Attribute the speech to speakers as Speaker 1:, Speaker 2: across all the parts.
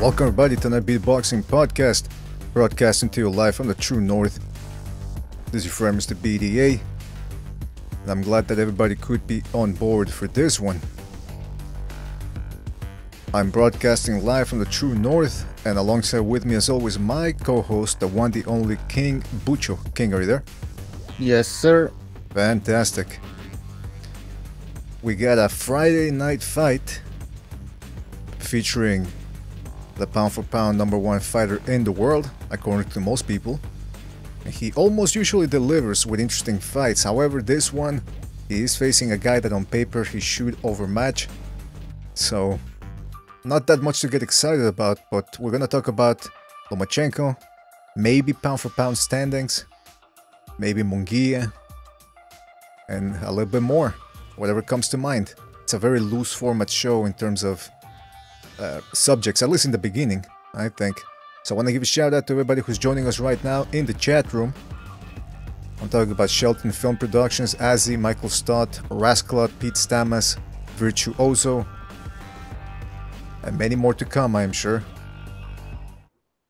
Speaker 1: Welcome everybody to another BDA Boxing Podcast, broadcasting to you live from the true north. This is your friend Mr. BDA, and I'm glad that everybody could be on board for this one. I'm broadcasting live from the true north, and alongside with me as always my co-host, the one, the only King Bucho. King, are you there?
Speaker 2: Yes, sir.
Speaker 1: Fantastic. We got a Friday night fight featuring the pound for pound #1 fighter in the world, according to most people. He almost usually delivers with interesting fights. However, this one, he is facing a guy that on paper he should overmatch. So, not that much to get excited about, but we're gonna talk about Lomachenko, maybe pound for pound standings, maybe Munguia, and a little bit more, whatever comes to mind. It's a very loose format show in terms of subjects, at least in the beginning, I think. So I want to give a shout out to everybody who's joining us right now in the chat room. I'm talking about Shelton Film Productions, Azzy, Michael Stott, Rasclot, Pete Stamas, Virtuoso, and many more to come, I am sure.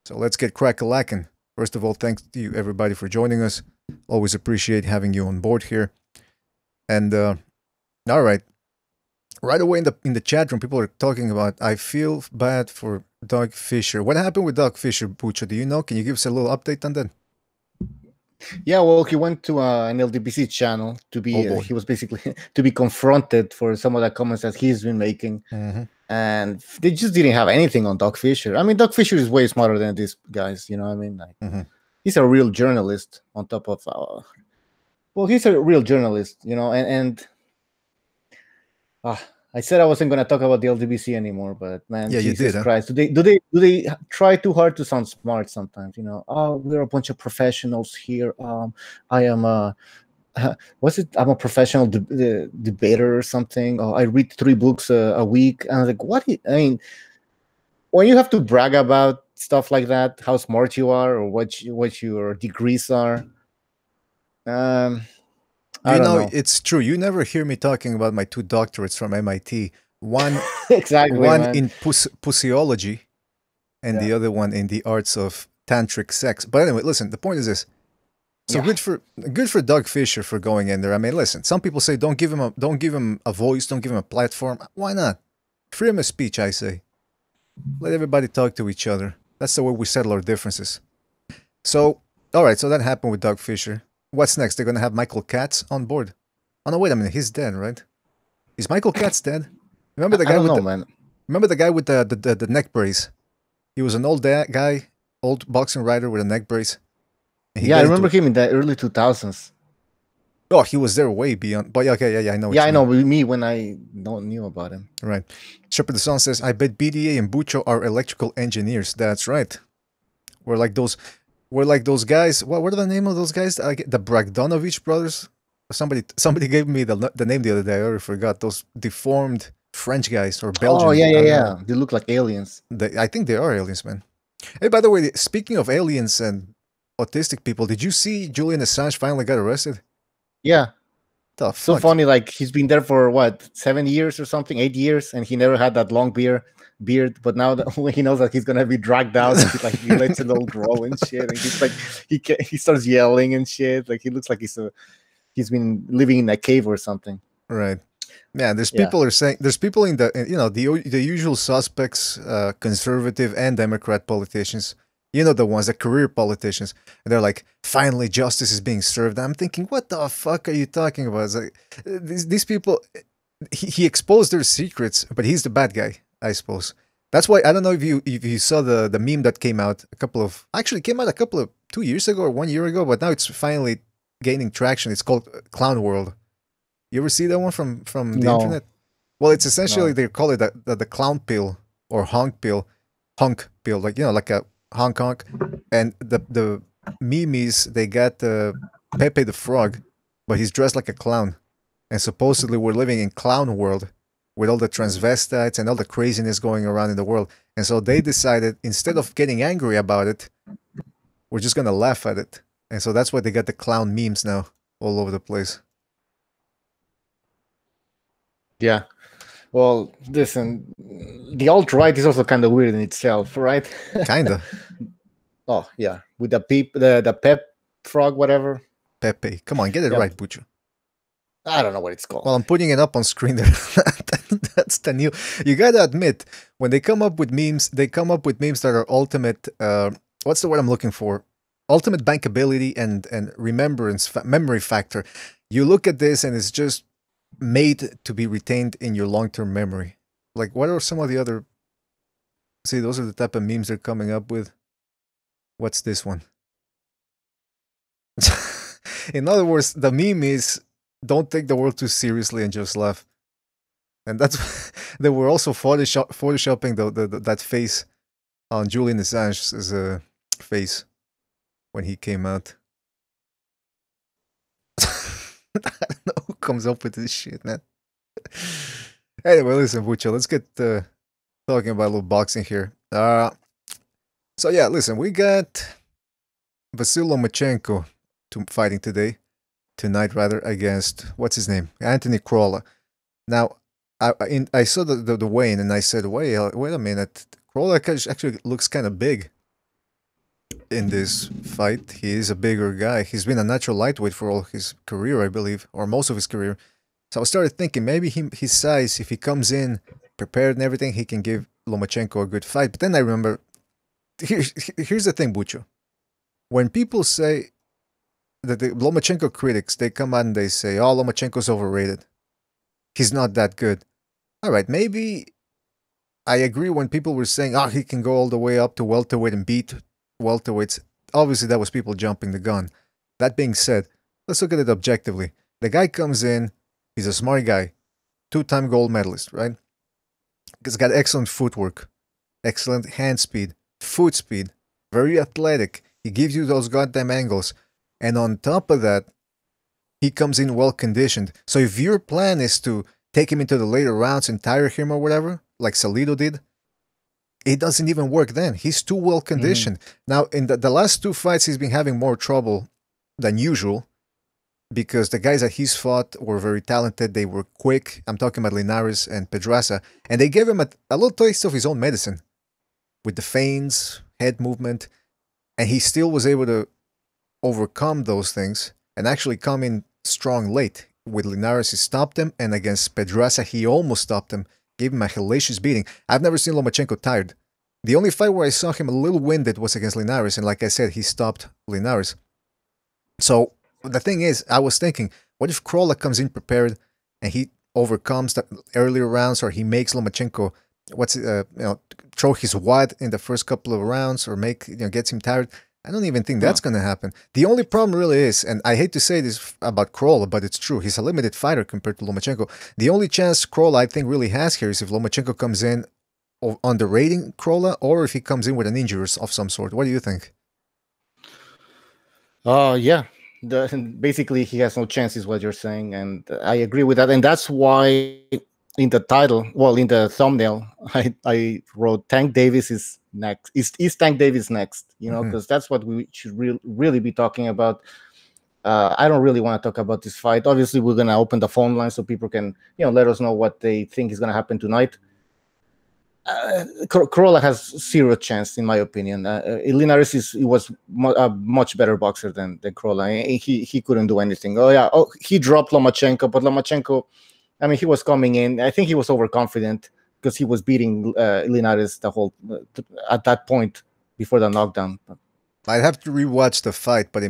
Speaker 1: So let's get crack-a-lackin'. First of all, thanks to you everybody for joining us. Always appreciate having you on board here. And all right. Right away in the chat room, people are talking about, I feel bad for Doug Fisher. What happened with Doug Fisher, Pucho? Do you know? Can you give us a little update on that?
Speaker 2: Yeah, well, he went to an LDBC channel to be, he was basically to be confronted for some of the comments that he's been making. And they just didn't have anything on Doug Fisher. I mean, Doug Fisher is way smarter than these guys, you know what I mean? Like, he's a real journalist on top of, well, he's a real journalist, you know, and I said I wasn't going to talk about the LDBC anymore, but man,
Speaker 1: yeah,
Speaker 2: Jesus
Speaker 1: you did,
Speaker 2: Christ, do they try too hard to sound smart sometimes? You know, oh, we're a bunch of professionals here. I am what's it? I'm a professional debater or something. Oh, I read 3 books a week. And I was like, what? I mean, when you have to brag about stuff like that, how smart you are or what your degrees are, I don't know.
Speaker 1: It's true. You never hear me talking about my 2 doctorates from MIT. One,
Speaker 2: exactly,
Speaker 1: one
Speaker 2: man.
Speaker 1: in pussyology, and the other one in the arts of tantric sex. But anyway, listen. The point is this. So good for Doug Fisher for going in there. I mean, listen. Some people say don't give him a voice, don't give him a platform. Why not? Freedom of speech, I say. Let everybody talk to each other. That's the way we settle our differences. So, all right. So that happened with Doug Fisher. What's next? They're going to have Michael Katz on board. Oh, no, wait a minute. He's dead, right? Is Michael Katz dead? Remember the guy Remember the guy with the neck brace? He was an old guy, old boxing writer with a neck brace.
Speaker 2: Yeah, I remember him in the early 2000s.
Speaker 1: Oh, he was there way beyond. But okay, yeah, I know.
Speaker 2: Yeah, I know. Me when I knew about him.
Speaker 1: Right. Shepherd the Sun says, I bet BDA and Bucho are electrical engineers. That's right. We're like those guys. What are the name of those guys? The Bragdonovich brothers. Somebody gave me the name the other day. I already forgot. Those deformed French guys or Belgian.
Speaker 2: Oh yeah. They look like aliens.
Speaker 1: I think they are aliens, man. Hey, by the way, speaking of aliens and autistic people, did you see Julian Assange finally got arrested?
Speaker 2: Yeah.
Speaker 1: The
Speaker 2: so
Speaker 1: fuck?
Speaker 2: Funny. Like he's been there for what, 7 years or something, 8 years, and he never had that long beard. But now that when he knows that he's gonna be dragged out, he lets it all grow and shit, and he's like he starts yelling and shit. Like he looks like he's been living in a cave or something.
Speaker 1: Right. Yeah. People are saying there's people in the usual suspects, conservative and Democrat politicians. You know, the ones, the career politicians, and they're like, finally justice is being served. And I'm thinking, what the fuck are you talking about? It's like these people. He exposed their secrets, but he's the bad guy, I suppose. That's why I don't know if you saw the meme that came out came out 2 years ago or 1 year ago, but now it's finally gaining traction. It's called Clown World. You ever see that one from the internet? Well, it's essentially they call it the clown pill or hunk pill, like like a honk, and the memes they got Pepe the Frog, but he's dressed like a clown. And supposedly we're living in clown world with all the transvestites and all the craziness going around in the world. And so they decided, instead of getting angry about it, we're just going to laugh at it. And so that's why they got the clown memes now all over the place.
Speaker 2: Yeah. Well, listen, the alt right is also kind of weird in itself, right?
Speaker 1: Kinda.
Speaker 2: Oh yeah, with the pep frog, whatever.
Speaker 1: Pepe. Come on, get it
Speaker 2: Yep.
Speaker 1: right, Bucho.
Speaker 2: I don't know what it's called.
Speaker 1: Well, I'm putting it up on screen there. That's the new. You gotta admit, when they come up with memes, they come up with memes that are ultimate. What's the word I'm looking for? Ultimate bankability and remembrance, memory factor. You look at this and it's just made to be retained in your long-term memory. Like, what are some of the other? See, those are the type of memes they're coming up with. What's this one? In other words, the meme is don't take the world too seriously and just laugh. And that's they were also photoshopping that face on Julian Assange's face when he came out. I don't know who comes up with this shit, man. Anyway, listen, Bucho, let's get talking about a little boxing here. So yeah, listen, we got Vasyl Lomachenko fighting tonight rather, against what's his name, Anthony Crolla. Now, I saw the weigh-in and I said, wait a minute, Crolla actually looks kind of big in this fight. He is a bigger guy. He's been a natural lightweight for all his career, I believe, or most of his career. So I started thinking maybe his size, if he comes in prepared and everything, he can give Lomachenko a good fight. But then I remember, here's the thing, Bucho. When people say that the Lomachenko critics, they come out and they say, oh, Lomachenko's overrated. He's not that good. All right, maybe I agree when people were saying, oh, he can go all the way up to welterweight and beat welterweights. Obviously, that was people jumping the gun. That being said, let's look at it objectively. The guy comes in, he's a smart guy, 2-time gold medalist, right? He's got excellent footwork, excellent hand speed, foot speed, very athletic. He gives you those goddamn angles. And on top of that, he comes in well conditioned. So if your plan is to take him into the later rounds and tire him or whatever, like Salido did, it doesn't even work then. He's too well conditioned. Now, in the last 2 fights, he's been having more trouble than usual because the guys that he's fought were very talented. They were quick. I'm talking about Linares and Pedraza. And they gave him a little taste of his own medicine with the feints, head movement. And he still was able to overcome those things and actually come in strong late. With Linares, he stopped him. And against Pedraza, he almost stopped him. Gave him a hellacious beating. I've never seen Lomachenko tired. The only fight where I saw him a little winded was against Linares, and like I said, he stopped Linares. So the thing is, I was thinking, what if Crolla comes in prepared and he overcomes the earlier rounds, or he makes Lomachenko throw his wad in the first couple of rounds, or gets him tired? I don't even think that's going to happen. The only problem really is, and I hate to say this about Crolla, but it's true, he's a limited fighter compared to Lomachenko. The only chance Crolla, I think, really has here is if Lomachenko comes in underrating Crolla, or if he comes in with an injury of some sort. What do you think?
Speaker 2: Yeah. Basically, he has no chance, is what you're saying, and I agree with that. And that's why in the title, well, in the thumbnail, I wrote Tank Davis is next. Is Tank Davis next? Because that's what we should really be talking about. I don't really want to talk about this fight. Obviously, we're gonna open the phone line so people can let us know what they think is gonna happen tonight. Crolla has zero chance, in my opinion. Linares was a much better boxer than Crolla. He couldn't do anything. He dropped Lomachenko, but Lomachenko, I mean, he was coming in. I think he was overconfident because he was beating Linares at that point before the knockdown.
Speaker 1: I'd have to rewatch the fight, but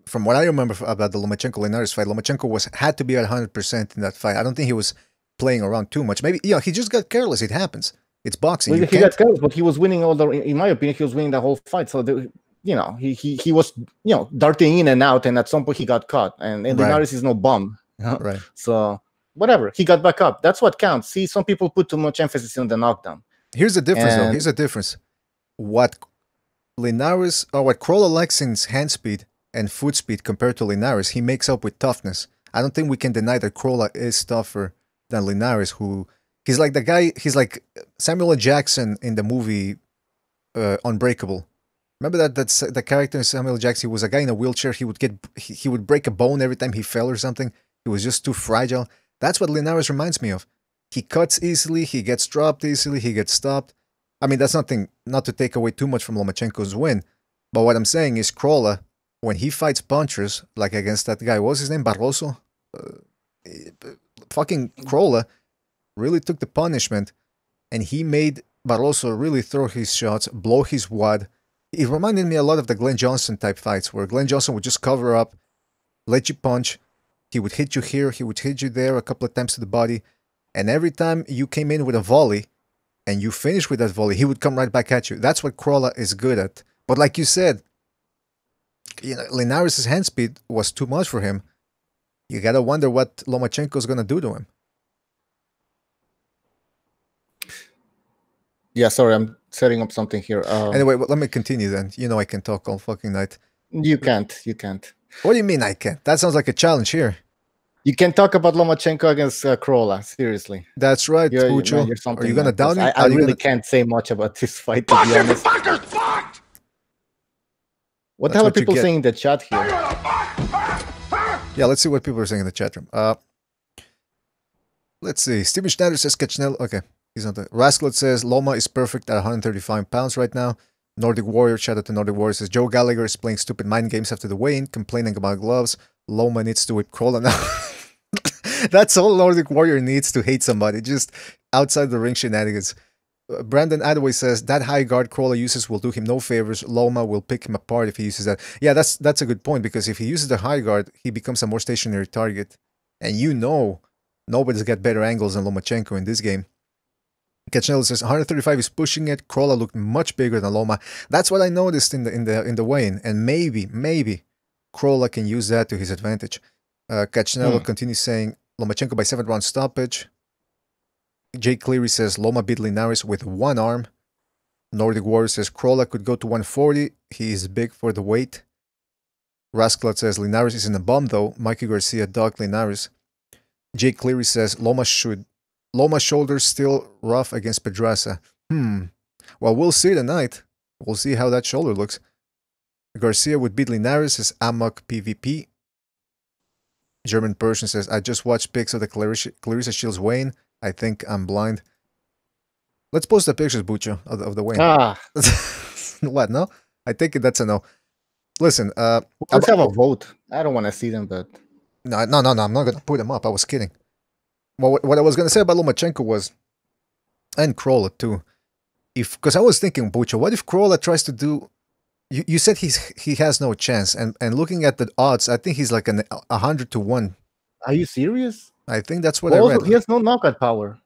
Speaker 1: from what I remember about the Lomachenko-Linares fight, Lomachenko had to be at 100% in that fight. I don't think he was playing around too much. Maybe he just got careless. It happens. It's boxing.
Speaker 2: Well, he got careless, but he was winning in my opinion, he was winning the whole fight. So he was darting in and out, and at some point he got caught. And Linares is no bum.
Speaker 1: Right.
Speaker 2: So whatever, he got back up. That's what counts. See, some people put too much emphasis on the knockdown.
Speaker 1: Here's the difference, though. Here's the difference. What Linares, or what Crolla lacks in hand speed and foot speed compared to Linares, he makes up with toughness. I don't think we can deny that Crolla is tougher than Linares, who he's like the guy. He's like Samuel L. Jackson in the movie Unbreakable. Remember that's the character in Samuel L. Jackson? He was a guy in a wheelchair. He would break a bone every time he fell or something. He was just too fragile. That's what Linares reminds me of. He cuts easily, he gets dropped easily, he gets stopped. I mean, that's nothing, not to take away too much from Lomachenko's win, but what I'm saying is Crolla, when he fights punchers, like against that guy, what was his name, Barroso? Fucking Crolla really took the punishment, and he made Barroso really throw his shots, blow his wad. It reminded me a lot of the Glenn Johnson type fights, where Glenn Johnson would just cover up, let you punch, he would hit you here, he would hit you there a couple of times to the body, and every time you came in with a volley, and you finish with that volley, he would come right back at you. That's what Crolla is good at. But like you said, Linares' hand speed was too much for him. You gotta wonder what Lomachenko's gonna do to him.
Speaker 2: Yeah, sorry, I'm setting up something here.
Speaker 1: Anyway, let me continue then. You know I can talk all fucking night.
Speaker 2: You can't.
Speaker 1: What do you mean I can't? That sounds like a challenge here.
Speaker 2: You can talk about Lomachenko against Crolla, seriously.
Speaker 1: That's right, Pucho. Are you gonna down me?
Speaker 2: I really can't say much about this fight, to be honest. What the hell are people saying in the chat here?
Speaker 1: Yeah, let's see what people are saying in the chat room. Let's see. Steven Schneider says Canelo. Okay, he's not there. Rascal says Loma is perfect at 135 pounds right now. Nordic Warrior, shout out to Nordic Warrior, says Joe Gallagher is playing stupid mind games after the weigh-in, complaining about gloves. Loma needs to whip Crolla now. That's all Nordic Warrior needs to hate somebody, just outside the ring shenanigans. Brandon Adaway says that high guard Crolla uses will do him no favors. Loma will pick him apart if he uses that. Yeah, that's a good point, because if he uses the high guard, he becomes a more stationary target. And you know, nobody's got better angles than Lomachenko in this game. Canelo says 135 is pushing it. Crolla looked much bigger than Loma. That's what I noticed in the weigh-in, and maybe Crolla can use that to his advantage. Canelo continues saying Lomachenko by 7th-round stoppage. Jake Cleary says Loma beat Linares with one arm. Nordic Warrior says Crolla could go to 140. He is big for the weight. Rasclot says Linares is in a bomb though. Mikey Garcia dogged Linares. Jake Cleary says Loma's shoulders still rough against Pedraza. Well, we'll see tonight. We'll see how that shoulder looks. Garcia would beat Linares as Amok PvP. German Persian says, I just watched pics of the Clarissa Shields weigh-in. I think I'm blind. Let's post the pictures, Bucho, of the weigh-in. What, no? I think that's a no. Listen,
Speaker 2: let's have a vote. I don't want to see them, but...
Speaker 1: No, I'm not going to put them up. I was kidding. Well, what I was going to say about Lomachenko was, and Crolla too, because I was thinking, Bucho, what if Crolla tries to do... You said he has no chance, and looking at the odds, I think he's like 100 to 1.
Speaker 2: Are you serious?
Speaker 1: I think that's what I read.
Speaker 2: He has no knockout power.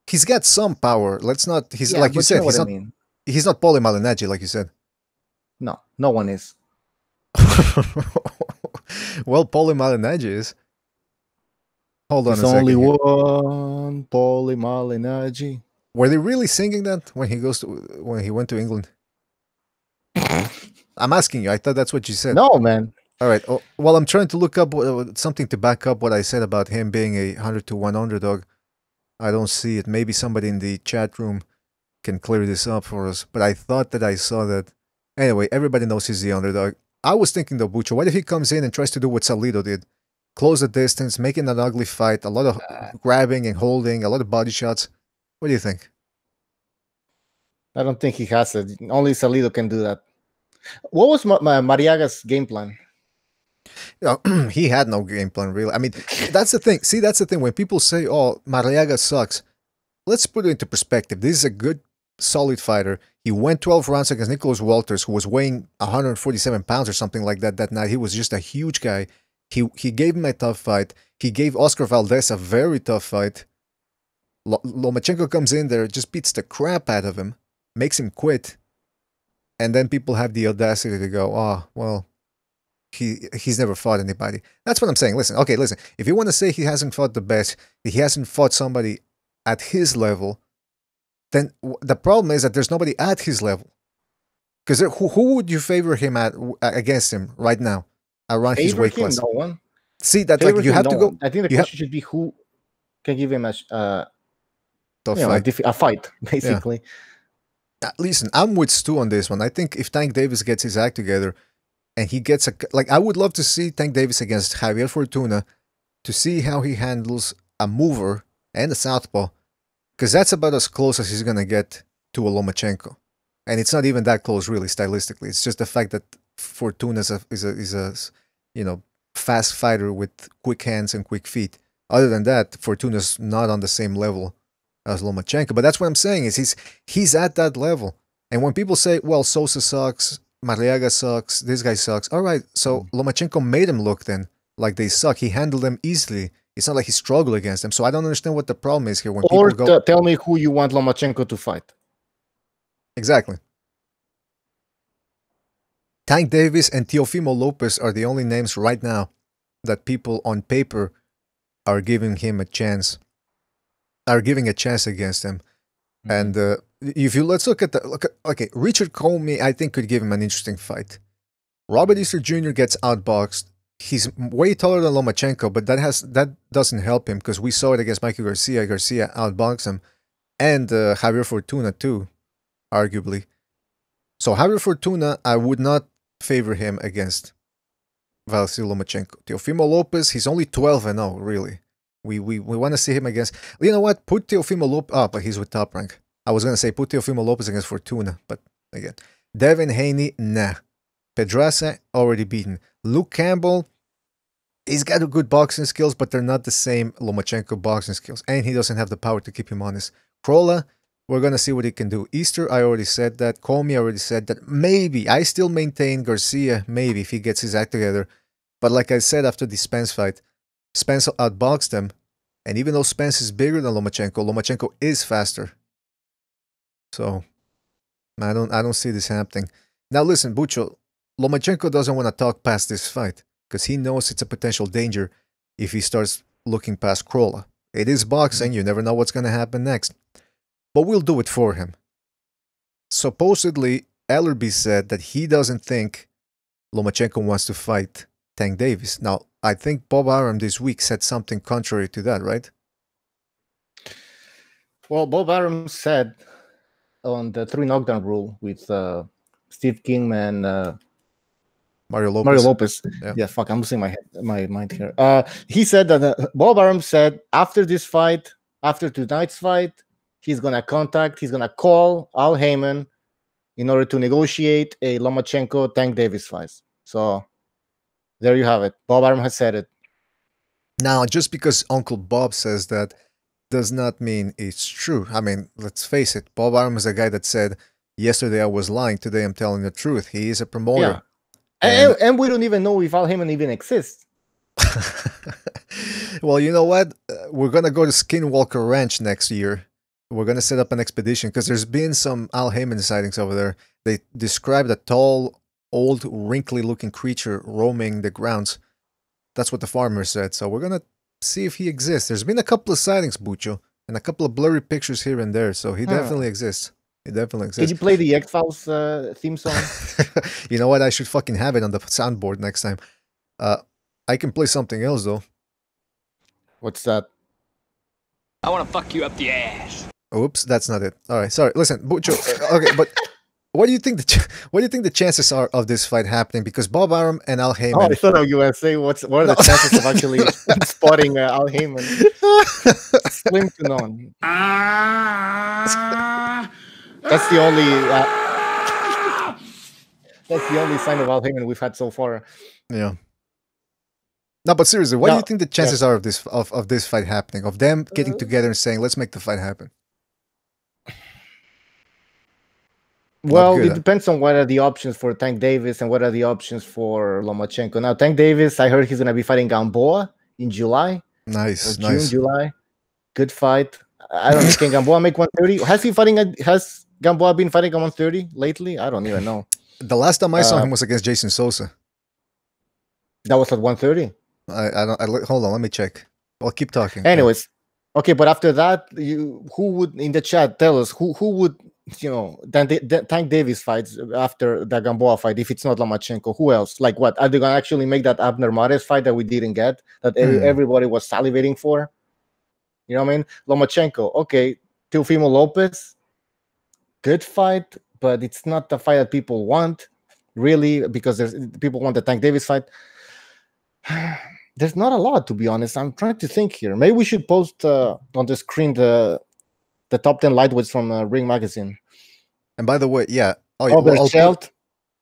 Speaker 1: He's got some power. Let's not... He's like you said. He's not Paulie Malignaggi, like you said.
Speaker 2: No one is.
Speaker 1: Well, Paulie Malignaggi is. Hold on a second.
Speaker 2: There's only one Paulie Malignaggi.
Speaker 1: Were they really singing that when he went to England? I'm asking you. I thought that's what you said.
Speaker 2: No, man.
Speaker 1: All right. Oh, well, I'm trying to look up something to back up what I said about him being a 100 to 1 underdog. I don't see it. Maybe somebody in the chat room can clear this up for us. But I thought that I saw that. Anyway, everybody knows he's the underdog. I was thinking though, Bucho, what if he comes in and tries to do what Salido did? Close the distance, making an ugly fight, a lot of grabbing and holding, a lot of body shots. What do you think?
Speaker 2: I don't think he has it. Only Salido can do that. What was Mariaga's game plan?
Speaker 1: He had no game plan, really. I mean, that's the thing. See, that's the thing. When people say, oh, Mariaga sucks, let's put it into perspective. This is a good, solid fighter. He went 12 rounds against Nicholas Walters, who was weighing 147 pounds or something like that night. He was just a huge guy. He gave him a tough fight. He gave Oscar Valdez a very tough fight. Lomachenko comes in there, just beats the crap out of him, makes him quit. And then people have the audacity to go, oh, well, he's never fought anybody. That's what I'm saying. Listen, okay, listen. If you want to say he hasn't fought the best, he hasn't fought somebody at his level, then the problem is that there's nobody at his level. Because who would you favor him against him right now around his weight class?
Speaker 2: No one.
Speaker 1: See that like you have to go.
Speaker 2: I think the question should be who can give him a fight, basically.
Speaker 1: Yeah. Listen, I'm with Stu on this one. I think if Tank Davis gets his act together and he gets I would love to see Tank Davis against Javier Fortuna to see how he handles a mover and a southpaw, because that's about as close as he's gonna get to a Lomachenko, and it's not even that close really stylistically. It's just the fact that Fortuna is a fast fighter with quick hands and quick feet. Other than that, Fortuna's not on the same level as Lomachenko. But that's what I'm saying is he's at that level. And when people say, well, Sosa sucks, Marliaga sucks, this guy sucks. All right, so Lomachenko made him look then like they suck. He handled them easily. It's not like he struggled against them. So I don't understand what the problem is here. When
Speaker 2: or
Speaker 1: people go,
Speaker 2: tell me who you want Lomachenko to fight.
Speaker 1: Exactly. Tank Davis and Teofimo Lopez are the only names right now that people on paper are giving him a chance. Are giving a chance against him. And let's look at okay, Richard Comey, I think, could give him an interesting fight. Robert Easter Jr. gets outboxed. He's way taller than Lomachenko, but that doesn't help him because we saw it against Mikey Garcia. Garcia outboxed him, and Javier Fortuna too, arguably. So Javier Fortuna, I would not favor him against Vasyl Lomachenko. Teofimo Lopez, he's only 12-0, really. We want to see him against... You know what? Put Teofimo Lopez... Oh, but he's with Top Rank. I was going to say put Teofimo Lopez against Fortuna, but again. Devin Haney, nah. Pedraza, already beaten. Luke Campbell, he's got good boxing skills, but they're not the same Lomachenko boxing skills. And he doesn't have the power to keep him honest. Crolla, we're going to see what he can do. Easter, I already said that. Comey, I already said that. Maybe. I still maintain Garcia, maybe, if he gets his act together. But like I said after the Spence fight, Spence outboxed him. And even though Spence is bigger than Lomachenko, Lomachenko is faster. So, I don't see this happening. Now listen, Bucho, Lomachenko doesn't want to talk past this fight because he knows it's a potential danger if he starts looking past Crolla. It is boxing, you never know what's going to happen next. But we'll do it for him. Supposedly, Ellerby said that he doesn't think Lomachenko wants to fight Tank Davis. Now, I think Bob Arum this week said something contrary to that, right?
Speaker 2: Well, Bob Arum said on the 3 knockdown rule with Steve Kingman,
Speaker 1: Mario
Speaker 2: Lopez. Yeah, fuck, I'm losing my mind here. He said that Bob Arum said after this fight, after tonight's fight, he's gonna call Al Heyman in order to negotiate a Lomachenko Tank Davis fight. So there you have it. Bob Arum has said it.
Speaker 1: Now, just because Uncle Bob says that does not mean it's true. I mean, let's face it. Bob Arum is a guy that said, yesterday I was lying, today I'm telling the truth. He is a promoter.
Speaker 2: Yeah. And we don't even know if Al Heyman even exists.
Speaker 1: Well, you know what? We're going to go to Skinwalker Ranch next year. We're going to set up an expedition because there's been some Al Heyman sightings over there. They described a tall, old, wrinkly-looking creature roaming the grounds. That's what the farmer said. So we're going to see if he exists. There's been a couple of sightings, Bucho, and a couple of blurry pictures here and there. So he definitely exists. He definitely exists.
Speaker 2: Did you play the X-Files theme song?
Speaker 1: You know what? I should fucking have it on the soundboard next time. I can play something else, though.
Speaker 2: What's that?
Speaker 3: I want to fuck you up the ass.
Speaker 1: Oops, that's not it. All right, sorry. Listen, Bucho. Okay, but what do you think the chances are of this fight happening? Because Bob Arum and Al Heyman.
Speaker 2: Oh, I thought you were saying what are the chances of actually spotting Al Heyman? Slim to none. That's the only. That's the only sign of Al Heyman we've had so far.
Speaker 1: Yeah. No, but seriously, what do you think the chances are of this fight happening? Of them getting together and saying, "Let's make the fight happen."
Speaker 2: Well, it depends on what are the options for Tank Davis and what are the options for Lomachenko. Now, Tank Davis, I heard he's going to be fighting Gamboa in July.
Speaker 1: Nice,
Speaker 2: June, July. Good fight. I don't know. Can Gamboa make 130? Has Gamboa been fighting at 130 lately? I don't even know.
Speaker 1: The last time I saw him was against Jason Sosa.
Speaker 2: That was at 130.
Speaker 1: Hold on, let me check. I'll keep talking.
Speaker 2: Anyways, okay, but after that, who would in the chat tell us who would Tank Davis fights after the Gamboa fight if it's not Lomachenko? Who else? Like what? Are they gonna actually make that Abner Mares fight that we didn't get that everybody was salivating for? You know what I mean? Lomachenko, okay. Teofimo Lopez, good fight, but it's not the fight that people want, really, because people want the Tank Davis fight. There's not a lot, to be honest. I'm trying to think here. Maybe we should post on the screen the top 10 lightweights from Ring Magazine.
Speaker 1: And by the way, yeah.
Speaker 2: Oh,
Speaker 1: well,
Speaker 2: Berchelt.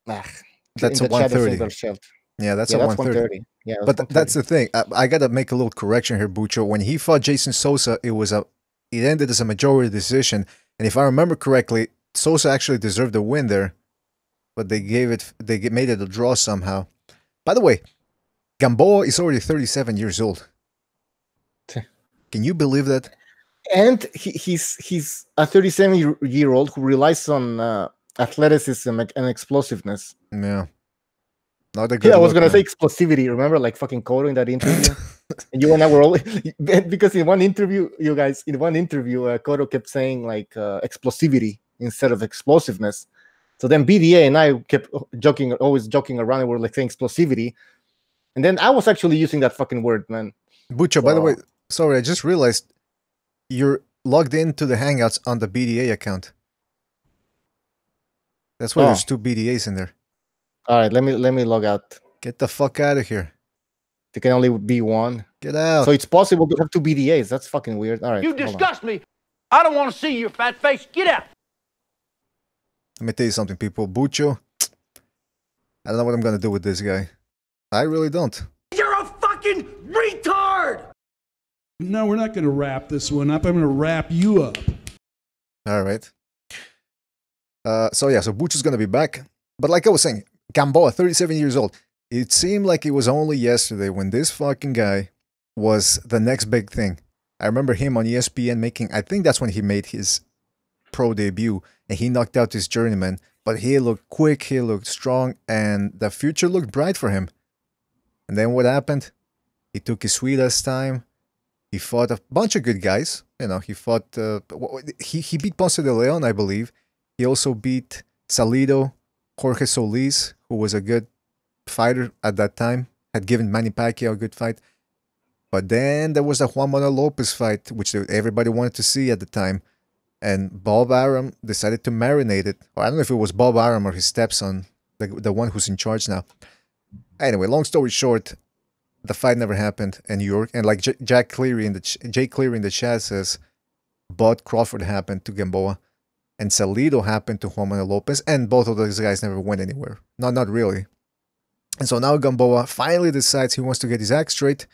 Speaker 1: That's a 130. Yeah, that's a 130.
Speaker 2: Yeah,
Speaker 1: but that's the thing. I gotta make a little correction here, Bucho. When he fought Jason Sosa, it ended as a majority decision. And if I remember correctly, Sosa actually deserved the win there, but they made it a draw somehow. By the way, Gamboa is already 37 years old. Can you believe that?
Speaker 2: And he's a 37-year-old who relies on athleticism and explosiveness.
Speaker 1: Yeah. Not a good
Speaker 2: I was going to say explosivity. Remember, like fucking Cotto in that interview? And you and I were all... Because in one interview, Cotto kept saying like explosivity instead of explosiveness. So then BDA and I kept always joking around, and we were like saying explosivity. And then I was actually using that fucking word, man.
Speaker 1: Bucho, by the way, sorry, I just realized you're logged into the Hangouts on the BDA account. That's why there's 2 BDAs in there.
Speaker 2: All right, let me log out.
Speaker 1: Get the fuck out of here.
Speaker 2: There can only be one.
Speaker 1: Get out.
Speaker 2: So it's possible to have 2 BDAs. That's fucking weird. All right.
Speaker 3: You disgust me. I don't want to see your fat face. Get out.
Speaker 1: Let me tell you something, people. Bucho, I don't know what I'm going to do with this guy. I really don't.
Speaker 3: You're a fucking retard!
Speaker 4: No, we're not going to wrap this one up. I'm going to wrap you up.
Speaker 1: All right. So Bucho's going to be back. But like I was saying, Gamboa, 37 years old. It seemed like it was only yesterday when this fucking guy was the next big thing. I remember him on ESPN I think that's when he made his pro debut, and he knocked out his journeyman. But he looked quick, he looked strong, and the future looked bright for him. And then what happened? He took his sweet-ass time. He fought a bunch of good guys. You know, he fought... he beat Ponce de Leon, I believe. He also beat Salido, Jorge Solis, who was a good fighter at that time. Had given Manny Pacquiao a good fight. But then there was the Juan Manuel Lopez fight, which everybody wanted to see at the time. And Bob Arum decided to marinate it. Or I don't know if it was Bob Arum or his stepson, the one who's in charge now. Anyway, long story short, the fight never happened in New York. And like Jake Cleary in the chat says, Bud Crawford happened to Gamboa, and Salido happened to Juan Manuel Lopez, and both of those guys never went anywhere. Not really. And so now Gamboa finally decides he wants to get his act straight,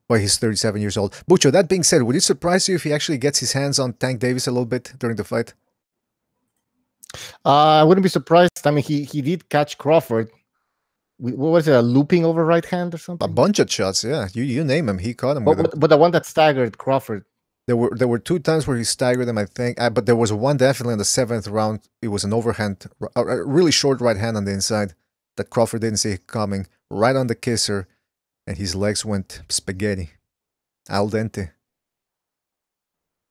Speaker 1: but he's 37 years old. Bucho, that being said, would it surprise you if he actually gets his hands on Tank Davis a little bit during the fight?
Speaker 2: I wouldn't be surprised. I mean, he did catch Crawford. What was it, a looping over right hand or something?
Speaker 1: A bunch of shots, yeah. You name him, he caught him with it.
Speaker 2: But the one that staggered Crawford.
Speaker 1: There were 2 times where he staggered him, I think. But there was one definitely in the 7th round. It was an overhand, a really short right hand on the inside that Crawford didn't see coming. Right on the kisser, and his legs went spaghetti. Al dente.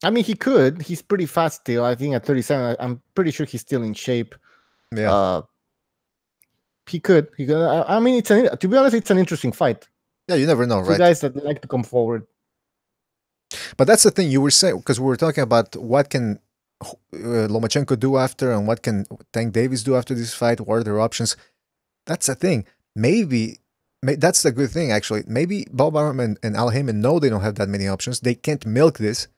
Speaker 2: I mean, he could. He's pretty fast still. I think at 37, I'm pretty sure he's still in shape.
Speaker 1: Yeah.
Speaker 2: He could. I mean, to be honest, it's an interesting fight.
Speaker 1: Yeah, you never know, right?
Speaker 2: 2 guys that like to come forward.
Speaker 1: But that's the thing you were saying, because we were talking about what can Lomachenko do after, and what can Tank Davis do after this fight. What are their options? That's the thing. Maybe that's the good thing, actually. Maybe Bob Arum and Al Heyman know they don't have that many options. They can't milk this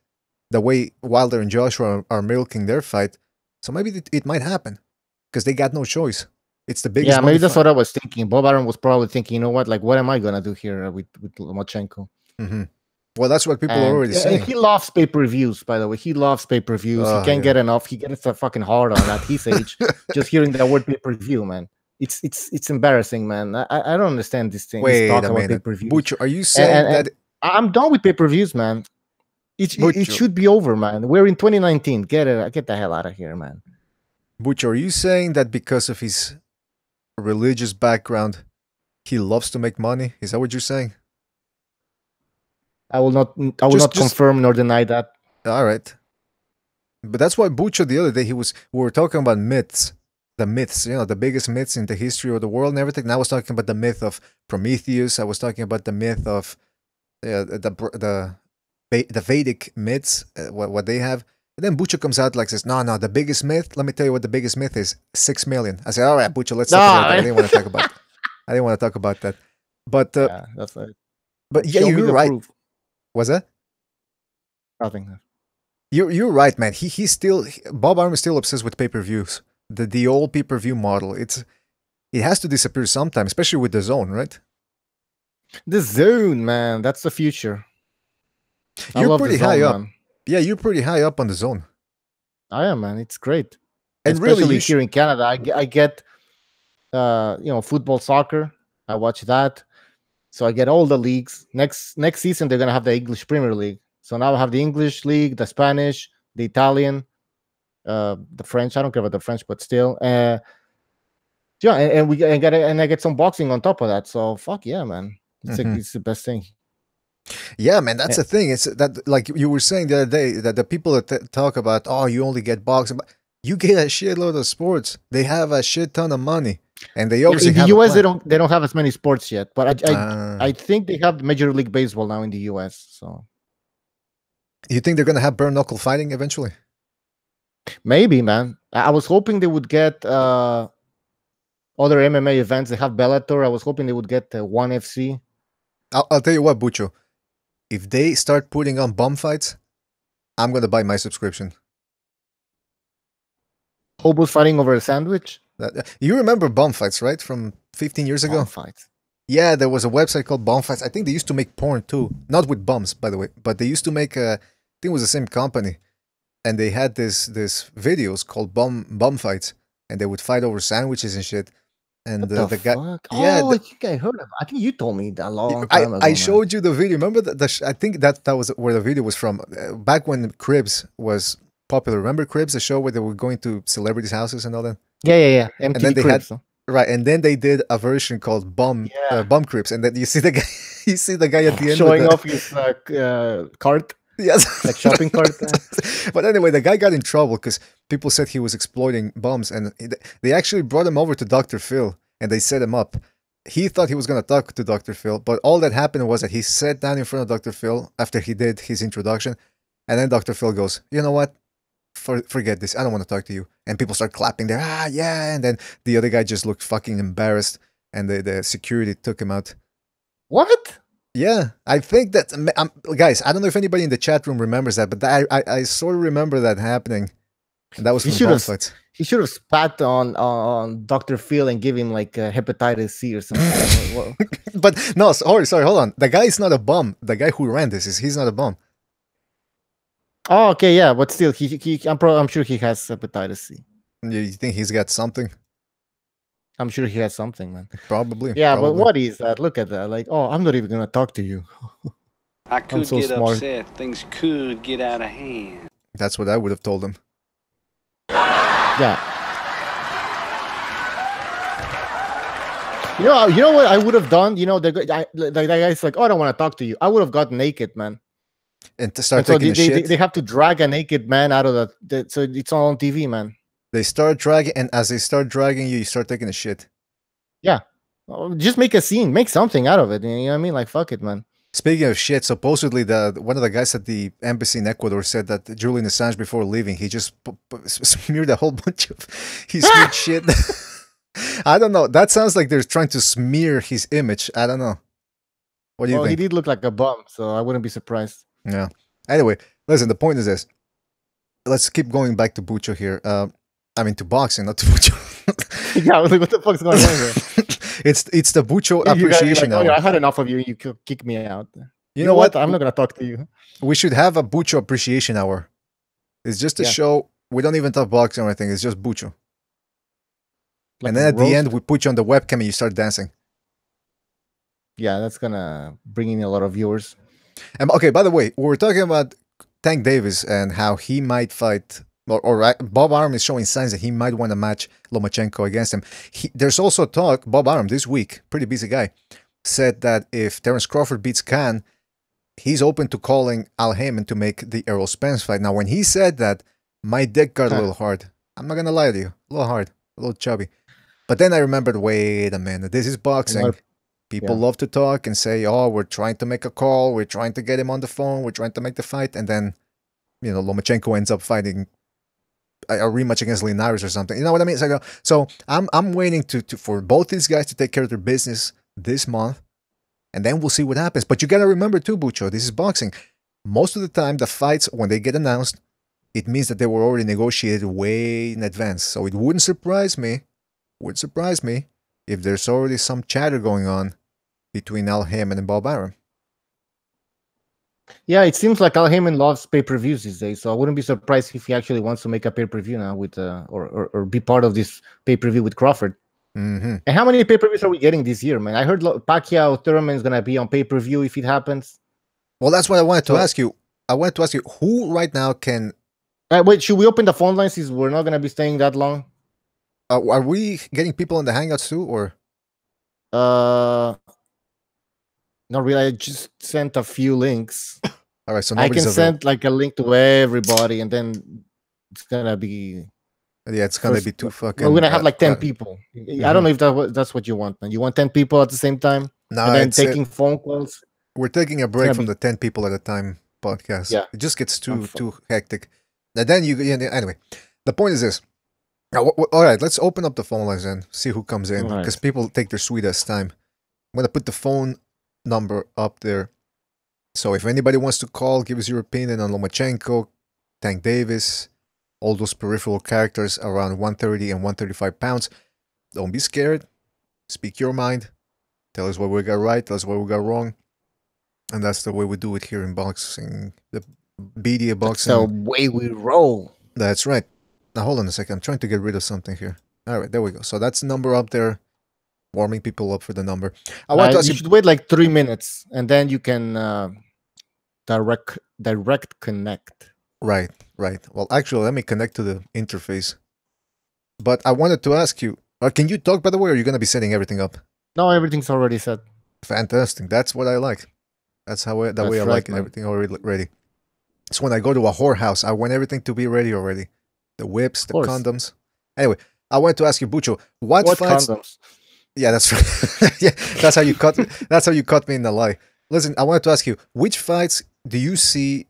Speaker 1: the way Wilder and Joshua are milking their fight. So maybe it might happen, because they got no choice. It's the biggest.
Speaker 2: Yeah, maybe that's what I was thinking. Bob Arum was probably thinking, you know what, like, what am I gonna do here with Lomachenko?
Speaker 1: Mm-hmm. Well, that's what people are already saying.
Speaker 2: He loves pay-per-views, by the way. He loves pay-per-views. He can't get enough. He gets a fucking hard on at his age. Just hearing that word pay-per-view, man. It's embarrassing, man. I don't understand this thing.
Speaker 1: Wait a minute. Butcher, are you saying that...
Speaker 2: I'm done with pay-per-views, man. It should be over, man. We're in 2019. Get the hell out of here, man.
Speaker 1: Butcher, are you saying that because of his religious background, he loves to make money? Is that what you're saying?
Speaker 2: I will not confirm nor deny that.
Speaker 1: All right. But that's why Butcher the other day, we were talking about myths. The myths, you know, the biggest myths in the history of the world and everything. And I was talking about the myth of Prometheus. I was talking about the myth of the Vedic myths, what they have. And then Butcher comes out like says, no, the biggest myth, let me tell you what the biggest myth is. 6 million. I said, all right, Butcher, let's talk about that. I didn't want to talk about that. I didn't want to talk about that. But
Speaker 2: yeah, that's right.
Speaker 1: But yeah,
Speaker 2: Show me
Speaker 1: you're
Speaker 2: the
Speaker 1: right.
Speaker 2: proof.
Speaker 1: Was that?
Speaker 2: Nothing.
Speaker 1: You're right, man. He's still Bob Arum is still obsessed with pay-per-views. The old pay-per-view model. It has to disappear sometime, especially with the zone, right?
Speaker 2: The zone, man. That's the future. I
Speaker 1: You're
Speaker 2: love
Speaker 1: pretty
Speaker 2: the zone,
Speaker 1: high up.
Speaker 2: man.
Speaker 1: Yeah, you're pretty high up on the zone.
Speaker 2: I am, man. It's great.
Speaker 1: And
Speaker 2: Especially
Speaker 1: really,
Speaker 2: here in Canada, I get football, soccer. I watch that, so I get all the leagues. Next season, they're gonna have the English Premier League. So now I have the English League, the Spanish, the Italian, the French. I don't care about the French, but still, yeah. And I get some boxing on top of that. So fuck yeah, man. It's the best thing.
Speaker 1: Yeah, man, that's the thing. It's that, like you were saying the other day, that the people that talk about, oh, you only get boxing, but you get a shitload of sports. They have a shit ton of money, and they obviously
Speaker 2: in the
Speaker 1: have
Speaker 2: US they don't have as many sports yet, but
Speaker 1: I
Speaker 2: I think they have Major League Baseball now in the US. So
Speaker 1: you think they're gonna have bare knuckle fighting eventually?
Speaker 2: maybe, man. I was hoping they would get other MMA events. They have Bellator. I was hoping they would get ONE FC.
Speaker 1: I'll tell you what, Bucho. If they start putting on bum fights, I'm gonna buy my subscription.
Speaker 2: Hobos fighting over a sandwich.
Speaker 1: You remember bum fights, right? From 15 years ago?
Speaker 2: Bum fights.
Speaker 1: Yeah, there was a website called Bum Fights. I think they used to make porn too. Not with bums, by the way, but they used to make I think it was the same company. And they had this videos called bum fights, and they would fight over sandwiches and shit. And
Speaker 2: What the
Speaker 1: guy,
Speaker 2: fuck?
Speaker 1: yeah,
Speaker 2: I think I heard of it. I think you told me that a long time ago.
Speaker 1: I showed you the video. Remember I think that was where the video was from. Back when Cribs was popular. Remember Cribs, the show where they were going to celebrities' houses and all that?
Speaker 2: Yeah. MTV
Speaker 1: And then they
Speaker 2: Cribs,
Speaker 1: had right, and then they did a version called Bum Cribs, and then you see the guy, you see the guy at the end
Speaker 2: showing off his cart.
Speaker 1: Yes,
Speaker 2: like shopping cart.
Speaker 1: But anyway, the guy got in trouble because people said he was exploiting bums, and they actually brought him over to Dr. Phil, and they set him up. He thought he was going to talk to Dr. Phil, but all that happened was that he sat down in front of Dr. Phil after he did his introduction, and then Dr. Phil goes, "You know what? Forget this. I don't want to talk to you." And people start clapping there. Ah, yeah. And then the other guy just looked fucking embarrassed, and the security took him out.
Speaker 2: What?
Speaker 1: Yeah, I think that, guys, I don't know if anybody in the chat room remembers that, but I sort of remember that happening. And that was from Bum Fights.
Speaker 2: He should have spat on Dr. Phil and give him like hepatitis C or something.
Speaker 1: But no, sorry, hold on. The guy is not a bum. The guy who ran this he's not a bum.
Speaker 2: Oh, okay, yeah, but still, I'm sure he has hepatitis C.
Speaker 1: You think he's got something?
Speaker 2: I'm sure he has something, man.
Speaker 1: Probably.
Speaker 2: Yeah,
Speaker 1: probably.
Speaker 2: but what is that? Look at that. Like, oh, I'm not even gonna talk to you.
Speaker 3: I could
Speaker 2: so
Speaker 3: get
Speaker 2: smart.
Speaker 3: upset. Things could get out of hand.
Speaker 1: That's what I would have told him.
Speaker 2: Yeah. You know what I would have done? You know, the guy's like, oh, I don't want to talk to you. I would have got naked, man.
Speaker 1: And to start taking shit.
Speaker 2: They have to drag a naked man out of so it's all on TV, man.
Speaker 1: They start dragging, and as they start dragging you, you start taking a shit.
Speaker 2: Yeah. Just make a scene. Make something out of it. You know what I mean? Like, fuck it, man.
Speaker 1: Speaking of shit, supposedly one of the guys at the embassy in Ecuador said that Julian Assange, before leaving, he just smeared a whole bunch of smeared shit. I don't know. That sounds like they're trying to smear his image. I don't know. What do you think?
Speaker 2: He did look like a bum, so I wouldn't be surprised.
Speaker 1: Yeah. Anyway, listen, the point is this. Let's keep going back to Bucho here. I mean, to boxing, not to Bucho.
Speaker 2: Yeah, I was like, what the fuck's going on here?
Speaker 1: It's the Bucho appreciation hour.
Speaker 2: I had enough of you. You kick me out.
Speaker 1: You know what?
Speaker 2: I'm not going to talk to you.
Speaker 1: We should have a Bucho appreciation hour. It's just a show. We don't even talk boxing or anything. It's just Bucho.
Speaker 2: Like,
Speaker 1: and then at the end, we put you on the webcam and you start dancing.
Speaker 2: Yeah, that's going to bring in a lot of viewers.
Speaker 1: Okay, by the way, we were talking about Tank Davis and how he might fight, or Bob Arum is showing signs that he might want to match Lomachenko against him. There's also talk, Bob Arum this week, pretty busy guy, said that if Terence Crawford beats Khan, he's open to calling Al Heyman to make the Errol Spence fight. Now, when he said that, my dick got a little hard. I'm not going to lie to you. A little hard, a little chubby. But then I remembered, wait a minute, this is boxing. People love to talk and say, oh, we're trying to make a call. We're trying to get him on the phone. We're trying to make the fight. And then, you know, Lomachenko ends up fighting a rematch against Linares or something. You know what I mean? So I'm waiting for both these guys to take care of their business this month. and then we'll see what happens. But you gotta remember too, Bucho, this is boxing. Most of the time, the fights, when they get announced, it means that they were already negotiated way in advance. So it wouldn't surprise me, if there's already some chatter going on between Al Haymon and Bob Arum.
Speaker 2: Yeah, it seems like Al Haymon loves pay-per-views these days, so I wouldn't be surprised if he actually wants to make a pay-per-view now with or be part of this pay-per-view with Crawford.
Speaker 1: Mm-hmm.
Speaker 2: And how many pay-per-views are we getting this year, man? I heard Pacquiao Thurman is gonna be on pay-per-view if it happens.
Speaker 1: Well, that's what I wanted to ask you. I wanted to ask you who right now can.
Speaker 2: Wait, should we open the phone lines since we're not gonna be staying that long?
Speaker 1: Are we getting people in the Hangouts too, or?
Speaker 2: Not really. I just sent a few links.
Speaker 1: All right, so
Speaker 2: I can send like a link to everybody, and then it's gonna be.
Speaker 1: Yeah, it's gonna be too fucking.
Speaker 2: We're gonna have like 10 people. I don't know if that's what you want, man. You want 10 people at the same time?
Speaker 1: No,
Speaker 2: and then taking phone calls.
Speaker 1: We're taking a break from the 10 people at a time podcast.
Speaker 2: Yeah,
Speaker 1: it just gets too hectic. And then anyway. The point is this. Now, all right, let's open up the phone lines and see who comes in because people take their sweetest time. I'm gonna put the phone number up there. So if anybody wants to call, give us your opinion on Lomachenko, Tank Davis, all those peripheral characters around 130 and 135 pounds. Don't be scared. Speak your mind. Tell us what we got right. Tell us what we got wrong. And that's the way we do it here in boxing. The BDA Boxing.
Speaker 2: That's the way we roll.
Speaker 1: That's right. Now hold on a second. I'm trying to get rid of something here. All right, there we go. So that's the number up there. Warming people up for the number. I want to ask
Speaker 2: you should wait like 3 minutes, and then you can direct connect.
Speaker 1: Right. Well, actually, let me connect to the interface. But I wanted to ask you, can you talk, by the way, or are you going to be setting everything up?
Speaker 2: No, everything's already set.
Speaker 1: Fantastic. That's what I like. That's way I like it. Everything already ready. So when I go to a whorehouse, I want everything to be ready already. The whips, the condoms. Anyway, I wanted to ask you, Bucho, what fights... condoms? Yeah, that's right. Yeah, that's how you cut. That's how you cut me in the lie. Listen, I wanted to ask you, which fights do you see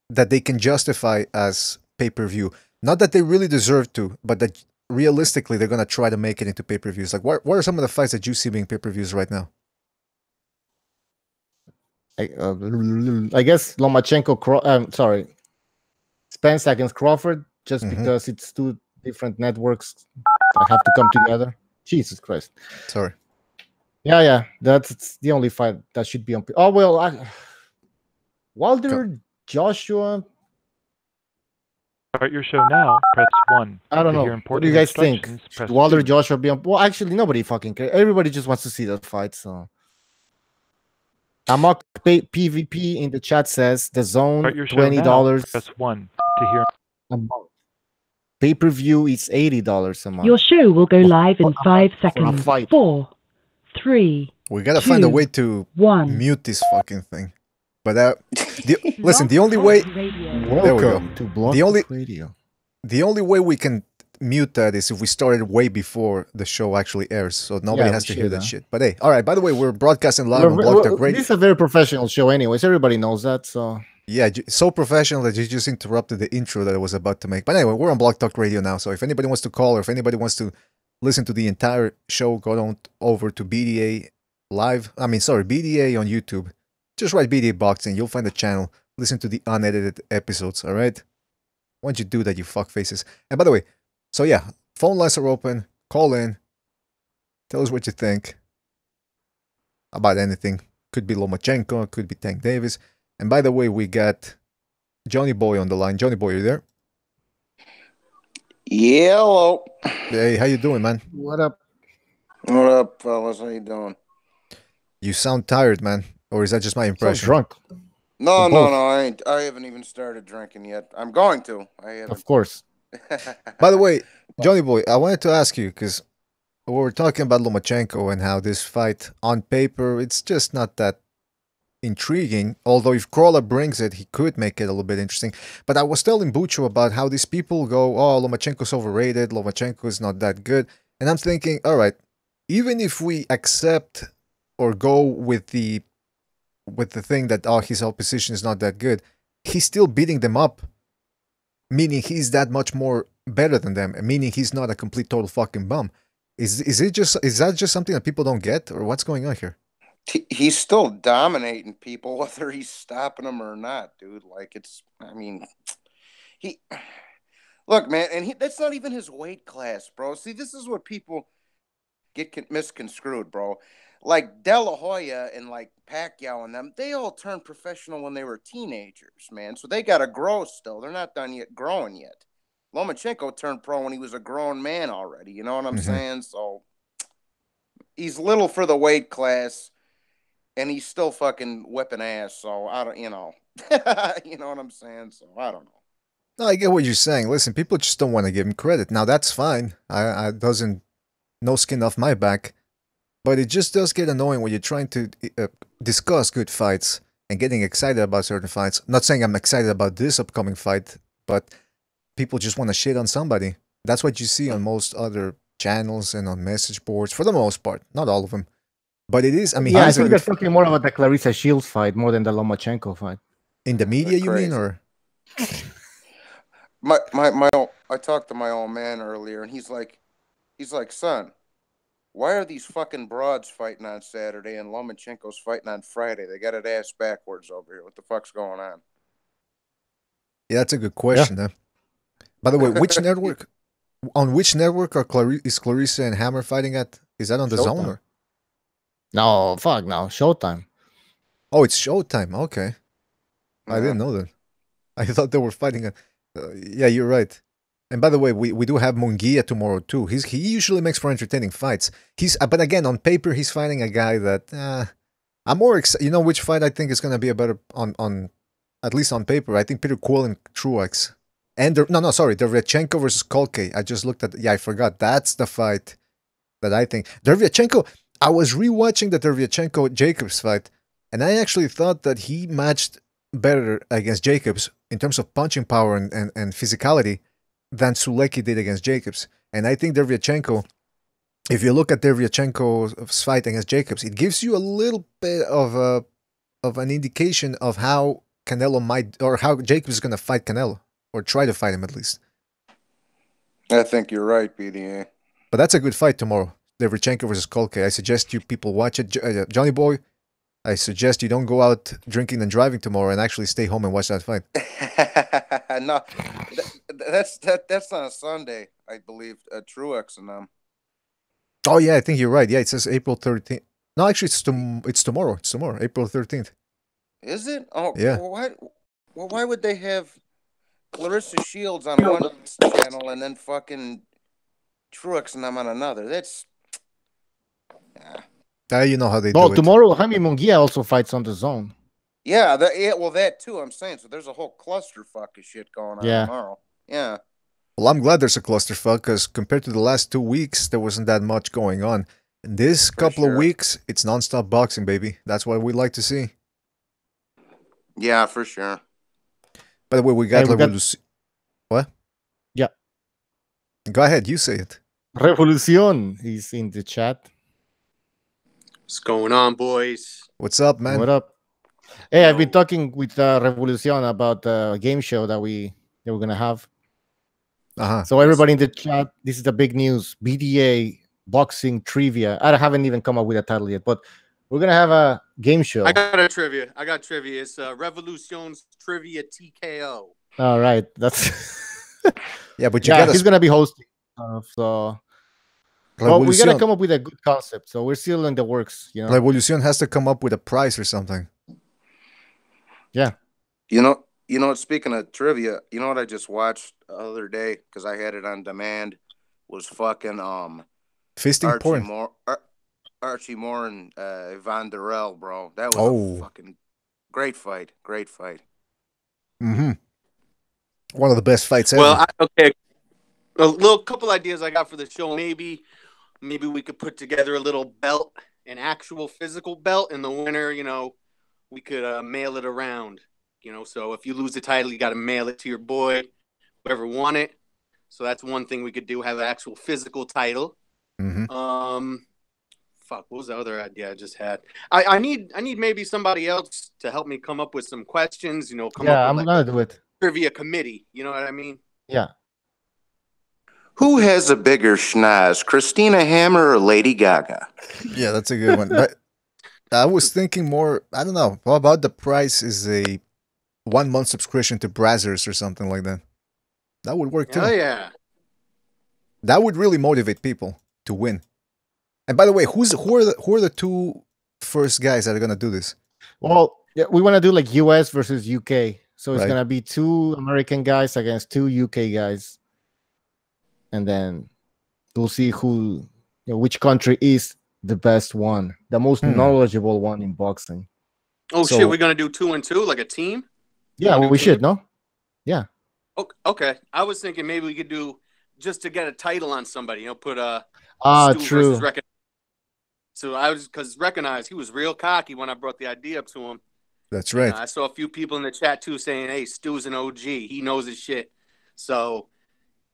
Speaker 1: that they can justify as pay-per-view? Not that they really deserve to, but that realistically they're gonna try to make it into pay-per-views. Like, what are some of the fights that you see being pay-per-views right now?
Speaker 2: I guess Lomachenko. Spence against Crawford, just because it's two different networks that have to come together. Jesus Christ.
Speaker 1: Sorry.
Speaker 2: Yeah. That's the only fight that should be on. Oh, well, Wilder, Joshua.
Speaker 5: Start your show now. Press 1.
Speaker 2: I don't know. What do you guys think? Should Wilder, Joshua be on? Well, actually, nobody fucking cares. Everybody just wants to see that fight. So, Amok PvP in the chat says the zone $20.
Speaker 5: Press 1 to hear.
Speaker 2: Pay-per-view is $80 a month.
Speaker 6: Your show will go live in 5 seconds. 4, 3.
Speaker 1: We gotta find a way to mute this fucking thing. But listen, the only way. There we go.
Speaker 2: To Block Radio.
Speaker 1: The only way we can mute that is if we started way before the show actually airs, so nobody has to hear that shit. But hey, all right. By the way, we're broadcasting live on Block Talk Radio.
Speaker 2: This is a very professional show, anyways. Everybody knows that. So.
Speaker 1: Yeah, so professional that you just interrupted the intro that I was about to make. But anyway, we're on Block Talk Radio now, so if anybody wants to call or if anybody wants to listen to the entire show, go on over to BDA Live. BDA on YouTube. Just write BDA Boxing. You'll find the channel. Listen to the unedited episodes, all right? Once you do that, you fuck faces. And by the way, so yeah, phone lines are open. Call in. Tell us what you think about anything. Could be Lomachenko, could be Tank Davis. And by the way, we got Johnny Boy on the line. Johnny Boy, you there?
Speaker 7: Yeah, hello.
Speaker 1: Hey, how you doing, man?
Speaker 2: What up?
Speaker 7: What up, fellas? How you doing?
Speaker 1: You sound tired, man. Or is that just my impression?
Speaker 2: So drunk.
Speaker 7: No, I ain't. I haven't even started drinking yet. I'm going to. I haven't.
Speaker 2: Of course.
Speaker 1: By the way, Johnny Boy, I wanted to ask you, because we were talking about Lomachenko and how this fight, on paper, it's just not that intriguing. Although if Crolla brings it, he could make it a little bit interesting. But I was telling Bucho about how these people go, oh, Lomachenko's overrated, Lomachenko is not that good. And I'm thinking, all right, even if we accept or go with the thing that, oh, his opposition is not that good, he's still beating them up, meaning he's that much more better than them, meaning he's not a complete total fucking bum. Is that just something that people don't get, or what's going on here?
Speaker 7: He's still dominating people, whether he's stopping them or not, dude. Like, I mean, he, look, man, and that's not even his weight class, bro. See, this is what people get misconstrued, bro. Like, De La Hoya and, like, Pacquiao and them, they all turned professional when they were teenagers, man. So they got to grow still. They're not done yet growing yet. Lomachenko turned pro when he was a grown man already. You know what I'm saying? So he's little for the weight class. And he's still fucking whipping ass, so I don't, you know. You know what I'm saying? So I don't know.
Speaker 1: No, I get what you're saying. Listen, people just don't want to give him credit. Now, that's fine. I doesn't, no skin off my back. But it just does get annoying when you're trying to discuss good fights and getting excited about certain fights. Not saying I'm excited about this upcoming fight, but people just want to shit on somebody. That's what you see on most other channels and on message boards, for the most part. Not all of them. But it is, I mean...
Speaker 2: Yeah, I think they're talking more about the Clarissa Shields fight more than the Lomachenko fight.
Speaker 1: In the media, you mean, or...?
Speaker 7: I talked to my old man earlier, and he's like, son, why are these fucking broads fighting on Saturday and Lomachenko's fighting on Friday? They got it ass backwards over here. What the fuck's going on?
Speaker 1: Yeah, that's a good question.
Speaker 2: Yeah.
Speaker 1: By the way, which network? On which network is Clarissa and Hammer fighting at? Is that on the Zone? Or?
Speaker 2: No, fuck no. Showtime.
Speaker 1: Oh, it's Showtime. Okay.
Speaker 7: Yeah.
Speaker 1: I didn't know that. I thought they were fighting at... yeah, you're right. And by the way, we do have Munguia tomorrow too. He usually makes for entertaining fights. But again, on paper, he's fighting a guy that... I'm more excited. You know which fight I think is going to be a better... on at least on paper. I think Peter Quall and Truex. And... Dervyachenko versus Kolke. I just looked at... Yeah, I forgot. That's the fight that I think... Dervyachenko... I was rewatching the Dervyachenko-Jacobs fight, and I actually thought that he matched better against Jacobs in terms of punching power and physicality than Sulecki did against Jacobs. And I think Dervyachenko, if you look at Dervyachenko's fight against Jacobs, it gives you a little bit of an indication of how Canelo might, or how Jacobs is going to fight Canelo, or try to fight him at least.
Speaker 7: I think you're right, BDA.
Speaker 1: But that's a good fight tomorrow. Dervyachenko versus Kolke. I suggest you people watch it. Johnny Boy, I suggest you don't go out drinking and driving tomorrow and actually stay home and watch that fight.
Speaker 7: No, that's on a Sunday, I believe. Truex and them.
Speaker 1: Oh yeah, I think you're right. Yeah, it says April 13th. No, actually, it's tomorrow. It's tomorrow, April 13th.
Speaker 7: Is it? Oh
Speaker 1: yeah.
Speaker 7: Why would they have Clarissa Shields on one channel and then fucking Truex and them on another? That's...
Speaker 1: You know how they do
Speaker 2: it. Tomorrow, Jaime Munguia also fights on the Zone.
Speaker 7: Yeah, that too, I'm saying. So there's a whole clusterfuck of shit going on tomorrow. Yeah.
Speaker 1: Well, I'm glad there's a clusterfuck, because compared to the last 2 weeks, there wasn't that much going on. And this couple of weeks, it's nonstop boxing, baby. That's what we like to see.
Speaker 7: Yeah, for sure.
Speaker 1: By the way, we got... What?
Speaker 2: Yeah.
Speaker 1: Go ahead, you say it.
Speaker 2: Revolucion is in the chat.
Speaker 8: What's going on, boys?
Speaker 1: What's up, man?
Speaker 2: What up? Hey, I've been talking with Revolucion about the game show that we're gonna have. So everybody in the chat, this is the big news: BDA Boxing Trivia. I haven't even come up with a title yet, but we're gonna have a game show.
Speaker 8: I got trivia. It's Revolution's Trivia TKO.
Speaker 2: All right, that's
Speaker 1: yeah, but
Speaker 2: he's gonna be hosting. So. Well, we gotta come up with a good concept, so we're still in the works. You know,
Speaker 1: Revolucion has to come up with a prize or something.
Speaker 2: Yeah.
Speaker 7: You know. Speaking of trivia, you know what I just watched the other day because I had it on demand was fucking
Speaker 1: fisting porn.
Speaker 7: Archie Moore and Ivan Durrell, bro. That was a fucking great fight. Great fight.
Speaker 1: Mm-hmm. One of the best fights ever.
Speaker 8: Well, okay. A little couple ideas I got for the show. Maybe we could put together a little belt, an actual physical belt, and the winner, we could mail it around. So if you lose the title, you got to mail it to your boy, whoever won it. So that's one thing we could do, have an actual physical title.
Speaker 1: Mm-hmm.
Speaker 8: What was the other idea I just had? I need maybe somebody else to help me come up with some questions, come up with
Speaker 2: I'm gonna do it.
Speaker 8: Trivia committee, you know what I mean?
Speaker 2: Yeah.
Speaker 7: Who has a bigger schnoz, Christina Hammer or Lady Gaga?
Speaker 1: Yeah, that's a good one. But I was thinking more. I don't know. How about the price is a 1 month subscription to Brazzers or something like that? That would work too.
Speaker 8: Oh yeah.
Speaker 1: That would really motivate people to win. And by the way, who are the two first guys that are gonna do this?
Speaker 2: Well, yeah, we want to do like US versus UK. So it's
Speaker 1: Right.
Speaker 2: gonna be 2 American guys against 2 UK guys, and then we'll see which country is the best one, the most knowledgeable one in boxing.
Speaker 8: Oh shit, we're gonna do 2 and 2 like a team?
Speaker 2: Yeah, we should, no? Yeah.
Speaker 8: Okay. I was thinking maybe we could do just to get a title on somebody, put Stu
Speaker 2: True.
Speaker 8: versus Recognize. So I was because Recognize he was real cocky when I brought the idea up to him.
Speaker 1: That's right.
Speaker 8: I saw a few people in the chat too saying, "Hey, Stu's an OG. He knows his shit." So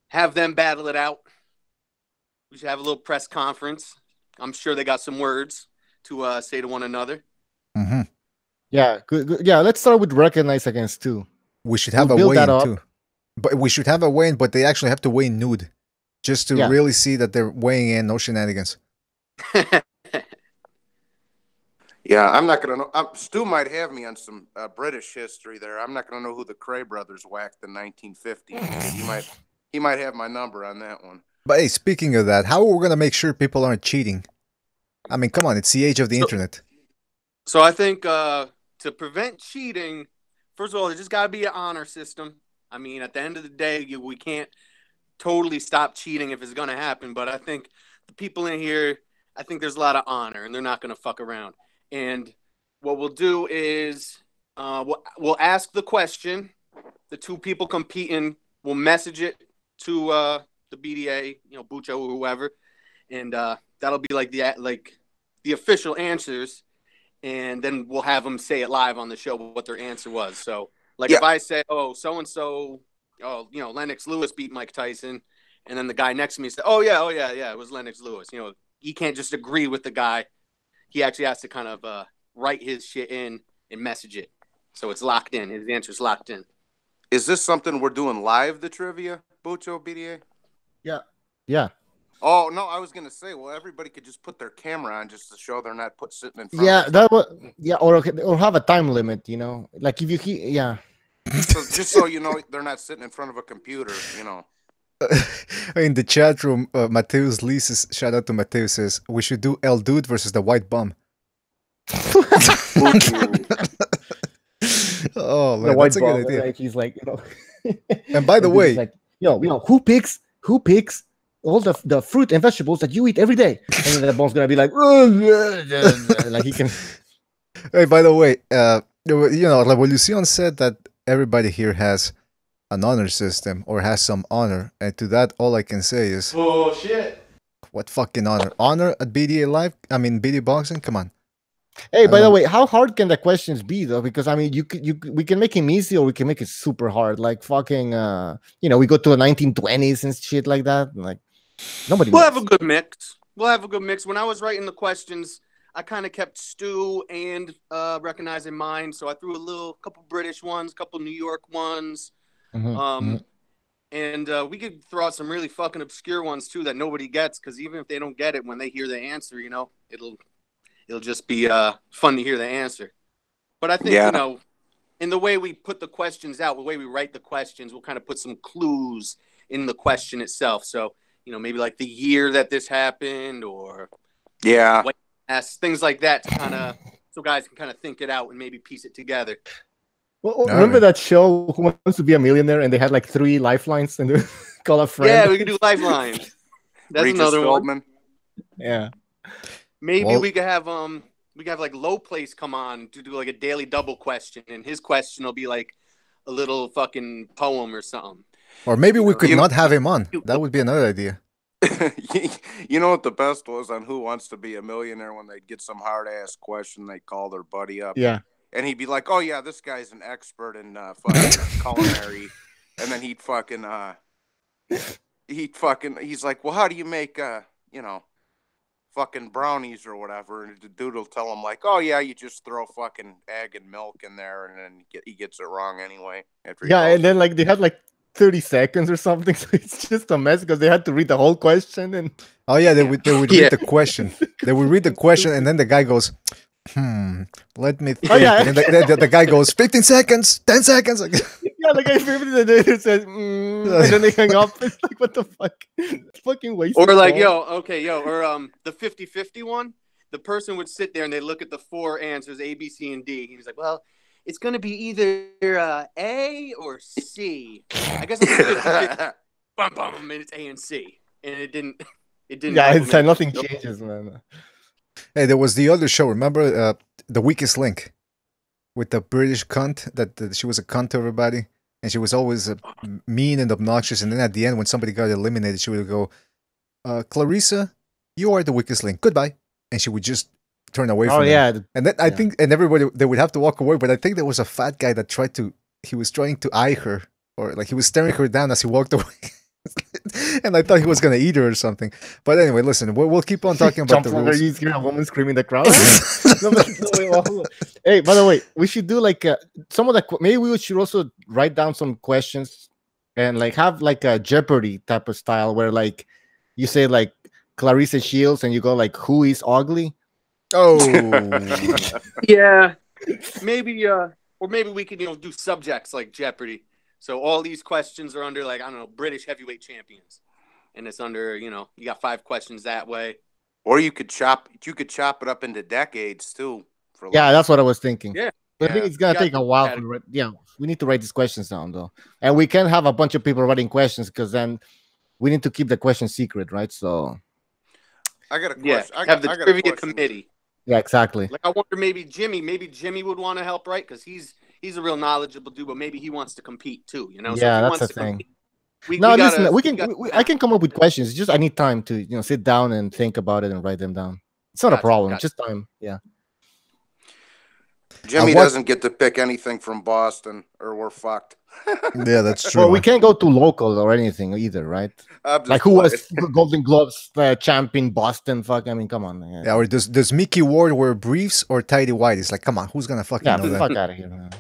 Speaker 8: have them battle it out. We should have a little press conference. I'm sure they got some words to say to one another.
Speaker 1: Mm-hmm.
Speaker 2: Yeah, good. Yeah, let's start with Recognize against 2.
Speaker 1: We should have a weigh-in too. But we should have a weigh-in, but they actually have to weigh nude. Just to really see that they're weighing in, no shenanigans.
Speaker 7: Yeah, I'm not going to know. Stu might have me on some British history there. I'm not going to know who the Cray brothers whacked in 1950. He might have my number on that one.
Speaker 1: But hey, speaking of that, how are we going to make sure people aren't cheating? I mean, come on, it's the age of the internet.
Speaker 8: So I think to prevent cheating, first of all, there just got to be an honor system. I mean, at the end of the day, we can't totally stop cheating if it's going to happen. But I think the people in here, I think there's a lot of honor, and they're not going to fuck around. And what we'll do is we'll ask the question. The 2 people competing will message it to the BDA, Bucho or whoever, and that'll be like the official answers. And then we'll have them say it live on the show what their answer was. So, if I say, "Oh, so and so, Lennox Lewis beat Mike Tyson," and then the guy next to me said, "Oh yeah, it was Lennox Lewis." He can't just agree with the guy. He actually has to kind of write his shit in and message it. So it's locked in. His answer's locked in.
Speaker 7: Is this something we're doing live, the trivia, Bucho, BDA?
Speaker 2: Yeah.
Speaker 7: Oh, no, I was going to say, well, everybody could just put their camera on just to show they're not sitting in front
Speaker 2: Yeah,
Speaker 7: of
Speaker 2: that was, or have a time limit, Like if you
Speaker 7: So just so you know, they're not sitting in front of a computer,
Speaker 1: In the chat room, Mateus Lises, shout out to Mateus, says, we should do El Dude versus the White Bum. Oh, man, that's a good idea.
Speaker 2: Like, he's like,
Speaker 1: And by the way,
Speaker 2: like, who picks all the fruit and vegetables that you eat every day? And then the bone's gonna be like, like he can.
Speaker 1: Hey, by the way, Revolucion said that everybody here has an honor system or has some honor, and to that, all I can say is,
Speaker 8: bullshit.
Speaker 1: What fucking honor? Honor at BDA Live? I mean, BDA Boxing? Come on.
Speaker 2: Hey, by the way, how hard can the questions be though? Because I mean, we can make them easy or we can make it super hard. Like fucking, we go to the 1920s and shit like that. Like nobody.
Speaker 8: We'll have a good mix. When I was writing the questions, I kind of kept Stu and Recognize in mind. So I threw a couple British ones, couple New York ones. And we could throw out some really fucking obscure ones too that nobody gets, because even if they don't get it when they hear the answer, it'll just be fun to hear the answer. But I think in the way we put the questions out, the way we write the questions, we'll kind of put some clues in the question itself. So maybe like the year that this happened, or things like that, to kind of so guys can kind of think it out and maybe piece it together.
Speaker 2: Well, remember that show Who Wants to Be a Millionaire, and they had like 3 lifelines and they call a friend?
Speaker 8: Yeah, we can do lifelines. That's
Speaker 7: Regis
Speaker 8: another
Speaker 7: Feldman.
Speaker 8: one.
Speaker 2: Yeah.
Speaker 8: Maybe we could have like Low Place come on to do like a daily double question, and his question will be like a little fucking poem or something.
Speaker 1: Or maybe we could not have him on. That would be another idea.
Speaker 7: You know what the best was on Who Wants to Be a Millionaire? When they'd get some hard ass question, they'd call their buddy up.
Speaker 2: Yeah.
Speaker 7: And he'd be like, "Oh yeah, this guy's an expert in fucking culinary," and then he's like, "Well, how do you make fucking brownies or whatever?" And the dude will tell him like, "Oh yeah, you just throw fucking egg and milk in there," and then he gets it wrong anyway.
Speaker 2: And then like they had like 30 seconds or something, so it's just a mess because they had to read the whole question. And
Speaker 1: they would read the question. They would read the question, and then the guy goes, Let me think.
Speaker 2: Oh, yeah.
Speaker 1: And then the guy goes, 15 seconds, 10 seconds.
Speaker 2: Yeah, the guy 50 the day says, and then they hang up. It's like, what the fuck? It's fucking wasted.
Speaker 8: Or like, or the 50-50 one. The person would sit there and they look at the 4 answers, A, B, C, and D. He's like, well, it's going to be either A or C. I guess it's 50-50. Bum, bum, and it's A and C. And it didn't.
Speaker 2: Yeah, it's nothing changes, man.
Speaker 1: Hey, there was the other show. Remember The Weakest Link with the British cunt that she was a cunt to everybody, and she was always mean and obnoxious. And then at the end, when somebody got eliminated, she would go, "Clarissa, you are the weakest link. Goodbye," and she would just turn away from them. And then I think, and everybody they would have to walk away. But I think there was a fat guy that he was trying to eye her, or like he was staring her down as he walked away. And I thought he was gonna eat her or something. But anyway, listen, we'll keep on talking about the rules.
Speaker 2: You hear a woman screaming in the crowd. Hey, by the way, we should do like some of the. Maybe we should also write down some questions and like have like a Jeopardy type of style where like you say like Clarissa Shields and you go like, who is ugly?
Speaker 1: Oh,
Speaker 8: yeah, maybe. Or maybe we could do subjects like Jeopardy. So all these questions are under, like, I don't know, British heavyweight champions. And it's under, you got 5 questions that way.
Speaker 7: Or you could chop it up into decades, too.
Speaker 2: Yeah, that's what I was thinking.
Speaker 8: Yeah.
Speaker 2: But I think it's going to take a while. We need to write these questions down, though. And we can't have a bunch of people writing questions because then we need to keep the question secret, right? So.
Speaker 7: I got a question.
Speaker 8: Yeah, have the trivia committee.
Speaker 2: Yeah, exactly.
Speaker 8: Like, I wonder maybe Jimmy would want to help, right? Because he's a real knowledgeable dude, but maybe he wants to compete too,
Speaker 2: Yeah,
Speaker 8: so
Speaker 2: that's the thing. I can come up with questions. It's just I need time to sit down and think about it and write them down. It's not a problem. Just time. Yeah.
Speaker 7: Jimmy doesn't get to pick anything from Boston, or we're fucked.
Speaker 1: Yeah, that's true.
Speaker 2: Well, we can't go to local or anything either, right? Like who was Golden Gloves champion Boston? Fuck, I mean, come on.
Speaker 1: Yeah, or does Mickey Ward wear briefs or tidy whities? Like, come on, who's gonna fucking know that?
Speaker 2: Fuck out of here, man.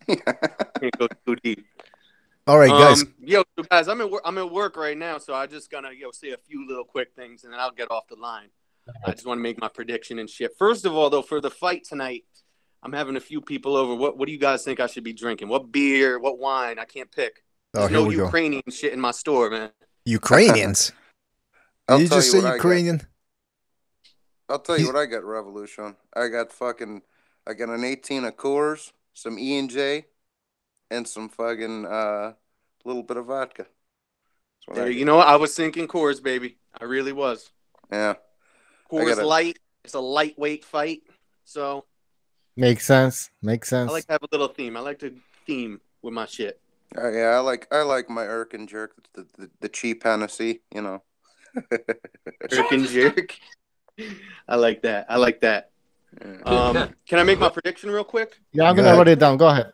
Speaker 8: Can't go too deep.
Speaker 1: All right, guys.
Speaker 8: So guys, I'm at work right now, so I'm just gonna say a few little quick things, and then I'll get off the line. I just want to make my prediction and shit. First of all, though, for the fight tonight, I'm having a few people over. What do you guys think I should be drinking? What beer? What wine? I can't pick. There's no Ukrainian shit in my store, man.
Speaker 1: Ukrainians? Did you just say Ukrainian?
Speaker 7: I'll tell you what I got, Revolution. I got an 18 of Coors, some E&J, and some fucking little bit of vodka.
Speaker 8: I was thinking Coors, baby. I really was.
Speaker 7: Yeah.
Speaker 8: Coors Light. It's a lightweight fight, so
Speaker 2: makes sense.
Speaker 8: I like to have a little theme. I like to theme with my shit.
Speaker 7: Yeah, I like my Irk and Jerk, the cheap Hennessy,
Speaker 8: Irk and Jerk. I like that. Yeah. Can I make my prediction real quick?
Speaker 2: Yeah, I'm gonna write it down. Go ahead.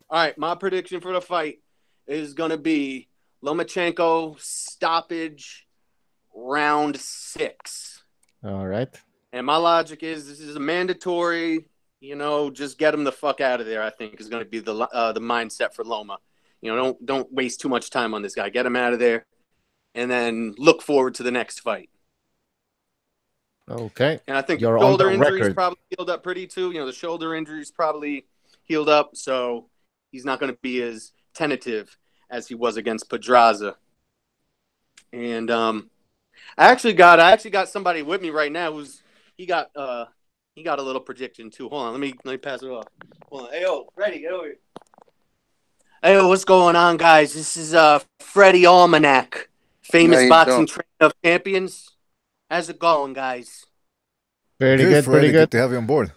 Speaker 8: All right, my prediction for the fight is gonna be Lomachenko stoppage round 6.
Speaker 2: All right.
Speaker 8: And my logic is this is a mandatory. Just get him the fuck out of there. I think is going to be the mindset for Loma. Don't waste too much time on this guy. Get him out of there, and then look forward to the next fight.
Speaker 2: Okay.
Speaker 8: And I think the shoulder injuries probably healed up pretty too. The shoulder injuries probably healed up, so he's not going to be as tentative as he was against Pedraza. And I actually got somebody with me right now he got a little prediction too. Hold on, let me pass it off. Hold on. Hey, Freddie, get over here. Hey, what's going on, guys? This is Freddie Almanac, famous boxing trainer of champions. How's it going, guys?
Speaker 2: Pretty good.
Speaker 1: Pretty good to have you on board.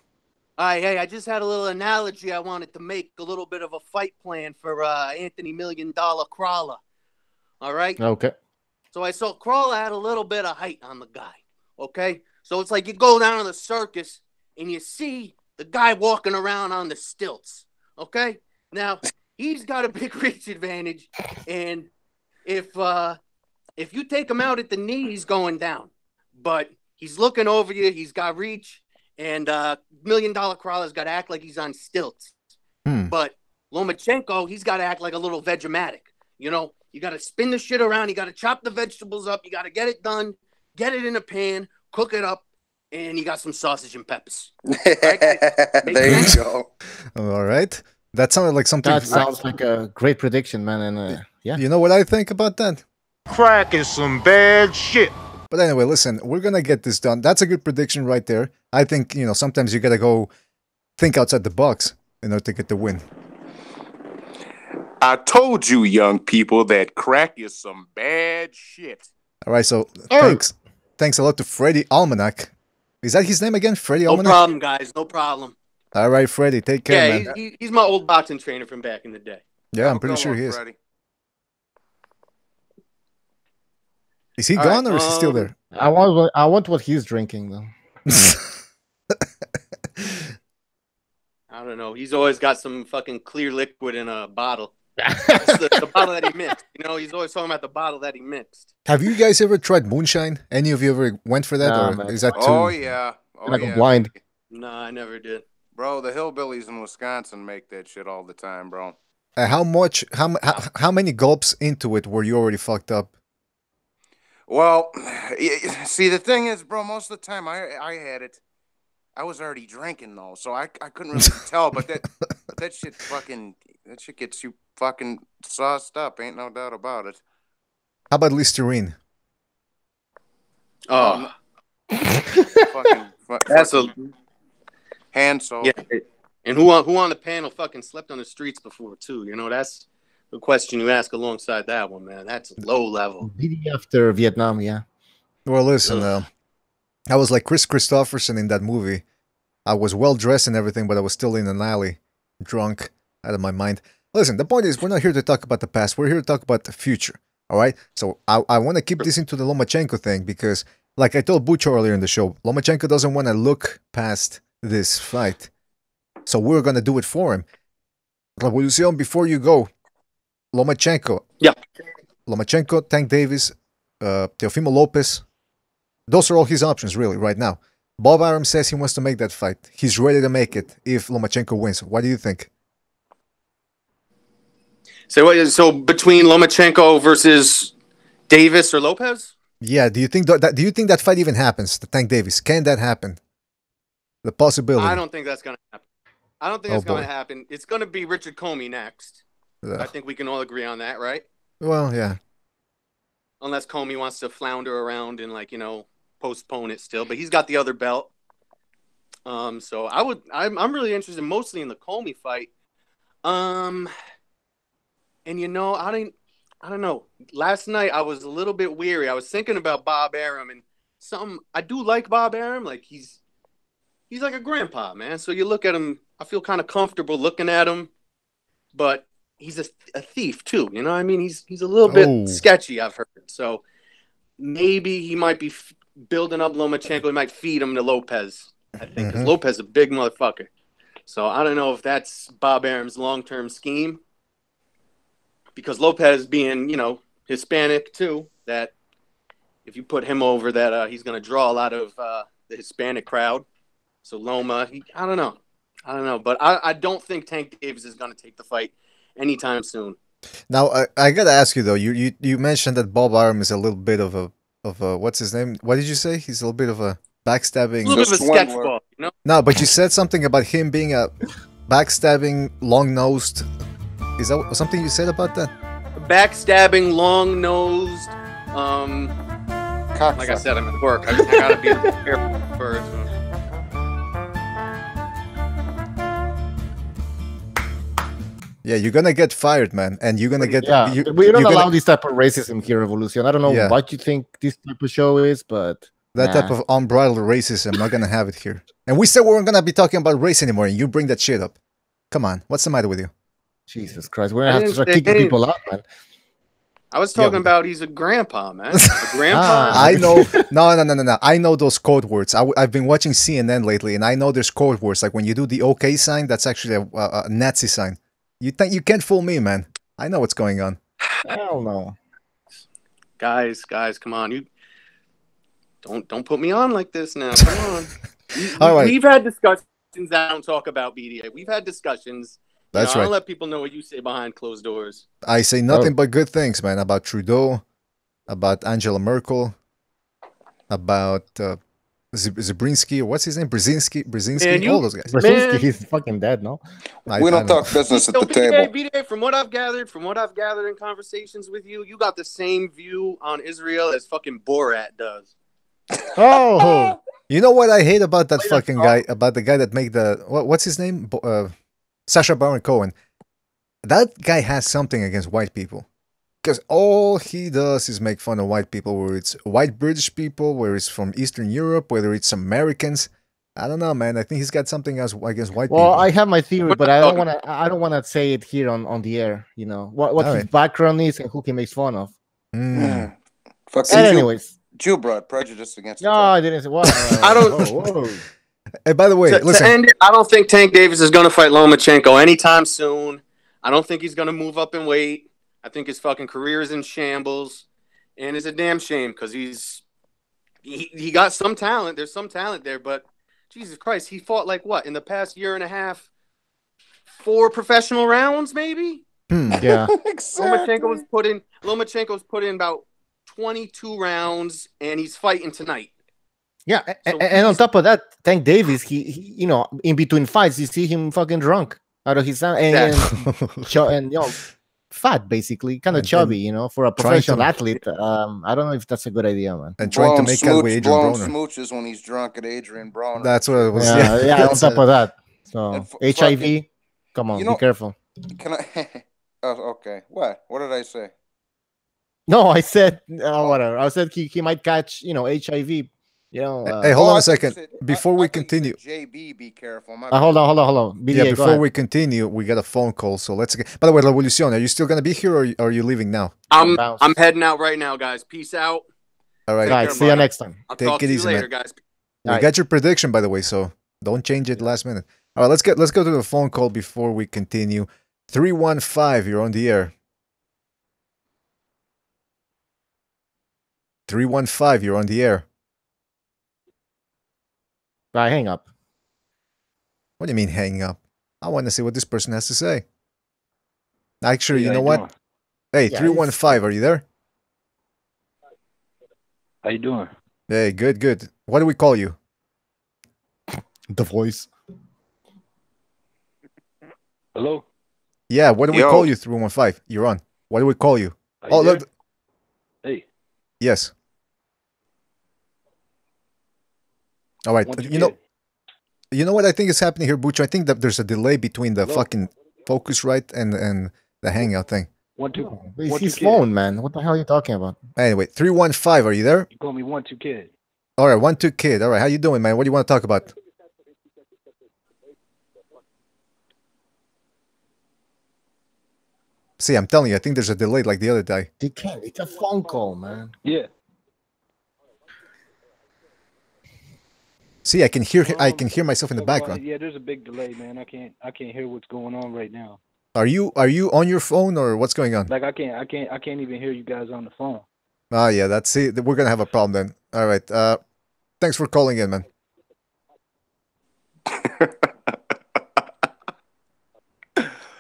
Speaker 8: All right, hey, I just had a little analogy I wanted to make, a little bit of a fight plan for Anthony $1 Million Crolla. All right?
Speaker 2: Okay.
Speaker 8: So I saw Crolla had a little bit of height on the guy, okay? So it's like you go down to the circus and you see the guy walking around on the stilts, okay? Now, he's got a big reach advantage, and if you take him out at the knee, he's going down. But he's looking over you, he's got reach, and $1 Million Crolla's got to act like he's on stilts. But Lomachenko, he's got to act like a little Vegematic. You got to spin the shit around, you got to chop the vegetables up, you got to get it done, get it in a pan, cook it up, and he got some sausage and peppers.
Speaker 7: There you go.
Speaker 1: All right. That sounded like something.
Speaker 2: That sounds like a great prediction, man. And yeah.
Speaker 1: You know what I think about that?
Speaker 9: Crack is some bad shit.
Speaker 1: But anyway, listen, we're going to get this done. That's a good prediction right there. I think, you know, sometimes you got to go think outside the box in order to get the win.
Speaker 9: I told you, young people, that crack is some bad shit.
Speaker 1: All right, so thanks a lot to Freddie Almanac. Is that his name again? Freddie
Speaker 8: No
Speaker 1: Almanac?
Speaker 8: problem, guys. No problem.
Speaker 1: All right, Freddie, take care, man.
Speaker 8: Yeah, he's my old boxing trainer from back in the day.
Speaker 1: Yeah, I'm pretty sure he is.
Speaker 7: Freddie.
Speaker 1: Is he
Speaker 8: All
Speaker 1: gone
Speaker 8: right,
Speaker 1: or is he still there?
Speaker 2: I want what he's drinking though.
Speaker 8: I don't know. He's always got some fucking clear liquid in a bottle. It's the bottle that he mixed. You know, he's always talking about the bottle that he mixed.
Speaker 1: Have you guys ever tried moonshine? Any of you ever went for that?
Speaker 2: Nah,
Speaker 1: or
Speaker 2: man.
Speaker 1: is that too...
Speaker 7: Oh, yeah. Oh,
Speaker 2: Like
Speaker 7: yeah.
Speaker 2: a blind.
Speaker 8: No, I never did.
Speaker 7: Bro, the hillbillies in Wisconsin make that shit all the time, bro.
Speaker 1: How many gulps into it were you already fucked up?
Speaker 7: Well, see, the thing is, bro, most of the time I had it, I was already drinking, though, so I couldn't really tell, but that shit gets you fucking sauced up, ain't no doubt about it.
Speaker 1: How about Listerine?
Speaker 8: Oh,
Speaker 7: That's a hand soap.
Speaker 8: yeah. And who on the panel fucking slept on the streets before too? You know, that's the question you ask alongside that one, man. That's low level.
Speaker 2: BDA after Vietnam, yeah.
Speaker 1: Well, listen, I was like Chris Christopherson in that movie. I was well dressed and everything, but I was still in an alley, drunk, out of my mind. Listen, the point is, we're not here to talk about the past. We're here to talk about the future. All right? So I want to keep this into the Lomachenko thing because, like I told Butch earlier in the show, Lomachenko doesn't want to look past this fight. So we're going to do it for him. Revolucion, before you go, Lomachenko.
Speaker 8: Yeah.
Speaker 1: Lomachenko, Tank Davis, Teofimo Lopez. Those are all his options, really, right now. Bob Arum says he wants to make that fight. He's ready to make it if Lomachenko wins. What do you think?
Speaker 8: So between Lomachenko versus Davis or Lopez?
Speaker 1: Yeah, do you think that fight even happens? The Tank Davis, can that happen? The possibility.
Speaker 8: I don't think that's gonna happen. I don't think that's gonna happen. It's gonna be Richard Comey next. I think we can all agree on that, right?
Speaker 1: Well, yeah.
Speaker 8: Unless Comey wants to flounder around and postpone it still, but he's got the other belt. So I'm really interested mostly in the Comey fight. And I don't know. Last night I was a little bit weary. I was thinking about Bob Arum and I do like Bob Arum. Like he's like a grandpa, man. So you look at him, I feel kind of comfortable looking at him, but he's a thief too. You know what I mean? He's a little bit sketchy, I've heard. So maybe he might be building up Lomachenko. He might feed him to Lopez, I think, because Lopez is a big motherfucker. So I don't know if that's Bob Arum's long-term scheme. Because Lopez being, Hispanic too, that if you put him over, that he's going to draw a lot of the Hispanic crowd. So Loma, I don't know. But I don't think Tank Davis is going to take the fight anytime soon.
Speaker 1: Now, I got to ask you, though. You mentioned that Bob Arum is a little bit of a what's his name? What did you say? He's a little bit of a backstabbing.
Speaker 8: A little bit of a sketchball,
Speaker 1: No, but you said something about him being a backstabbing, long-nosed. Is that something you said about that?
Speaker 8: Backstabbing, long-nosed. Like I said, I'm at work. I gotta be careful first.
Speaker 1: Yeah, you're gonna get fired, man, and you're gonna get.
Speaker 2: Yeah, we don't allow this type of racism here, Revolution. I don't know what you think this type of show is, but
Speaker 1: that type of unbridled racism, I'm not gonna have it here. And we said we weren't gonna be talking about race anymore, and you bring that shit up. Come on, what's the matter with you?
Speaker 2: Jesus Christ, we're gonna have to start kicking people out, man.
Speaker 8: I was talking about he's a grandpa, man. A grandpa.
Speaker 1: I know. No. I know those code words. I've been watching CNN lately, and I know there's code words. Like when you do the OK sign, that's actually a Nazi sign. You can't fool me, man. I know what's going on.
Speaker 2: Hell no.
Speaker 8: Guys, come on. You don't put me on like this now. Come on.
Speaker 1: All right.
Speaker 8: We've had discussions. I don't talk about BDA. We've had discussions.
Speaker 1: That's right.
Speaker 8: I don't let people know what you say behind closed doors.
Speaker 1: I say nothing but good things, man, about Trudeau, about Angela Merkel, about Zabrinski, or what's his name? Brzezinski,
Speaker 8: Man,
Speaker 1: all those guys.
Speaker 2: Brzezinski, he's fucking dead, no?
Speaker 7: We don't talk business at the table.
Speaker 8: BDA, from what I've gathered in conversations with you, you got the same view on Israel as fucking Borat does.
Speaker 2: Oh,
Speaker 1: you know what I hate about that fucking guy? About the guy that made the what's his name? Sacha Baron Cohen. That guy has something against white people. Because all he does is make fun of white people, whether it's white British people, whether it's from Eastern Europe, whether it's Americans. I don't know, man. I think he's got something else against white people.
Speaker 2: well, I have my theory, but I don't want to say it here on the air. You know what his background is and who he makes fun of.
Speaker 7: Fuck.
Speaker 2: Anyways,
Speaker 7: Jew brought prejudice against.
Speaker 2: No, I didn't say what.
Speaker 8: I don't.
Speaker 2: Whoa.
Speaker 1: Hey, by the way, listen.
Speaker 8: To end it, I don't think Tank Davis is going to fight Lomachenko anytime soon. I don't think he's going to move up in weight. I think his fucking career is in shambles, and it's a damn shame because he got some talent. There's some talent there, but Jesus Christ, he fought like what in the past year and a half? 4 professional rounds, maybe.
Speaker 2: Yeah.
Speaker 7: Exactly.
Speaker 8: Lomachenko's put in about 22 rounds, and he's fighting tonight.
Speaker 2: Yeah, and on top of that, Tank Davis, he you know, in between fights, you see him fucking drunk out of his and you know, fat basically, kind of chubby, you know, for a professional athlete. I don't know if that's a good idea, man.
Speaker 1: And trying to make out with Adrian Broner.
Speaker 7: Smooches when he's drunk at Adrian Broner.
Speaker 1: That's what it was.
Speaker 2: Yeah. On top of that, so HIV. Come on, be careful.
Speaker 7: Can I? Oh, okay. What did I say?
Speaker 2: No, I said whatever. I said he might catch, you know, HIV. You know.
Speaker 1: Hey, hold on a second. Before we continue,
Speaker 7: JB, be careful.
Speaker 2: Hold on. BDA,
Speaker 1: yeah, before we continue, we got a phone call, so let's get. By the way, Revolucion, are you still gonna be here, or are you leaving now?
Speaker 8: I'm heading out right now, guys. Peace out.
Speaker 1: All right,
Speaker 2: guys. See you next time.
Speaker 8: I'll talk to you later, guys.
Speaker 1: We got your prediction, by the way, so don't change it last minute. All right, let's go to the phone call before we continue. 315, you're on the air. 315, you're on the air.
Speaker 2: I hang up.
Speaker 1: What do you mean hang up? I want to see what this person has to say. Actually, you know what? Hey, 315, are you there?
Speaker 5: How you doing?
Speaker 1: Hey, good. What do we call you?
Speaker 2: The voice.
Speaker 5: Hello?
Speaker 1: Yeah, what do we call you, 315? You're on. What do we call you?
Speaker 5: Oh, look. Hey.
Speaker 1: Yes. All right. You know what I think is happening here, Bucho? I think that there's a delay between the fucking Focusrite and the Hangout thing.
Speaker 2: It's his phone, man. What the hell are you talking about?
Speaker 1: Anyway, 315, are you there?
Speaker 5: You call me 12 Kid.
Speaker 1: All right, 12 Kid. All right, how you doing, man? What do you want to talk about? See, I'm telling you, I think there's a delay like the other day.
Speaker 2: You can't. It's a phone call, man.
Speaker 5: Yeah.
Speaker 1: See, I can hear myself in the background.
Speaker 5: Yeah, there's a big delay, man. I can't hear what's going on right now.
Speaker 1: Are you on your phone or what's going on?
Speaker 5: Like I can't even hear you guys on the phone.
Speaker 1: Ah, yeah, that's it. We're gonna have a problem then. All right. Thanks for calling in, man.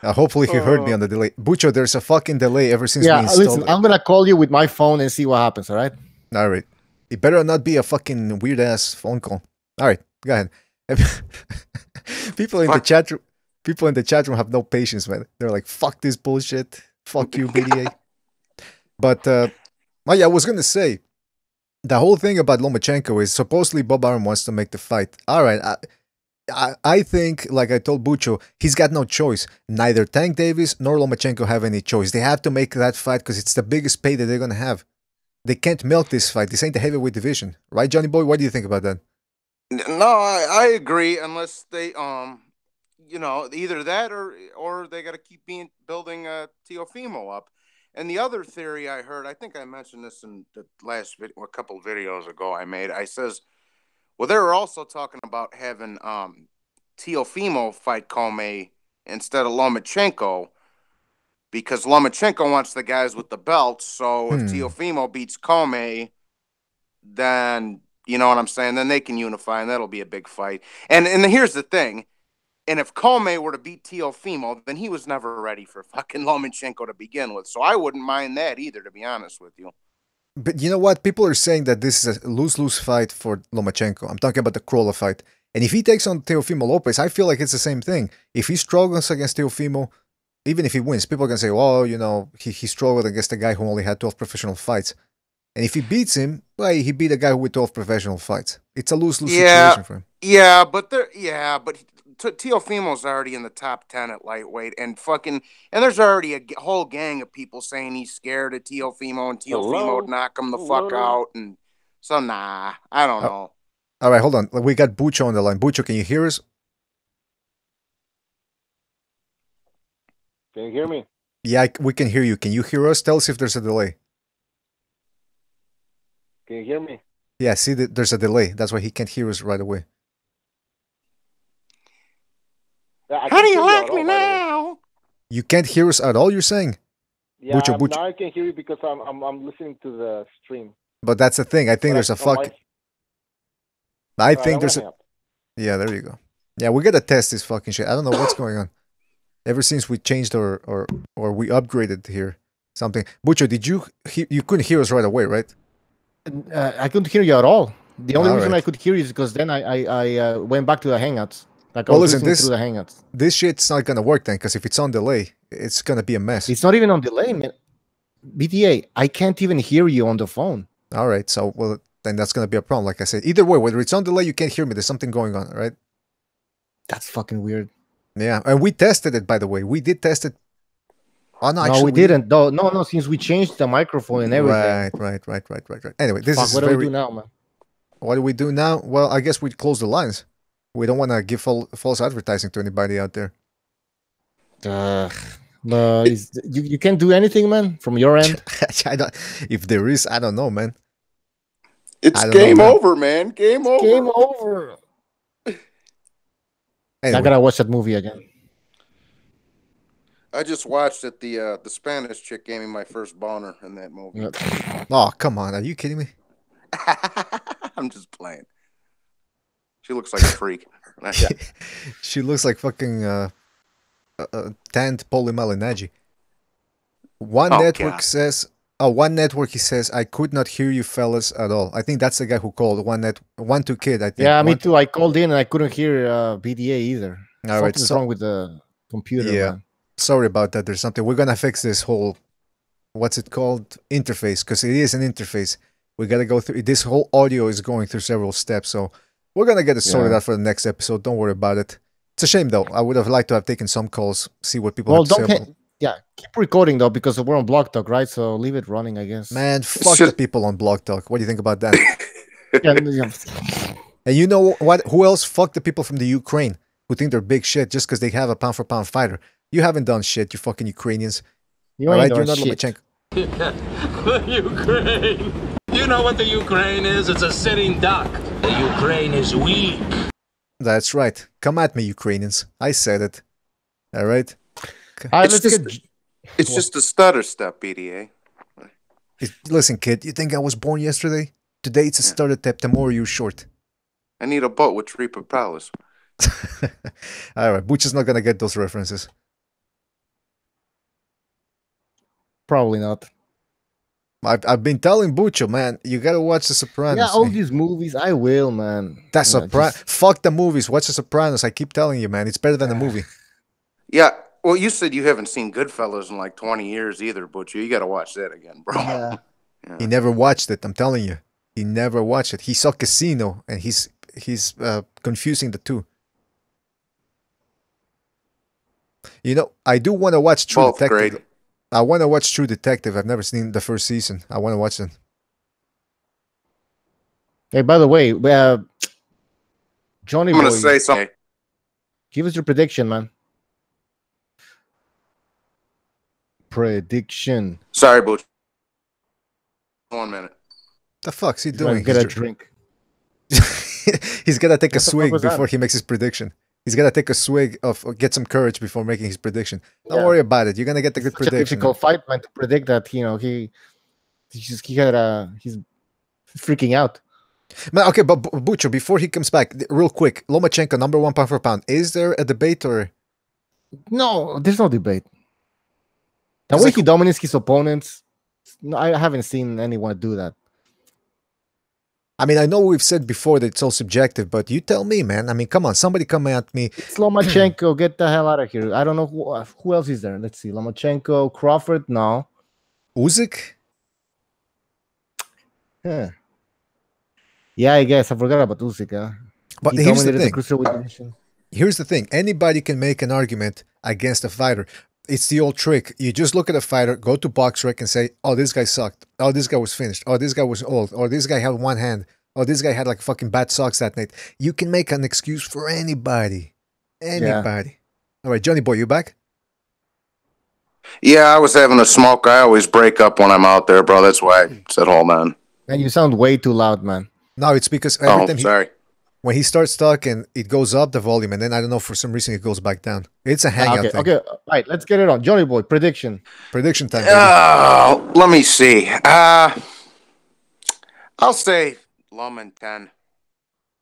Speaker 1: Hopefully he heard me on the delay. Bucho, there's a fucking delay ever since we installed
Speaker 2: listen, I'm gonna call you with my phone and see what happens, all right?
Speaker 1: All right. It better not be a fucking weird-ass phone call. All right, go ahead. People in the chat room have no patience, man. They're like, fuck this bullshit. Fuck you, BDA. But, yeah, I was gonna say, the whole thing about Lomachenko is supposedly Bob Arum wants to make the fight. All right, I think, like I told Bucho, he's got no choice. Neither Tank Davis nor Lomachenko have any choice. They have to make that fight because it's the biggest pay that they're going to have. They can't milk this fight. This ain't the heavyweight division. Right, Johnny Boy? What do you think about that?
Speaker 7: No, I agree, unless they, you know, either that or they got to keep building Teofimo up. And the other theory I heard, I think I mentioned this in the last video, a couple videos ago I made. I says, well, they were also talking about having Teofimo fight Comey instead of Lomachenko because Lomachenko wants the guys with the belts. So if Teofimo beats Comey, then, you know what I'm saying, then they can unify, and that'll be a big fight. And here's the thing. And if Comey were to beat Teofimo, then he was never ready for fucking Lomachenko to begin with. So I wouldn't mind that either, to be honest with you.
Speaker 1: But you know what? People are saying that this is a lose-lose fight for Lomachenko. I'm talking about the Crolla fight. And if he takes on Teofimo Lopez, I feel like it's the same thing. If he struggles against Teofimo, even if he wins, people can say, well, you know, he struggled against a guy who only had 12 professional fights. And if he beats him, well, he beat a guy with 12 professional fights. It's a lose-lose situation for him.
Speaker 7: Yeah, but Teofimo's already in the top 10 at lightweight, and there's already a whole gang of people saying he's scared of Teofimo, and Teofimo would knock him the fuck out, and so nah, I don't know.
Speaker 1: All right, hold on. We got Bucho on the line. Bucho, can you hear us?
Speaker 10: Can you hear me?
Speaker 1: Yeah, we can hear you. Can you hear us? Tell us if there's a delay.
Speaker 10: Can you hear me?
Speaker 1: Yeah, see, there's a delay. That's why he can't hear us right away.
Speaker 7: How do you like me now?
Speaker 1: You can't hear us at all, you're saying?
Speaker 10: Yeah, now I can hear you because I'm listening to the stream.
Speaker 1: But that's the thing. I think there's a fuck. I think there's a... Yeah, there you go. Yeah, we gotta test this fucking shit. I don't know what's going on. Ever since we changed or we upgraded here, something. Bucho, did you couldn't hear us right away, right?
Speaker 2: I couldn't hear you at all. The only reason I could hear you is because then I went back to the Hangouts. Like, well, listen, through the Hangouts.
Speaker 1: This shit's not gonna work then, because if it's on delay, it's gonna be a mess.
Speaker 2: It's not even on delay, man. BDA, I can't even hear you on the phone.
Speaker 1: All right, so well then that's gonna be a problem. Like I said, either way, whether it's on delay, you can't hear me. There's something going on, right?
Speaker 2: That's fucking weird.
Speaker 1: Yeah, and we tested it, by the way. We did test it. Oh no, actually,
Speaker 2: we didn't. No. Since we changed the microphone and everything.
Speaker 1: Right. Anyway, this is
Speaker 2: what do we do now, man?
Speaker 1: What do we do now? Well, I guess we close the lines. We don't want to give false advertising to anybody out there.
Speaker 2: You can't do anything, man, from your end.
Speaker 1: If there is, I don't know, man.
Speaker 7: It's game over, man. Game over.
Speaker 2: Game over.
Speaker 1: Anyway.
Speaker 2: I gotta watch that movie again.
Speaker 7: I just watched it. The Spanish chick gave me my first boner in that movie.
Speaker 1: Oh, come on. Are you kidding me?
Speaker 7: I'm just playing. She looks like a freak.
Speaker 1: She looks like fucking tanned Paulie Malignaggi. One network says, he says, I could not hear you fellas at all. I think that's the guy who called. 1-2 Kid, I think.
Speaker 2: Yeah, me too. I called in and I couldn't hear BDA either. Something's wrong with the computer.
Speaker 1: Yeah.
Speaker 2: Man.
Speaker 1: Sorry about that. There's something. We're going to fix this whole, what's it called? Interface, because it is an interface. We got to go through, this whole audio is going through several steps, so we're going to get it sorted out for the next episode. Don't worry about it. It's a shame, though. I would have liked to have taken some calls, see what people have to say.
Speaker 2: Yeah, keep recording, though, because we're on Blog Talk, right? So leave it running, I guess.
Speaker 1: Man, fuck the people on Blog Talk. What do you think about that? And you know what? Who else? Fuck the people from the Ukraine who think they're big shit just because they have a pound-for-pound fighter. You haven't done shit, you fucking Ukrainians.
Speaker 2: You're not
Speaker 1: Lomachenko.
Speaker 11: Ukraine. You know what the Ukraine is? It's a sitting duck. The Ukraine is weak.
Speaker 1: That's right. Come at me, Ukrainians. I said it. All right?
Speaker 7: It's just a stutter step, BDA.
Speaker 1: Listen, kid, you think I was born yesterday? Today it's a stutter step. Tomorrow you're short.
Speaker 7: I need a boat with 3 propellers.
Speaker 1: All right, Butch is not going to get those references.
Speaker 2: Probably not.
Speaker 1: I've been telling Bucho, man, you gotta watch The Sopranos.
Speaker 2: Yeah, all these movies, I will, man.
Speaker 1: That's fuck the movies. Watch The Sopranos. I keep telling you, man, it's better than the movie.
Speaker 7: Yeah, well, you said you haven't seen Goodfellas in like 20 years either, Bucho. You gotta watch that again, bro.
Speaker 2: Yeah.
Speaker 1: He never watched it. I'm telling you, he never watched it. He saw Casino, and he's confusing the two. You know, I do want to watch True Detective. Great. I want to watch True Detective. I've never seen the first season. I want to watch it.
Speaker 2: Hey, by the way, Johnny
Speaker 7: I'm going to say something.
Speaker 2: Give us your prediction, man. Prediction.
Speaker 7: Sorry, Butch. 1 minute.
Speaker 1: The fuck's he doing?
Speaker 2: Get a drink.
Speaker 1: He's got to take a swig before he makes his prediction. He's got to take a swig of, get some courage before making his prediction. Don't worry about it. You're going to get the good prediction.
Speaker 2: It's a difficult fight, man, to predict that, you know, he's freaking out.
Speaker 1: Man, okay, but Bucho, before he comes back, real quick, Lomachenko, #1 pound for pound. Is there a debate or?
Speaker 2: No, there's no debate. The way he dominates his opponents. No, I haven't seen anyone do that.
Speaker 1: I mean, I know we've said before that it's all subjective, but you tell me, man. I mean, come on, somebody come at me.
Speaker 2: It's Lomachenko. Get the hell out of here. I don't know who else is there. Let's see. Lomachenko, Crawford, no.
Speaker 1: Usyk?
Speaker 2: Yeah. Yeah, I guess. I forgot about Usyk. Huh?
Speaker 1: But
Speaker 2: He
Speaker 1: here's the
Speaker 2: dominated
Speaker 1: thing.
Speaker 2: cruiserweight division.
Speaker 1: Here's the thing. Anybody can make an argument against a fighter. It's the old trick. You just look at a fighter, go to BoxRec and say, oh, this guy sucked. Oh, this guy was finished. Oh, this guy was old. Or this guy had one hand. Oh, this guy had like fucking bad socks that night. You can make an excuse for anybody. Anybody. Yeah. All right, Johnny Boy, you back?
Speaker 9: Yeah, I was having a smoke. I always break up when I'm out there, bro. That's why I said hold on.
Speaker 2: Man, you sound way too loud, man.
Speaker 1: No, it's because every time
Speaker 9: sorry.
Speaker 1: When he starts talking, it goes up the volume, and then I don't know, for some reason it goes back down. It's a hangout thing.
Speaker 2: Okay, all right, let's get it on. Johnny Boy, prediction.
Speaker 1: Prediction time.
Speaker 9: Let me see. I'll say Loma 10.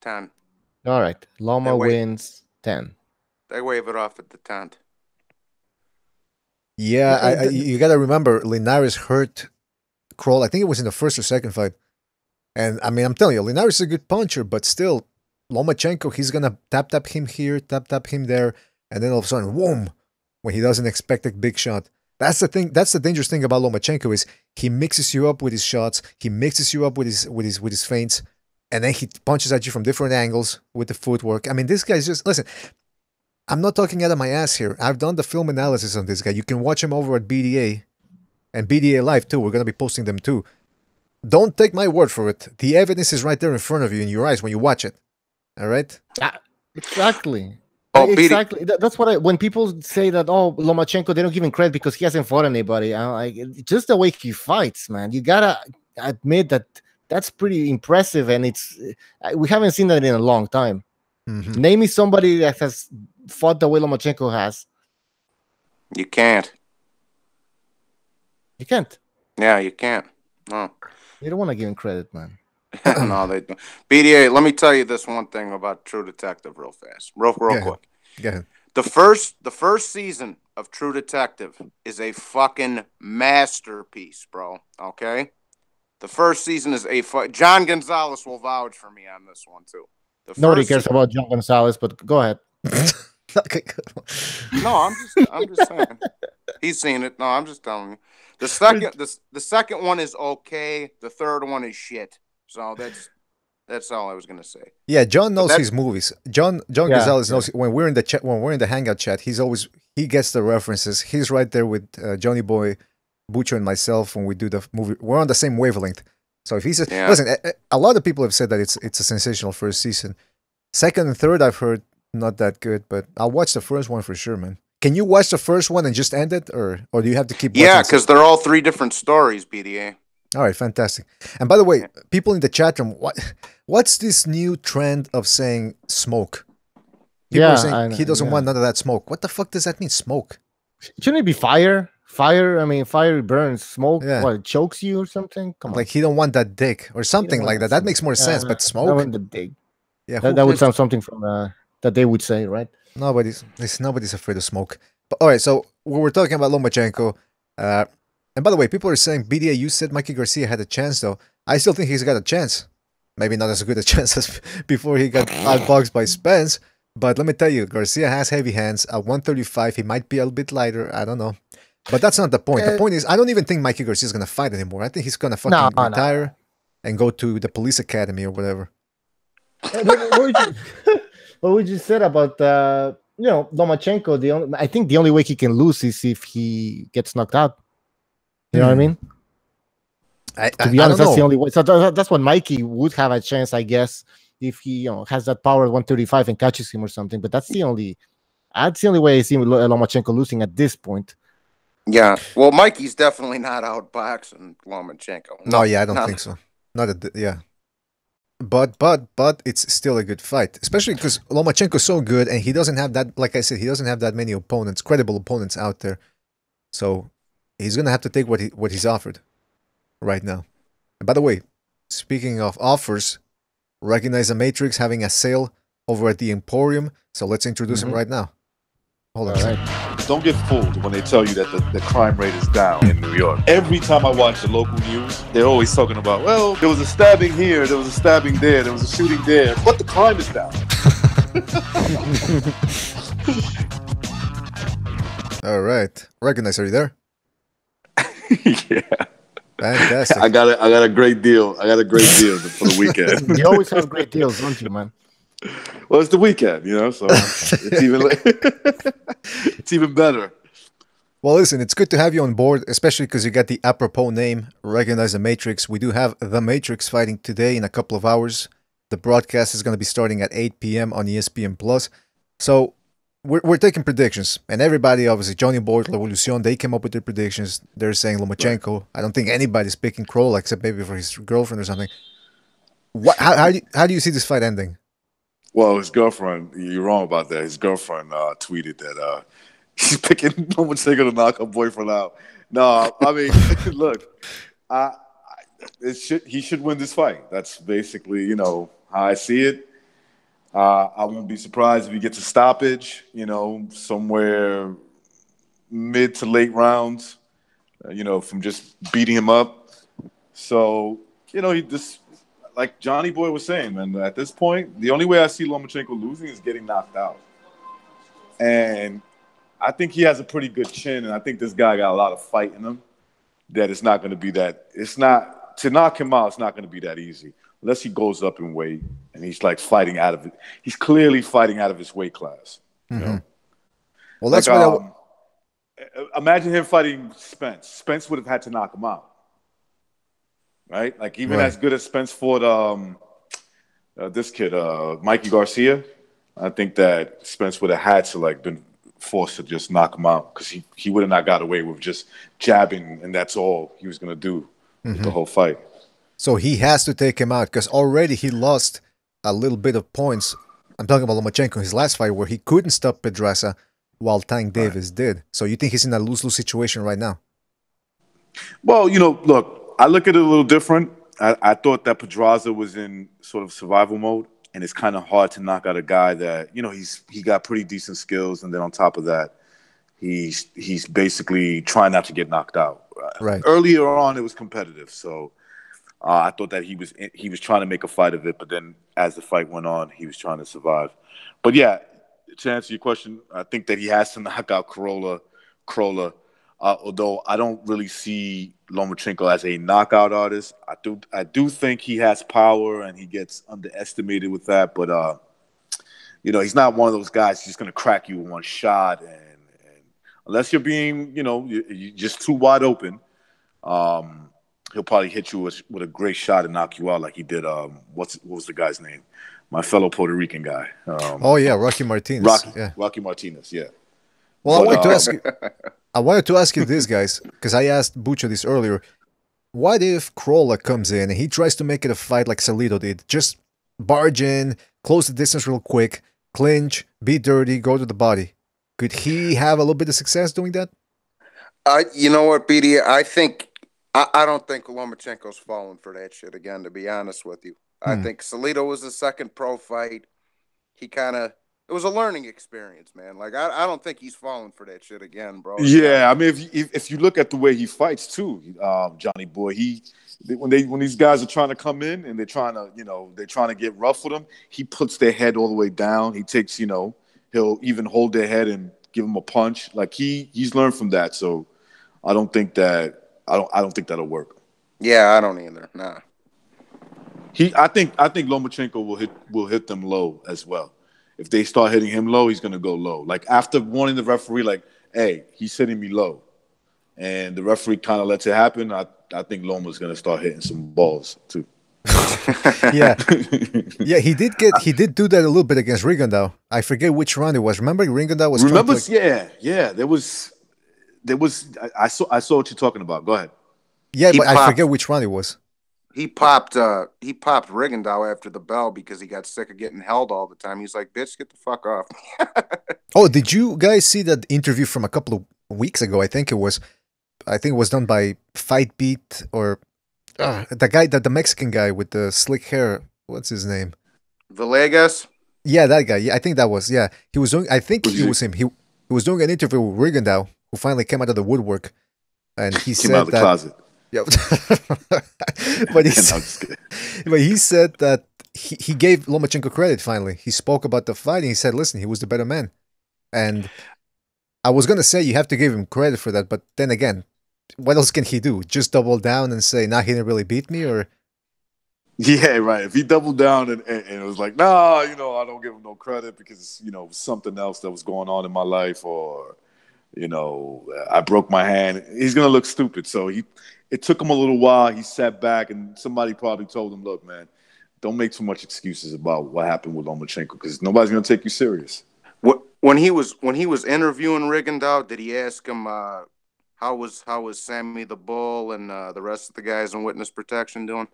Speaker 9: 10.
Speaker 2: All right, Loma wins 10.
Speaker 9: They wave it off at the 10th.
Speaker 1: Yeah, you got to remember, Linares hurt Crolla. I think it was in the first or second fight. And, I mean, I'm telling you, Linares is a good puncher, but still, Lomachenko, he's going to tap him here, tap him there, and then all of a sudden, whoom, when he doesn't expect a big shot. That's the thing. That's the dangerous thing about Lomachenko is he mixes you up with his shots, he mixes you up with his feints, and then he punches at you from different angles with the footwork. I mean, this guy's just, listen, I'm not talking out of my ass here. I've done the film analysis on this guy. You can watch him over at BDA and BDA Live too. We're going to be posting them too. Don't take my word for it. The evidence is right there in front of you in your eyes when you watch it. All right?
Speaker 2: Exactly.
Speaker 9: Oh,
Speaker 2: exactly. That's what when people say that, oh, Lomachenko, they don't give him credit because he hasn't fought anybody. I'm like, just the way he fights, man. You gotta admit that that's pretty impressive, and we haven't seen that in a long time.
Speaker 1: Mm-hmm.
Speaker 2: Name me somebody that has fought the way Lomachenko has.
Speaker 9: You can't.
Speaker 2: You can't.
Speaker 9: Yeah, you can't. No.
Speaker 2: You don't want to give him credit, man.
Speaker 9: No, they don't. BDA, let me tell you this one thing about True Detective real fast. Real quick.
Speaker 1: Go ahead.
Speaker 9: The first season of True Detective is a fucking masterpiece, bro. Okay? The first season is John Gonzalez will vouch for me on this one, too.
Speaker 2: Nobody cares about John Gonzalez, but go ahead.
Speaker 9: No, I'm just saying. He's seen it. No, I'm just telling you. The second one is okay. The third one is shit. So that's all I was gonna say.
Speaker 1: Yeah, John knows his movies. John Gonzalez knows when we're in the chat, when we're in the hangout chat. He gets the references. He's right there with Johnny Boy, Butcher, and myself when we do the movie. We're on the same wavelength. So if he says, listen, a lot of people have said that it's a sensational first season. Second and third, I've heard not that good, but I'll watch the first one for sure, man. Can you watch the first one and just end it, or do you have to keep watching?
Speaker 9: Yeah, because they're all three different stories, BDA.
Speaker 1: All right, fantastic. And by the way, people in the chat room, what's this new trend of saying smoke? People are saying he doesn't want none of that smoke. What the fuck does that mean, smoke?
Speaker 2: Shouldn't it be fire? Fire, I mean, fire burns. Smoke, what, chokes you or something? Come on.
Speaker 1: Like he don't want that dick or something like that. That makes more sense, but smoke?
Speaker 2: I want the dick.
Speaker 1: Yeah,
Speaker 2: that would sound something from that they would say, right?
Speaker 1: Nobody's afraid of smoke. But all right, so we're talking about Lomachenko. And by the way, people are saying, BDA, you said Mikey Garcia had a chance, though. I still think he's got a chance. Maybe not as good a chance as before he got outboxed by Spence. But let me tell you, Garcia has heavy hands. At 135, he might be a little bit lighter. I don't know. But that's not the point. The point is, I don't even think Mikey Garcia is going to fight anymore. I think he's going to fucking retire and go to the police academy or whatever.
Speaker 2: What we just said about Lomachenko, I think the only way he can lose is if he gets knocked out. You know what I mean? To be honest, that's the only way. So that's when Mikey would have a chance, I guess, if he has that power at 135 and catches him or something. But that's the only way I see Lomachenko losing at this point.
Speaker 7: Yeah, well, Mikey's definitely not outboxing Lomachenko.
Speaker 1: No, I don't think so. But it's still a good fight, especially because Lomachenko's so good, and he doesn't have that. Like I said, he doesn't have that many credible opponents out there. So he's gonna have to take what he's offered right now. And by the way, speaking of offers, recognize the Matrix having a sale over at the Emporium. So let's introduce him right now. Hold on.
Speaker 12: don't get fooled when they tell you that the crime rate is down in New York. Every time I watch the local news, they're always talking about, well, there was a stabbing here, there was a stabbing there, there was a shooting there, but the crime is down.
Speaker 1: All right. Recognize, are you there?
Speaker 12: Yeah.
Speaker 1: Fantastic.
Speaker 12: I got a great deal. I got a great deal for the weekend.
Speaker 2: You always have great deals, don't you, man?
Speaker 12: Well, it's the weekend, so it's even it's even better.
Speaker 1: Well, listen, it's good to have you on board, especially because you got the apropos name, Recognize the Matrix. We do have The Matrix fighting today in a couple of hours. The broadcast is going to be starting at 8 p.m. on ESPN+. So we're taking predictions. And everybody, obviously, Johnny Boyd, Revolucion, they came up with their predictions. They're saying Lomachenko. Right. I don't think anybody's picking Crolla except maybe for his girlfriend or something. How do you see this fight ending?
Speaker 12: Well, his girlfriend, you're wrong about that. His girlfriend tweeted that she's picking Lomachenko to knock her boyfriend out. No, I mean, look, he should win this fight. That's basically, how I see it. I won't be surprised if he gets a stoppage, somewhere mid to late rounds, from just beating him up. So, he just, like Johnny Boy was saying, man, at this point, the only way I see Lomachenko losing is getting knocked out. And I think he has a pretty good chin, and I think this guy got a lot of fight in him, that it's not going to be that, to knock him out, it's not going to be that easy. Unless he goes up in weight and he's like fighting out of it. He's clearly fighting out of his weight class.
Speaker 1: Mm-hmm. Well, that's
Speaker 12: like, imagine him fighting Spence. Spence would have had to knock him out. Right? Like, even as good as Spence fought this kid, Mikey Garcia, I think that Spence would have had to, been forced to just knock him out because he would have not got away with just jabbing, and that's all he was going to do with the whole fight.
Speaker 1: So he has to take him out because already he lost a little bit of points. I'm talking about Lomachenko in his last fight where he couldn't stop Pedraza while Tank Davis did. So you think he's in a lose-lose situation right now? Well,
Speaker 12: look, I look at it a little different. I thought that Pedraza was in sort of survival mode, and it's kind of hard to knock out a guy that, he got pretty decent skills, and then on top of that, he's basically trying not to get knocked out.
Speaker 1: Right.
Speaker 12: Earlier on, it was competitive, so I thought that he was trying to make a fight of it, but then as the fight went on, he was trying to survive. But yeah, to answer your question, I think that he has to knock out Crolla. Although I don't really see Lomachenko as a knockout artist. I do think he has power and he gets underestimated with that. But he's not one of those guys who's just going to crack you in one shot. And unless you're being, you're just too wide open. He'll probably hit you with a great shot and knock you out like he did. What was the guy's name? My fellow Puerto Rican guy.
Speaker 1: Rocky Martinez.
Speaker 12: Rocky Martinez, yeah.
Speaker 1: Well, I wanted to ask you this, guys, because I asked Bucho this earlier. What if Crolla comes in and he tries to make it a fight like Salido did? Just barge in, close the distance real quick, clinch, be dirty, go to the body. Could he have a little bit of success doing that?
Speaker 7: You know what, BDA? I don't think Lomachenko's falling for that shit again, to be honest with you. I think Salido was the second pro fight. It was a learning experience, man. Like, I don't think he's falling for that shit again, bro.
Speaker 12: Yeah, I mean, if you look at the way he fights too, Johnny Boy, when these guys are trying to come in and they're trying to get rough with him, he puts their head all the way down. He takes, he'll even hold their head and give them a punch. Like he's learned from that. So I don't think that'll work.
Speaker 7: Yeah, I don't either. Nah.
Speaker 12: I think Lomachenko will hit them low as well. If they start hitting him low, he's gonna go low. Like after warning the referee, like, hey, he's hitting me low. And the referee kind of lets it happen. I think Loma's gonna start hitting some balls too.
Speaker 1: Yeah. Yeah, he did do that a little bit against Rigondeaux. I forget which round it was. Remember Rigondeaux was
Speaker 12: yeah. I saw what you're talking about. Go ahead.
Speaker 1: Yeah, but I forget which round it was.
Speaker 7: He popped Rigondeaux after the bell because he got sick of getting held all the time. He's like, bitch, get the fuck off.
Speaker 1: Oh, did you guys see that interview from a couple of weeks ago? I think it was done by Fight Beat or the Mexican guy with the slick hair. What's his name?
Speaker 7: Villegas?
Speaker 1: Yeah, that guy. Yeah, I think that was. Yeah, he was doing. I think it was him. He was doing an interview with Rigondeaux, who finally came out of the woodwork, and he
Speaker 12: Came out
Speaker 1: said
Speaker 12: of the
Speaker 1: that.
Speaker 12: closet.
Speaker 1: Yeah, but he
Speaker 12: No, I'm
Speaker 1: said,
Speaker 12: just kidding.
Speaker 1: but he said that he gave Lomachenko credit. Finally, he spoke about the fight, and he said, "Listen, he was the better man." And I was gonna say you have to give him credit for that, but then again, what else can he do? Just double down and say, "Nah, he didn't really beat me," or
Speaker 12: Yeah, right. If he doubled down and it was like, nah, I don't give him no credit because, something else that was going on in my life, or, I broke my hand, he's going to look stupid. So it took him a little while. He sat back and somebody probably told him, look, man, don't make too much excuses about what happened with Lomachenko because nobody's going to take you serious.
Speaker 7: When he was interviewing Rigondeaux, did he ask him how was Sammy the Bull and the rest of the guys in witness protection doing?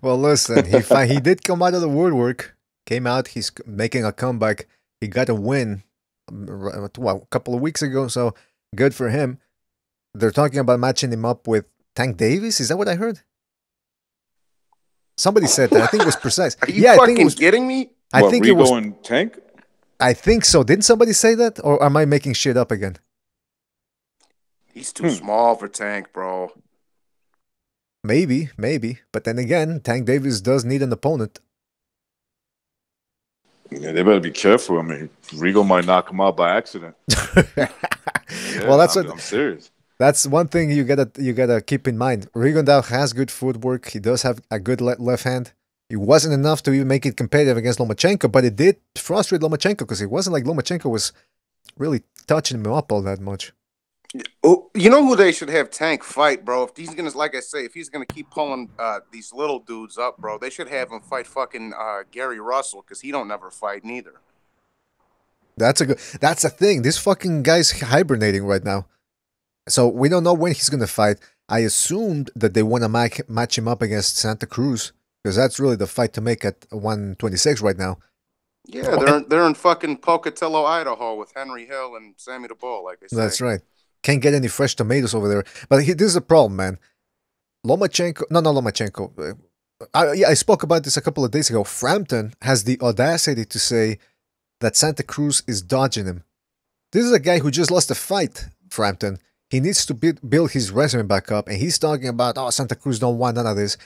Speaker 1: Well, listen, he did come out of the woodwork. Came out. He's making a comeback. He got a win, a couple of weeks ago. So good for him. They're talking about matching him up with Tank Davis. Is that what I heard? Somebody said that. I think it was Precise.
Speaker 7: Are you fucking kidding me?
Speaker 1: I think it was
Speaker 12: and Tank.
Speaker 1: I think so. Didn't somebody say that, or am I making shit up again?
Speaker 7: He's too small for Tank, bro.
Speaker 1: Maybe. But then again, Tank Davis does need an opponent.
Speaker 12: Yeah, they better be careful. I mean, Rigo might knock him out by accident.
Speaker 1: Well,
Speaker 12: I'm serious.
Speaker 1: That's one thing you gotta keep in mind. Rigondeaux has good footwork. He does have a good left hand. It wasn't enough to even make it competitive against Lomachenko, but it did frustrate Lomachenko because it wasn't like Lomachenko was really touching him up all that much.
Speaker 7: Oh, you know who they should have Tank fight, bro? If he's gonna, like I say, if he's gonna keep pulling these little dudes up, bro, they should have him fight fucking Gary Russell because he don't never fight neither.
Speaker 1: That's a thing. This fucking guy's hibernating right now, so we don't know when he's gonna fight. I assumed that they want to match him up against Santa Cruz because that's really the fight to make at 126 right now.
Speaker 7: Yeah, they're in fucking Pocatello, Idaho, with Henry Hill and Sammy the Bull, like they say.
Speaker 1: That's right. Can't get any fresh tomatoes over there. But this is a problem, man. Lomachenko, not Lomachenko. I spoke about this a couple of days ago. Frampton has the audacity to say that Santa Cruz is dodging him. This is a guy who just lost a fight, Frampton. He needs to build his resume back up, and he's talking about, Santa Cruz don't want none of this.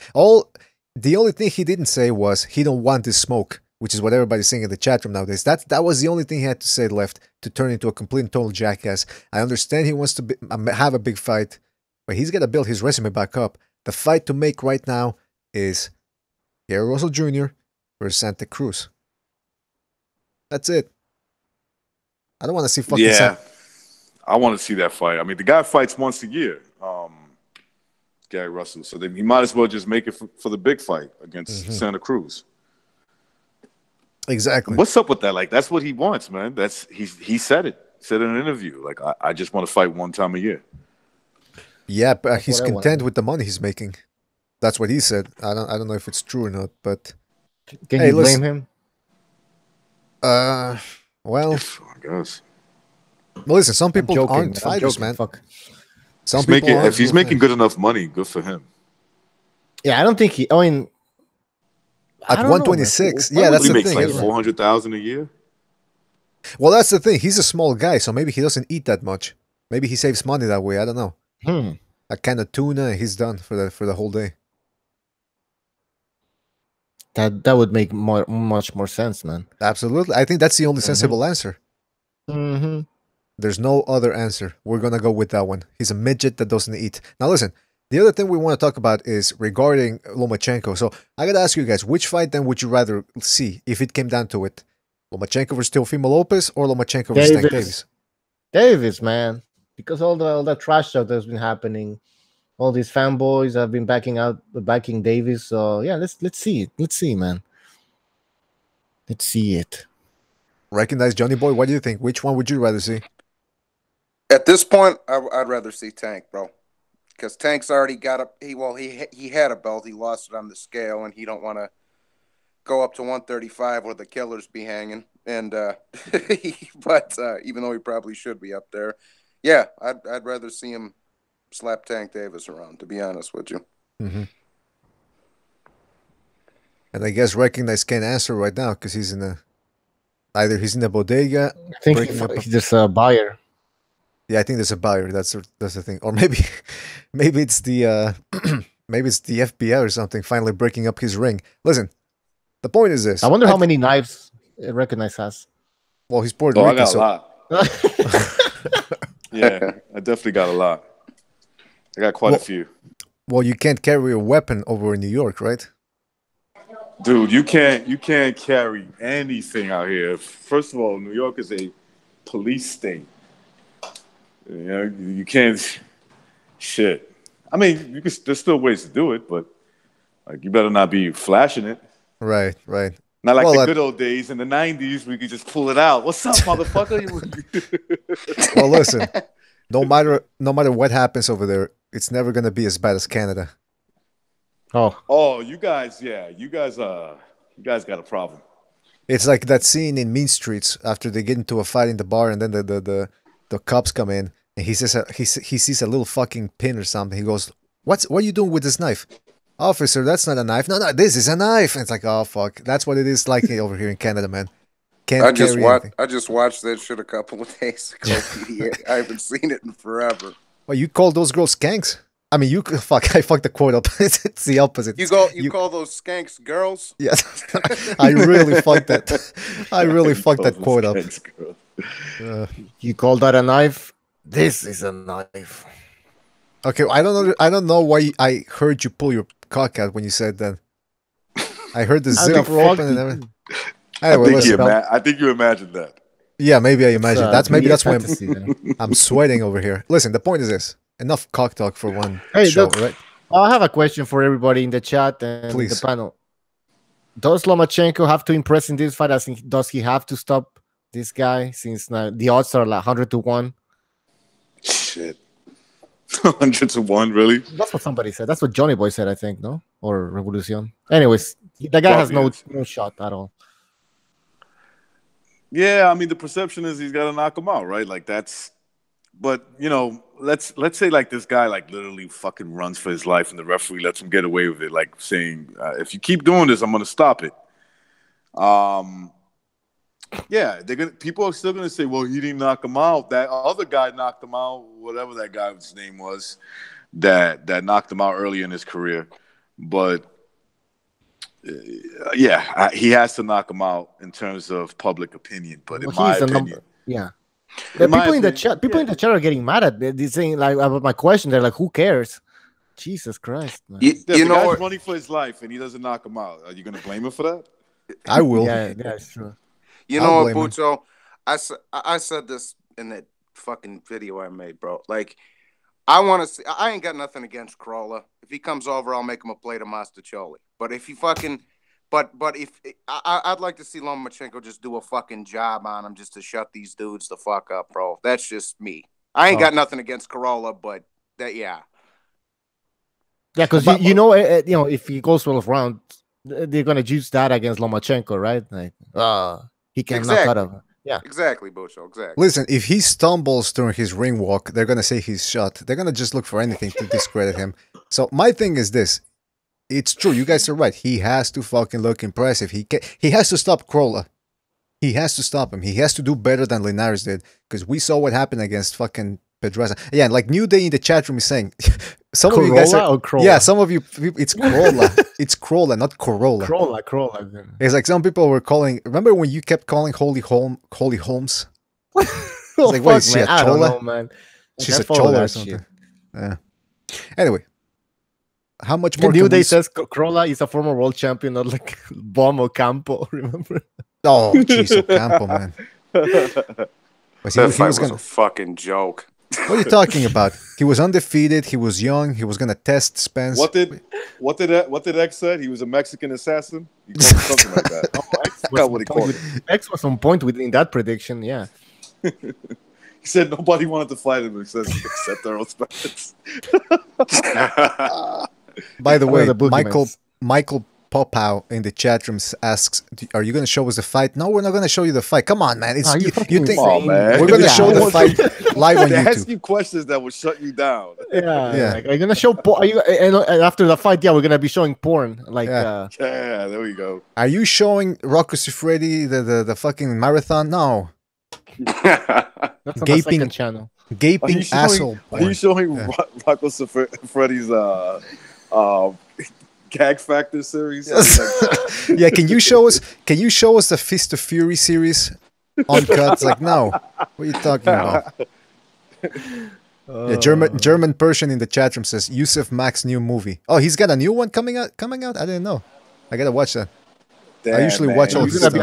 Speaker 1: The only thing he didn't say was he don't want this smoke, which is what everybody's saying in the chat room nowadays. That was the only thing he had to say left to turn into a complete and total jackass. I understand he wants to have a big fight, but he's got to build his resume back up. The fight to make right now is Gary Russell Jr. versus Santa Cruz. That's it. I don't want to see fucking...
Speaker 12: Yeah, I want to see that fight. I mean, the guy fights once a year, Gary Russell. So he might as well just make it for the big fight against Santa Cruz.
Speaker 1: Exactly.
Speaker 12: What's up with that? Like, that's what he wants, man. He said it. He said in an interview. Like, I just want to fight one time a year.
Speaker 1: Yeah, but he's content with the money he's making. That's what he said. I don't know if it's true or not, but
Speaker 2: can you blame him?
Speaker 1: Well,
Speaker 12: I guess.
Speaker 1: Well, listen, some people aren't fighters, man.
Speaker 2: Fuck.
Speaker 1: Some people aren't.
Speaker 12: If he's making good enough money, good for him.
Speaker 2: Yeah, I don't think he. I mean,
Speaker 1: at 126, yeah, that's
Speaker 12: he
Speaker 1: the
Speaker 12: makes
Speaker 1: thing.
Speaker 12: like $400,000 a year.
Speaker 1: Well, that's the thing. He's a small guy, so maybe he doesn't eat that much. Maybe he saves money that way. I don't know. A can of tuna, he's done for the whole day.
Speaker 2: That would make much more sense, man.
Speaker 1: Absolutely, I think that's the only sensible answer.
Speaker 2: Mm-hmm.
Speaker 1: There's no other answer. We're gonna go with that one. He's a midget that doesn't eat. Now, listen. The other thing we want to talk about is regarding Lomachenko. So I gotta ask you guys, which fight then would you rather see if it came down to it? Lomachenko versus Teofimo Lopez or Lomachenko versus Tank Davis?
Speaker 2: Davis, man, because all that trash stuff that's been happening, all these fanboys have been backing Davis. So yeah, let's see it. Let's see, man. Let's see it.
Speaker 1: Recognize Johnny Boy. What do you think? Which one would you rather see?
Speaker 7: At this point, I'd rather see Tank, bro. Because Tank's already got he had a belt. He lost it on the scale, and he don't want to go up to 135 where the killers be hanging. And but even though he probably should be up there, yeah, I'd rather see him slap Tank Davis around. To be honest with you.
Speaker 1: Mm-hmm. And I guess Recognize can't answer right now because he's in a Either he's in the bodega.
Speaker 2: I think there's a buyer.
Speaker 1: Yeah, I think there's a buyer. That's the thing. Or maybe it's the maybe it's the FBI or something finally breaking up his ring. Listen, the point is this.
Speaker 2: I wonder how many knives Recognize has.
Speaker 1: Well, he's Puerto Rican.
Speaker 12: I got a lot. Yeah, I definitely got a lot. I got quite a few.
Speaker 1: Well, you can't carry a weapon over in New York, right?
Speaker 12: Dude, you can't carry anything out here. First of all, New York is a police state. You know, you can't. Shit. I mean, there's still ways to do it, but like you better not be flashing it.
Speaker 1: Right.
Speaker 12: Not like the good old days in the '90s, we could just pull it out. What's up, motherfucker?
Speaker 1: Well, listen. No matter what happens over there, it's never gonna be as bad as Canada.
Speaker 2: Oh,
Speaker 12: you guys got a problem.
Speaker 1: It's like that scene in Mean Streets after they get into a fight in the bar, and then the cops come in, and he says he sees a little fucking pin or something. He goes, "What are you doing with this knife, officer? That's not a knife. No, this is a knife." And it's like, oh fuck, that's what it is like over here in Canada, man.
Speaker 7: I just watched that shit a couple of days ago. BDA. I haven't seen it in forever.
Speaker 1: Well, you call those girls skanks? I mean, I fucked the quote up. It's the opposite.
Speaker 7: You call those skanks girls?
Speaker 1: Yes. I really fucked that. I really fucked that quote up.
Speaker 2: You call that a knife? This is a knife.
Speaker 1: Okay, I don't know why I heard you pull your cock out when you said that. I heard the zipper open and everything. Anyway,
Speaker 12: I think you imagined that.
Speaker 1: Yeah, maybe I imagined. That's why I'm sweating over here. Listen, the point is this. Enough cock talk for one show, right?
Speaker 2: I have a question for everybody in the chat and the panel. Does Lomachenko have to impress in this fight? Does he have to stop this guy since the odds are like 100 to 1?
Speaker 12: Shit. 100 to 1, really?
Speaker 2: That's what somebody said. That's what Johnny Boy said, I think, no? Or Revolucion. Anyways, the guy has no shot at all.
Speaker 12: Yeah, I mean, the perception is he's got to knock him out, right? Like that's, but you know, let's say like this guy like literally fucking runs for his life, and the referee lets him get away with it, like saying, "If you keep doing this, I'm going to stop it." Yeah, people are still gonna say, "Well, he didn't knock him out. That other guy knocked him out. Whatever that guy's name was, that knocked him out early in his career." But yeah, he has to knock him out in terms of public opinion. But in my opinion,
Speaker 2: people in the chat are getting mad at me. They're saying like about my question. They're like, "Who cares?" Jesus Christ, man.
Speaker 12: You know, guy's running for his life and he doesn't knock him out. Are you gonna blame him for that?
Speaker 1: I will.
Speaker 2: Yeah, it's true.
Speaker 7: You know what, Bucho? I said this in that fucking video I made, bro. Like, I want to see. I ain't got nothing against Crolla. If he comes over, I'll make him a plate of mastacholi. But if he fucking, but if I'd like to see Lomachenko just do a fucking job on him just to shut these dudes the fuck up, bro. That's just me. I ain't got nothing against Crolla, but that
Speaker 2: Yeah, because you know, if he goes 12 rounds, they're gonna use that against Lomachenko, right? Like, he can knock out of him. Yeah,
Speaker 7: exactly, Bucho. Exactly.
Speaker 1: Listen, if he stumbles during his ring walk, they're gonna say he's shot. They're gonna just look for anything to discredit him. So my thing is this: it's true. You guys are right. He has to fucking look impressive. He has to stop Crolla. He has to stop him. He has to do better than Linares did, because we saw what happened against fucking Pedraza. Yeah, like New Day in the chat room is saying, some of you guys are,
Speaker 2: or Crolla?
Speaker 1: Yeah, some of you, it's Crolla. It's Crolla, not Corolla.
Speaker 2: Crolla.
Speaker 1: It's like some people were calling. Remember when you kept calling Holly Holmes? It's like, what is she, a chola?
Speaker 2: I don't know, man.
Speaker 1: She's a chola or something. Yeah. Anyway, how much more?
Speaker 2: New Day says Crolla is a former world champion, not like Bom Ocampo. Remember?
Speaker 1: Oh, jeez, Ocampo, man.
Speaker 7: That fight was a fucking joke.
Speaker 1: What are you talking about? He was undefeated. He was young. He was gonna test Spence.
Speaker 12: What did X said? He was a Mexican assassin. He called him something like that.
Speaker 2: X was on point in that prediction. Yeah.
Speaker 12: He said nobody wanted to fight him except Errol Spence.
Speaker 1: By the way, Michael Popow in the chat room asks, "Are you going to show us the fight?" No, we're not going to show you the fight. Come on, man. It's you think
Speaker 12: Come on, man.
Speaker 1: we're going to show the fight live on
Speaker 12: They
Speaker 1: YouTube?
Speaker 12: ask you questions that will shut you down.
Speaker 2: Yeah. Like, are you gonna show? Are you? And after the fight, yeah, we're gonna be showing porn. Like,
Speaker 12: yeah, there we go.
Speaker 1: Are you showing Rocco Siffredi the fucking marathon? No.
Speaker 2: That's on the second channel.
Speaker 1: Gaping asshole.
Speaker 12: Are you showing Rocco Siffredi's Gag Factor series?
Speaker 1: Yeah, can you show us the Fist of Fury series uncut? Like, no. What are you talking about? Yeah, German Persian in the chat room says Yusuf Mack's new movie. Oh, he's got a new one coming out? I didn't know. I gotta watch that. I usually watch all
Speaker 2: this stuff.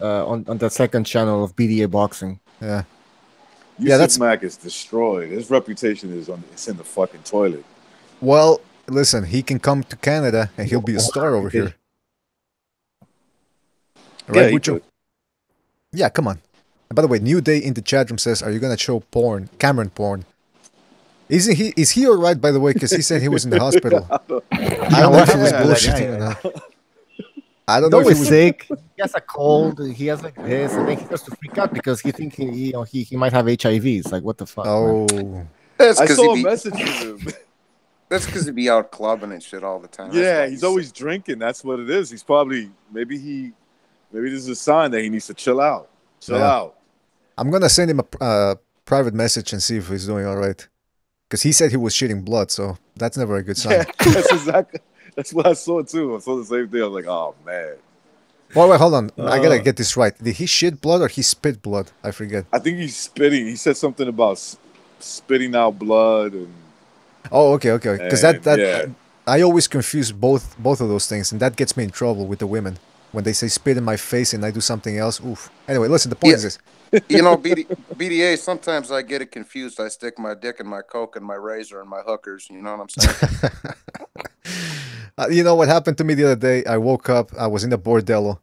Speaker 2: On the second channel of BDA Boxing.
Speaker 1: Yeah.
Speaker 12: Yusuf Mack is destroyed. His reputation it's in the fucking toilet.
Speaker 1: Well, listen, he can come to Canada and he'll be a star over here. Right, Bucho? Yeah, come on. And by the way, New Day in the chat room says, "Are you gonna show porn? Cameron porn? Is he all right? By the way, because he said he was in the hospital. I don't know if he was bullshitting or not. I don't know if he was
Speaker 2: sick. He has a cold. He has like this, and then he starts to freak out because he thinks he might have HIV. It's like, what the fuck?
Speaker 1: Oh,
Speaker 12: I saw a message from him.
Speaker 7: That's because he'd be out clubbing and shit all the time.
Speaker 12: Yeah, he's always drinking. That's what it is. He's probably maybe this is a sign that he needs to chill out. Chill out.
Speaker 1: I'm gonna send him a private message and see if he's doing all right. Because he said he was shitting blood, so that's never a good sign.
Speaker 12: Yeah, that's what I saw too. I saw the same thing. I was like, oh man.
Speaker 1: Wait, hold on. I gotta get this right. Did he shit blood or he spit blood? I forget.
Speaker 12: I think he's spitting. He said something about spitting out blood and.
Speaker 1: Oh, okay. Because I always confuse both of those things, and that gets me in trouble with the women when they say spit in my face and I do something else. Oof. Anyway, listen. The point is this.
Speaker 7: You know, BDA, sometimes I get it confused. I stick my dick in my coke and my razor and my hookers. You know what I'm saying?
Speaker 1: You know what happened to me the other day? I woke up, I was in a bordello,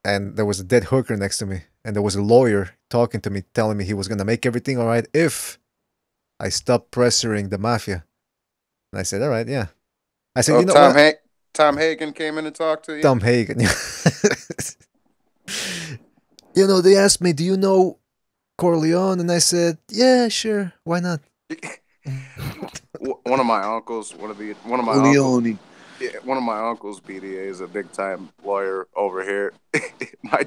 Speaker 1: and there was a dead hooker next to me. And there was a lawyer talking to me, telling me he was going to make everything all right if I stopped pressuring the mafia. And I said, all right, yeah. I said, you know what?
Speaker 7: Tom Hagen came in and talked to you?
Speaker 1: Tom Hagen. You know, they asked me, do you know Corleone? And I said, yeah, sure. Why not?
Speaker 7: One of my uncles, one of my uncles, BDA, is a big time lawyer over here. my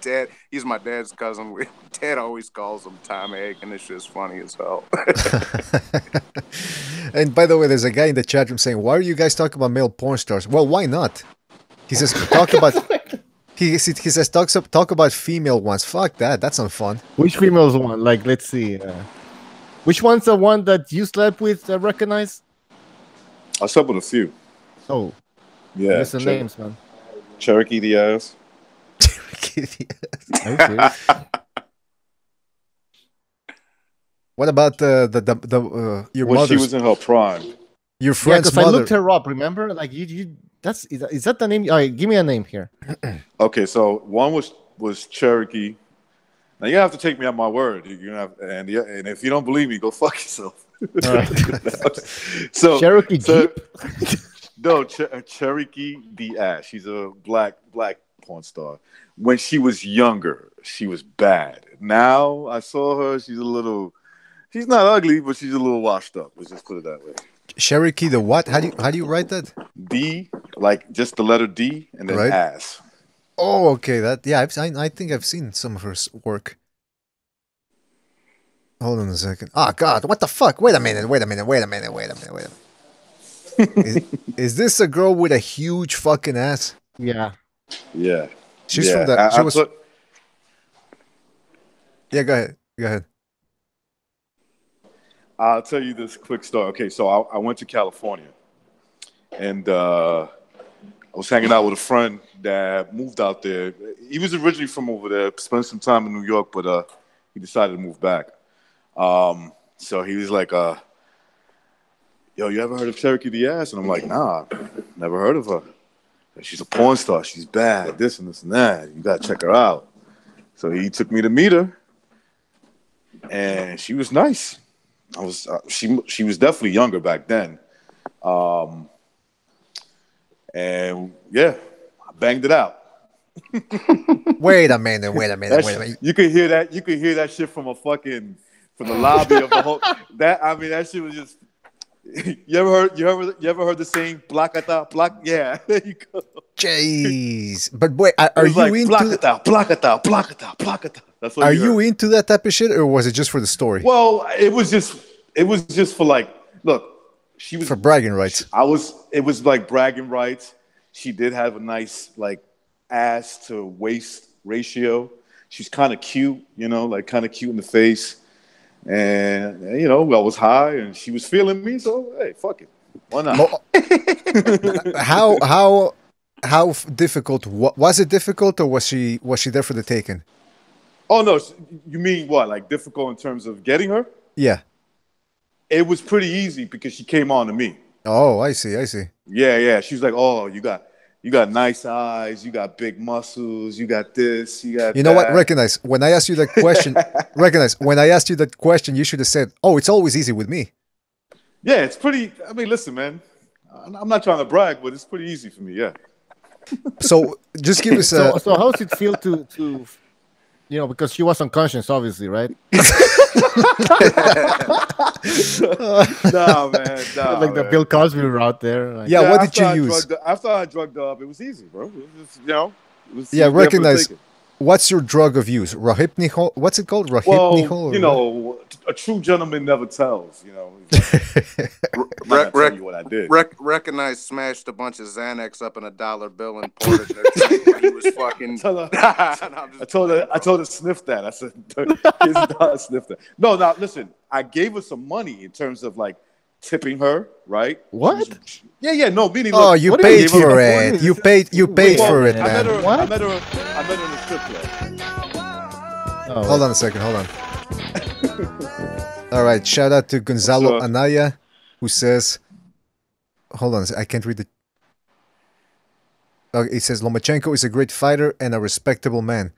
Speaker 7: dad, he's my dad's cousin. Dad always calls him Tom Hagen. It's just funny as hell.
Speaker 1: And by the way, there's a guy in the chat room saying, why are you guys talking about male porn stars? Well, why not? He says, talk about female ones. Fuck that. That's not fun.
Speaker 2: Which female's one? Like, let's see. Which one's the one that you slept with? Recognize?
Speaker 12: I slept with a few.
Speaker 2: Oh,
Speaker 12: yeah.
Speaker 2: What's the names, man?
Speaker 12: Cherokee Diaz.
Speaker 1: What about your mother?
Speaker 12: She was in her prime.
Speaker 1: Your friend's mother.
Speaker 2: I looked her up. Remember, like you. Is that the name? All right, give me a name here.
Speaker 12: Okay, so one was Cherokee. Now you have to take me at my word. And if you don't believe me, go fuck yourself.
Speaker 2: All right.
Speaker 12: So
Speaker 2: Cherokee Jeep.
Speaker 12: No, Cherokee Diaz. She's a black porn star. When she was younger, she was bad. Now I saw her. She's not ugly, but she's a little washed up. Let's just put it that way.
Speaker 1: Cherokee the what? How do you write that?
Speaker 12: D, like just the letter D, and then ass.
Speaker 1: Oh, okay. I think I've seen some of her work. Hold on a second. Oh God, what the fuck? Wait a minute. Is this a girl with a huge fucking ass?
Speaker 2: Yeah.
Speaker 12: Yeah.
Speaker 1: She's from the. Yeah, go ahead.
Speaker 12: I'll tell you this quick story. Okay, so I went to California, and I was hanging out with a friend that moved out there. He was originally from over there, spent some time in New York, but he decided to move back. So he was like, yo, you ever heard of Cherokee Diaz? And I'm like, nah, never heard of her. She's a porn star. She's bad, this and this and that. You got to check her out. So he took me to meet her, and she was nice. She was definitely younger back then. and yeah, I banged it out.
Speaker 1: Wait a minute.
Speaker 12: You could hear that. You could hear that shit from the lobby of the whole. That shit was just. You ever heard the saying "Placata, plac"? Yeah, there you go.
Speaker 1: Jeez, but wait, are you into
Speaker 12: placata? That's what
Speaker 1: are you into that type of shit, or was it just for the story?
Speaker 12: Well, it was just for like, look, she was
Speaker 1: for bragging rights.
Speaker 12: It was like bragging rights. She did have a nice like ass to waist ratio. She's kind of cute, like kind of cute in the face. And I was high, and she was feeling me. So hey, fuck it, why not?
Speaker 1: How difficult was it? Difficult, or was she there for the taking?
Speaker 12: Oh no, you mean what? Like difficult in terms of getting her?
Speaker 1: Yeah,
Speaker 12: it was pretty easy because she came on to me.
Speaker 1: Oh, I see.
Speaker 12: Yeah. She was like, "Oh, you got nice eyes, you got big muscles, you got this, you got."
Speaker 1: You know what? Recognize when I asked you that question. When I asked you that question, you should have said, "Oh, it's always easy with me."
Speaker 12: Yeah, it's pretty. I mean, listen, man. I'm not trying to brag, but it's pretty easy for me. Yeah.
Speaker 1: So just give us a.
Speaker 2: So how does it feel to because she was unconscious, obviously, right?
Speaker 12: Nah, man.
Speaker 2: Like the Bill Cosby route there. Like.
Speaker 1: Yeah, what did you use?
Speaker 12: After I drugged up, it was easy, bro. It was just,
Speaker 1: recognize. What's your drug of use? Rohypnol? What's it called? Rohypnol?
Speaker 12: Well, a true gentleman never tells. What I did.
Speaker 7: Recognize smashed a bunch of Xanax up in a dollar bill and poured it in their drink when he was fucking.
Speaker 12: I told her to sniff that. I said, "Here's a dollar, sniff that." No, now listen. I gave her some money in terms of like tipping her, right?
Speaker 2: What?
Speaker 12: Yeah. No, meaning.
Speaker 1: Oh, you paid for it. You paid for it, man.
Speaker 12: I met her in the strip club.
Speaker 2: Oh,
Speaker 1: hold on a second. Hold on. All right. Shout out to Gonzalo Anaya, who says, "Hold on. I can't read it." It says Lomachenko is a great fighter and a respectable man.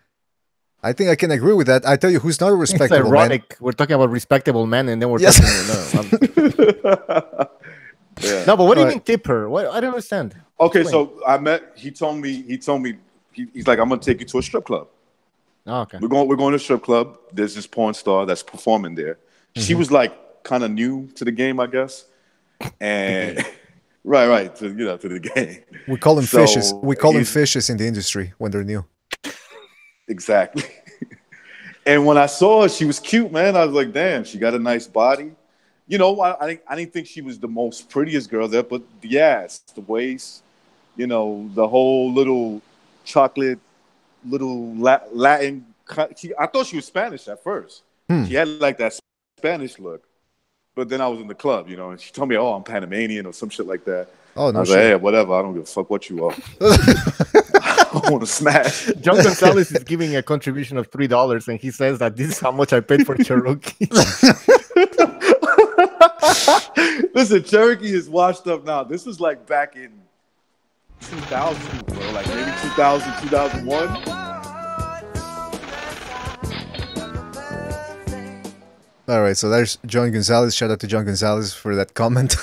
Speaker 1: I think I can agree with that. I tell you, who's not a respectable man.
Speaker 2: We're talking about respectable men, and then we're talking. No, but what do you mean tip her? What? I don't understand.
Speaker 12: Okay, so he told me he's like, I'm gonna take you to a strip club.
Speaker 2: Oh, okay.
Speaker 12: We're going to a strip club. There's this porn star that's performing there. Mm-hmm. She was like kind of new to the game, I guess. And right to the game.
Speaker 1: We call them fishes. We call them fishes in the industry when they're new.
Speaker 12: Exactly. And when I saw her, she was cute, man. I was like, damn, she got a nice body. I didn't think she was the most prettiest girl there, but the ass, the waist, the whole little chocolate, little Latin. I thought she was Spanish at first. She had like that Spanish look. But then I was in the club, and she told me, "Oh, I'm Panamanian" or some shit like that.
Speaker 1: Oh, no,
Speaker 12: I was like, "Hey, whatever. I don't give a fuck what you are. I want to smash."
Speaker 2: John Gonzalez is giving a contribution of $3, and he says that this is how much I paid for Cherokee.
Speaker 12: Listen, Cherokee is washed up now. This was like back in 2000, bro. Like maybe 2000, 2001.
Speaker 1: All right, so there's John Gonzalez. Shout out to John Gonzalez for that comment.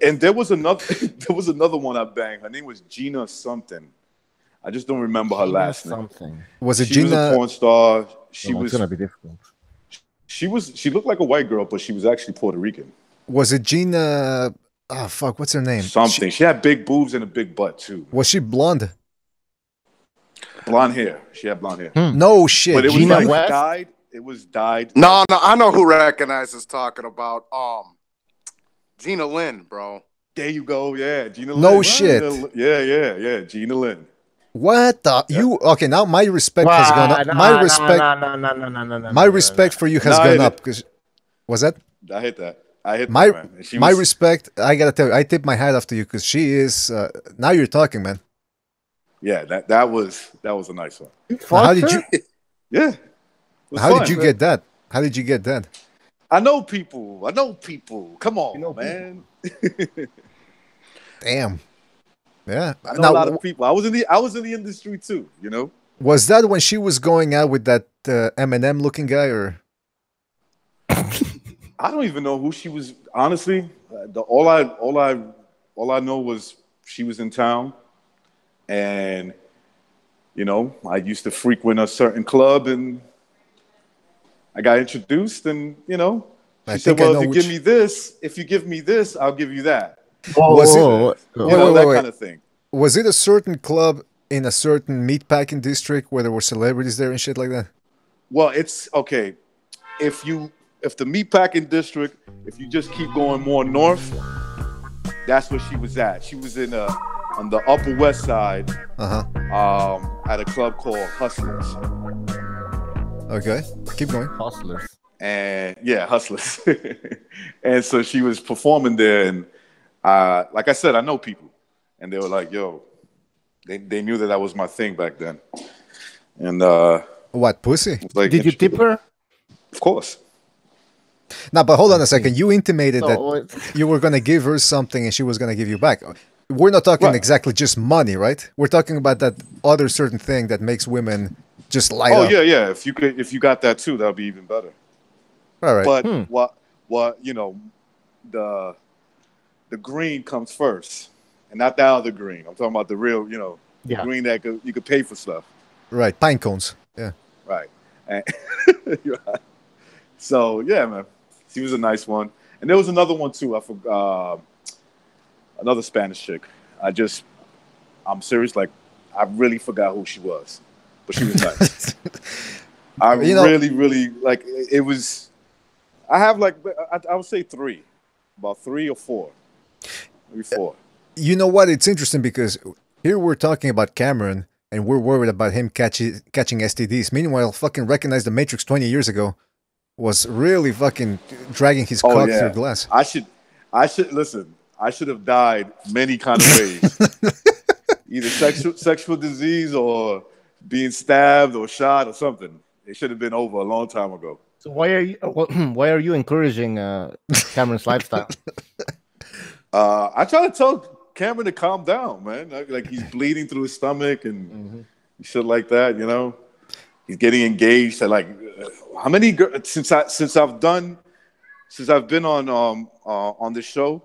Speaker 12: And there was another one I banged. Her name was Gina something. I just don't remember her last name.
Speaker 1: Was it
Speaker 12: she
Speaker 1: Gina?
Speaker 12: She was a porn star.
Speaker 2: It's gonna be difficult.
Speaker 12: She looked like a white girl, but she was actually Puerto Rican.
Speaker 1: Was it Gina? Oh fuck, what's her name?
Speaker 12: Something. She had big boobs and a big butt too.
Speaker 1: Was she blonde?
Speaker 12: Blonde hair. She had blonde hair.
Speaker 1: No shit.
Speaker 12: But it
Speaker 1: Gina
Speaker 12: was like
Speaker 1: West?
Speaker 12: dyed. It was dyed.
Speaker 7: No, I know who Recognizes talking about. Gina Lynn, bro.
Speaker 12: There you go. Yeah, Gina Lynn.
Speaker 1: No shit.
Speaker 12: Yeah. Gina Lynn.
Speaker 1: What the you? Okay, now my respect has gone up. My respect for you has gone up because was that?
Speaker 12: I hit that. Man.
Speaker 1: My respect. I gotta tell you, I tip my hat off to you because she is. Now you're talking, man.
Speaker 12: Yeah, that was a nice one.
Speaker 1: How did you?
Speaker 12: Yeah.
Speaker 1: How did you get that? How did you get that?
Speaker 12: I know people. Come on, man.
Speaker 1: Damn. Yeah.
Speaker 12: I know a lot of people. I was in the industry too,
Speaker 1: Was that when she was going out with that Eminem looking guy or?
Speaker 12: I don't even know who she was. Honestly, all I know was she was in town And, you know, I used to frequent a certain club, and I got introduced, and, you know, she said, well, if you give me this, I'll give you that.
Speaker 1: Wait,
Speaker 12: that kind of thing.
Speaker 1: Was it a certain club in a certain meatpacking district where there were celebrities there and shit like that?
Speaker 12: Well, it's okay. If the meatpacking district, if you just keep going more north, that's where she was at. She was in on the Upper West Side, at a club called Hustlers.
Speaker 1: Okay, keep going.
Speaker 2: Hustlers.
Speaker 12: And yeah, Hustlers. And so she was performing there, and like I said, I know people, and they were like, "Yo," they knew that was my thing back then. And
Speaker 1: what, pussy?
Speaker 12: Like,
Speaker 2: did you tip her?
Speaker 12: Of course.
Speaker 1: Now, but hold on a second. You intimated that you were going to give her something and she was going to give you back. We're not talking exactly just money, right? We're talking about that other certain thing that makes women just light up.
Speaker 12: Oh yeah. If you got that too, that'll be even better.
Speaker 1: All right.
Speaker 12: But what you know, the green comes first, and not the other green. I'm talking about the real, you know, green that you could pay for stuff.
Speaker 1: Right, pine cones. Yeah.
Speaker 12: Right. And so yeah, man, she was a nice one, and there was another one too. I forgot. Another Spanish chick. I'm serious. Like, I really forgot who she was, but she was nice. I really like. It was. I have like I would say about 3 or 4, maybe 4.
Speaker 1: You know what? It's interesting because here we're talking about Cameron, and we're worried about him catching STDs. Meanwhile, fucking Recognize the Matrix 20 years ago was really fucking dragging his cock through glass.
Speaker 12: I should listen. I should have died many kind of ways. Either sexual disease or being stabbed or shot or something. It should have been over a long time ago.
Speaker 2: So why are you encouraging Cameron's lifestyle?
Speaker 12: I try to tell Cameron to calm down, man. Like he's bleeding through his stomach and shit like that. You know, he's getting engaged. Like how many girls since I've been on this show.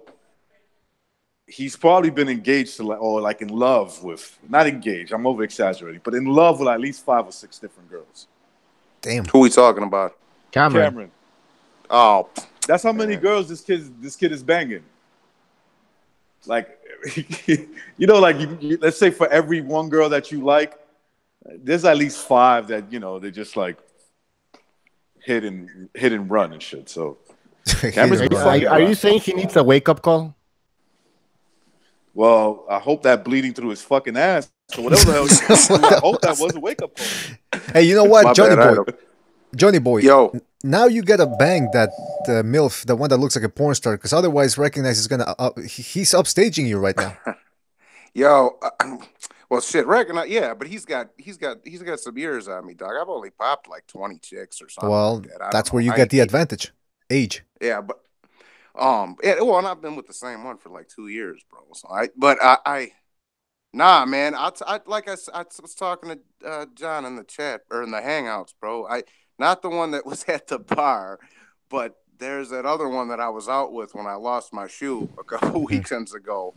Speaker 12: He's probably been engaged to like in love with, not engaged, I'm over exaggerating, but in love with at least 5 or 6 different girls.
Speaker 1: Damn.
Speaker 7: Who we talking about?
Speaker 2: Cameron.
Speaker 7: Oh,
Speaker 12: that's how many girls this kid is banging. Like, you know, like let's say for every 1 girl that you like, there's at least 5 that, you know, they just like hit and run and shit. So
Speaker 2: are you saying he needs a wake-up call?
Speaker 12: Well, I hope that bleeding through his fucking ass, or whatever the hell. I hope that was a wake-up call.
Speaker 1: Hey, you know what, Johnny boy?
Speaker 7: Yo,
Speaker 1: now you gotta bang that MILF, the one that looks like a porn star, because otherwise Recognize is gonna he's upstaging you right now.
Speaker 7: Yo, well, shit, Recognize, yeah, but he's got some years on me, dog. I've only popped like 20 chicks or something.
Speaker 1: Well,
Speaker 7: like that.
Speaker 1: That's where you get the advantage, age.
Speaker 7: Yeah, but. And I've been with the same one for like 2 years, bro. So nah, man. I was talking to John in the chat or in the Hangouts, bro. Not the one that was at the bar, but there's that other one that I was out with when I lost my shoe a couple weekends ago.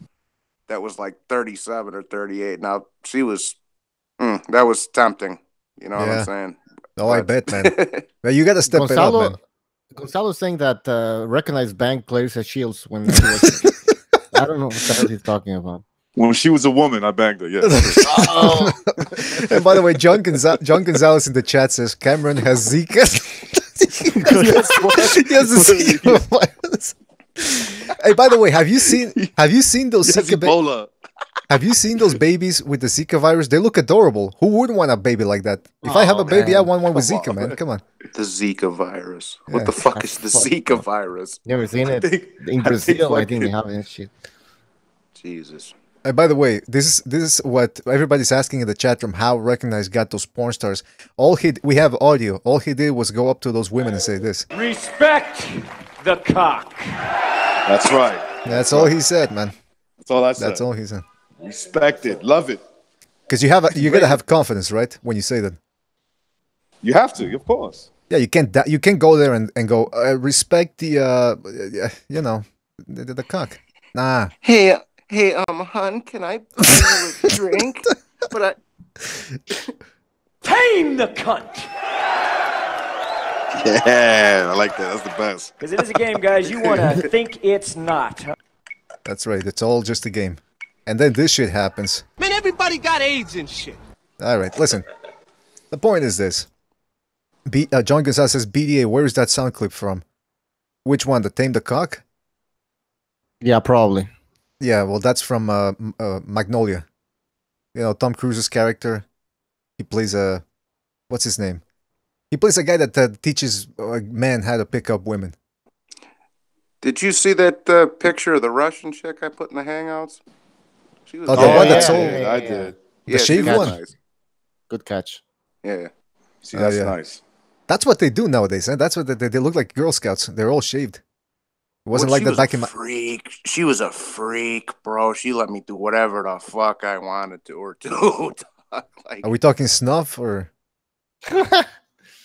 Speaker 7: That was like 37 or 38. Now she was, that was tempting. You know what I'm saying?
Speaker 1: Oh, I bet, man. Well, you got to step it up, man.
Speaker 2: Gonzalo's saying that Recognized bank players as shields when he was, I don't know what the hell he's talking about.
Speaker 12: When she was a woman, I banged her, yes.
Speaker 1: Oh. And by the way, John Gonzalez in the chat says Cameron has Zika. He has a Zika virus. Hey, by the way, have you seen those Zika babies? Have you seen those babies with the Zika virus? They look adorable. Who wouldn't want a baby like that? If I have a baby, I want one with Zika, man. Come on.
Speaker 7: The Zika virus. What the fuck is the Zika virus?
Speaker 2: Never seen it. In Brazil, I think they have that shit.
Speaker 7: Jesus.
Speaker 1: And by the way, this is what everybody's asking in the chat room. How Recognized got those porn stars? We have audio. All he did was go up to those women and say this.
Speaker 3: Respect the cock.
Speaker 12: That's right.
Speaker 1: That's all he said, man.
Speaker 12: That's all I said.
Speaker 1: That's all he said.
Speaker 12: Respect it, love it.
Speaker 1: Because you gotta have confidence, right? When you say that.
Speaker 12: You have to, of course.
Speaker 1: Yeah, you can't go there and go respect the the cock. Nah.
Speaker 7: Hey, Hey, hon, can I buy you a drink? But I
Speaker 3: Tame the cunt!
Speaker 12: Yeah, I like that. That's the best.
Speaker 3: Because it is a game, guys. You want to think it's not.
Speaker 1: That's right. It's all just a game. And then this shit happens.
Speaker 13: Man, everybody got AIDS and shit.
Speaker 1: All right, listen. The point is this. John Gonzalez says, BDA, where is that sound clip from? Which one? The Tame the Cock?
Speaker 2: Yeah, probably.
Speaker 1: Yeah, well, that's from Magnolia. You know, Tom Cruise's character. He plays a... What's his name? He plays a guy that teaches men how to pick up women.
Speaker 7: Did you see that picture of the Russian chick I put in the Hangouts? She was
Speaker 1: the one that's all...
Speaker 12: I did.
Speaker 1: The shaved one?
Speaker 12: Nice.
Speaker 2: Good catch.
Speaker 7: Yeah.
Speaker 12: See, that's nice.
Speaker 1: That's what they do nowadays, eh? That's what they look like Girl Scouts. They're all shaved. It wasn't like that back in my...
Speaker 7: She was a freak, bro. She let me do whatever the fuck I wanted to or do. Like,
Speaker 1: are we talking snuff or...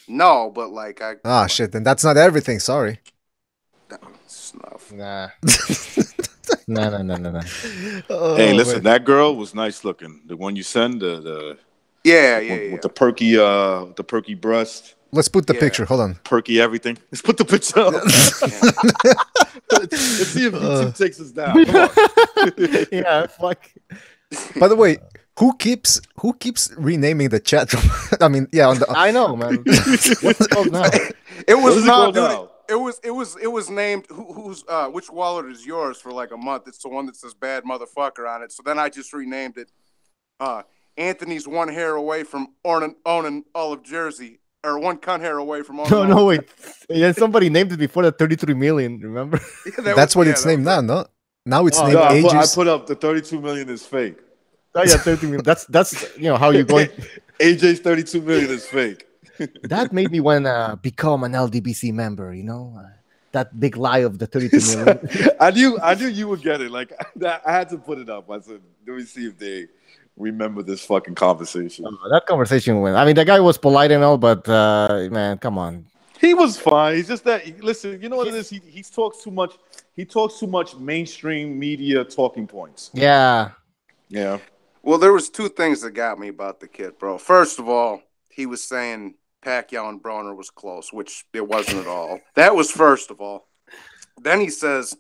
Speaker 7: No, but like I...
Speaker 1: Ah, shit, then that's not everything, sorry.
Speaker 7: Snuff.
Speaker 2: Nah. No.
Speaker 12: Hey, listen, that girl was nice looking. The one you send,
Speaker 7: Yeah.
Speaker 12: With the perky breast.
Speaker 1: Let's put the picture. Hold on.
Speaker 12: Perky everything. Let's put the picture up. Let's see if YouTube takes us down. Come on.
Speaker 2: Yeah, fuck.
Speaker 1: By the way, who keeps renaming the chat room? I mean, yeah, on the...
Speaker 2: I know, man. What's it called now?
Speaker 7: It was not, dude. It was named which wallet is yours for like a month. It's the one that says bad motherfucker on it. So then I just renamed it Anthony's one hair away from owning all of Jersey, or one cunt hair away from owning.
Speaker 2: No, wait. Yeah, somebody named it before the 33 million, remember?
Speaker 1: That's what it's named now, no? Now it's named
Speaker 12: I
Speaker 1: Ages.
Speaker 12: put up the 32 million is fake.
Speaker 2: Oh yeah, 30 million. That's how you're going.
Speaker 12: AJ's 32 million is fake.
Speaker 2: That made me want to become an LDBC member. That big lie of the 32 million.
Speaker 12: I knew you would get it. Like I had to put it up. I said, let me see if they remember this fucking conversation.
Speaker 2: That conversation went. I mean, the guy was polite and all, but man, come on.
Speaker 12: He was fine. He's just that. Listen, you know what it is. He talks too much. He talks too much mainstream media talking points.
Speaker 2: Yeah.
Speaker 12: Yeah.
Speaker 7: Well, there was two things that got me about the kid, bro. First of all, he was saying Pacquiao and Broner was close, which it wasn't at all. That was first of all. Then he says,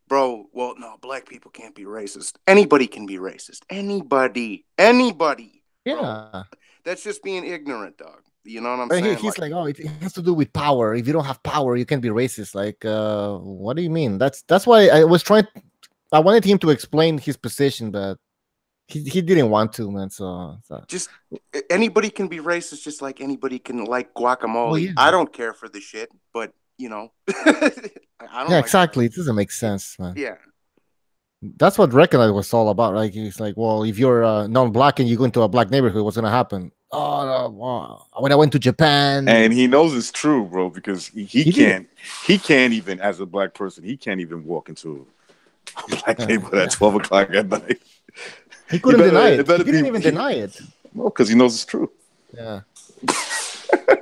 Speaker 7: bro, well, no, black people can't be racist. Anybody can be racist. Anybody.
Speaker 2: Yeah.
Speaker 7: Bro. That's just being ignorant, dog. You know what I'm saying?
Speaker 2: He's like, oh, it has to do with power. If you don't have power, you can be racist. Like, what do you mean? That's why I wanted him to explain his position, but he didn't want to, man. So
Speaker 7: just anybody can be racist, just like anybody can like guacamole.
Speaker 2: Well, yeah.
Speaker 7: I don't care for the shit, but I don't.
Speaker 2: Yeah, exactly. It doesn't make sense, man.
Speaker 7: Yeah,
Speaker 2: that's what Recognize was all about. Like, he's like, well, if you're non-black and you go into a black neighborhood, what's gonna happen? Oh, no, when I went to Japan,
Speaker 12: and he knows it's true, bro, because he can't even, as a black person, he can't even walk into a black neighborhood at 12 o'clock at night.
Speaker 2: He couldn't deny it. He didn't even deny it.
Speaker 12: No, because he knows it's true.
Speaker 2: Yeah.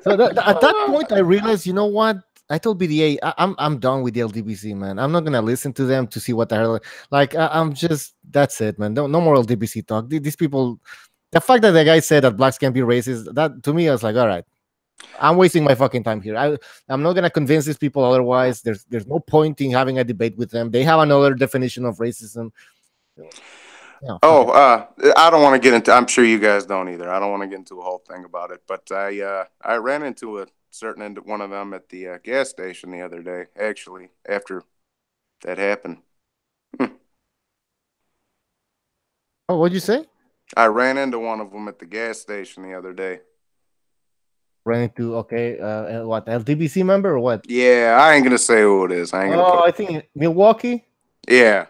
Speaker 2: So at that point, I realized, you know what? I told BDA, I'm done with the LDBC, man. I'm not gonna listen to them to see what the hell. Like, I'm just, that's it, man. No more LDBC talk. These people, the fact that the guy said that blacks can't be racist, that to me, I was like, all right, I'm wasting my fucking time here. I'm not gonna convince these people otherwise. There's no point in having a debate with them. They have another definition of racism.
Speaker 7: I don't want to get into. I'm sure you guys don't either. I don't want to get into a whole thing about it. But I ran into a certain one of them at the gas station the other day. Actually, after that happened.
Speaker 2: Oh, what'd you say?
Speaker 7: I ran into one of them at the gas station the other day.
Speaker 2: Ran into what, LDBC member or what?
Speaker 7: Yeah, I ain't gonna say who it is.
Speaker 2: I think Milwaukee.
Speaker 7: Yeah.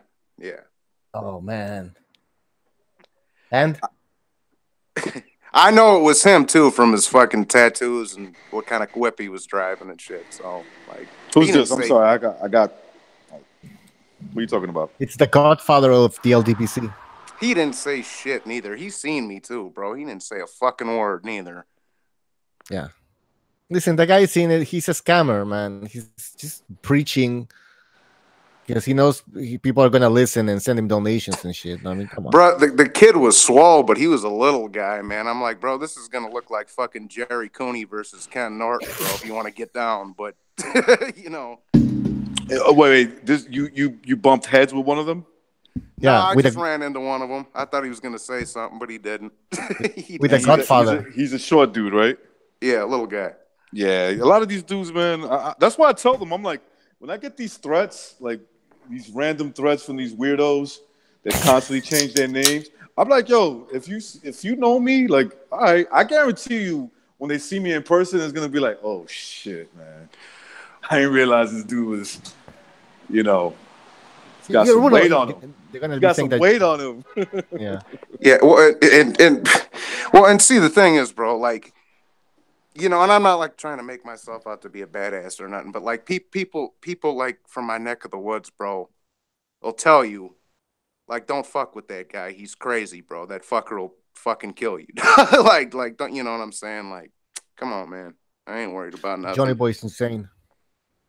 Speaker 2: Oh man. And
Speaker 7: I know it was him too from his fucking tattoos and what kind of whip he was driving and shit. So like,
Speaker 12: who's this? I'm sorry, I got. What are you talking about?
Speaker 2: It's the godfather of the LDBC.
Speaker 7: He didn't say shit neither. He's seen me too, bro. He didn't say a fucking word neither.
Speaker 2: Yeah. Listen, the guy's seen it. He's a scammer, man. He's just preaching Because he knows people are gonna listen and send him donations and shit. I mean, come on,
Speaker 9: bro. The kid was swole, but he was a little guy, man. I'm like, bro, this is gonna look like fucking Jerry Cooney versus Ken Norton, bro. If you want to get down, but you know.
Speaker 12: Wait. This you bumped heads with one of them?
Speaker 2: Yeah,
Speaker 9: nah, I just ran into one of them. I thought he was gonna say something, but he didn't.
Speaker 2: With the Godfather.
Speaker 12: He's a short dude, right?
Speaker 9: Yeah, a little guy.
Speaker 12: Yeah, a lot of these dudes, man. That's why I tell them, I'm like, when I get these threats, like these random threats from these weirdos that constantly change their names, I'm like, yo, if you know me, like, all right, I guarantee you, when they see me in person, it's gonna be like, oh shit, man, I didn't realize this dude was, you know, got some weight on him.
Speaker 2: They're gonna
Speaker 12: got some weight on him.
Speaker 2: Yeah.
Speaker 9: Yeah. Well, and see, the thing is, bro, like, you know, and I'm not like trying to make myself out to be a badass or nothing, but like people like from my neck of the woods, bro, will tell you, like, don't fuck with that guy. He's crazy, bro. That fucker will fucking kill you. like, don't you know what I'm saying? Like, come on, man. I ain't worried about nothing.
Speaker 2: Johnny Boy's insane.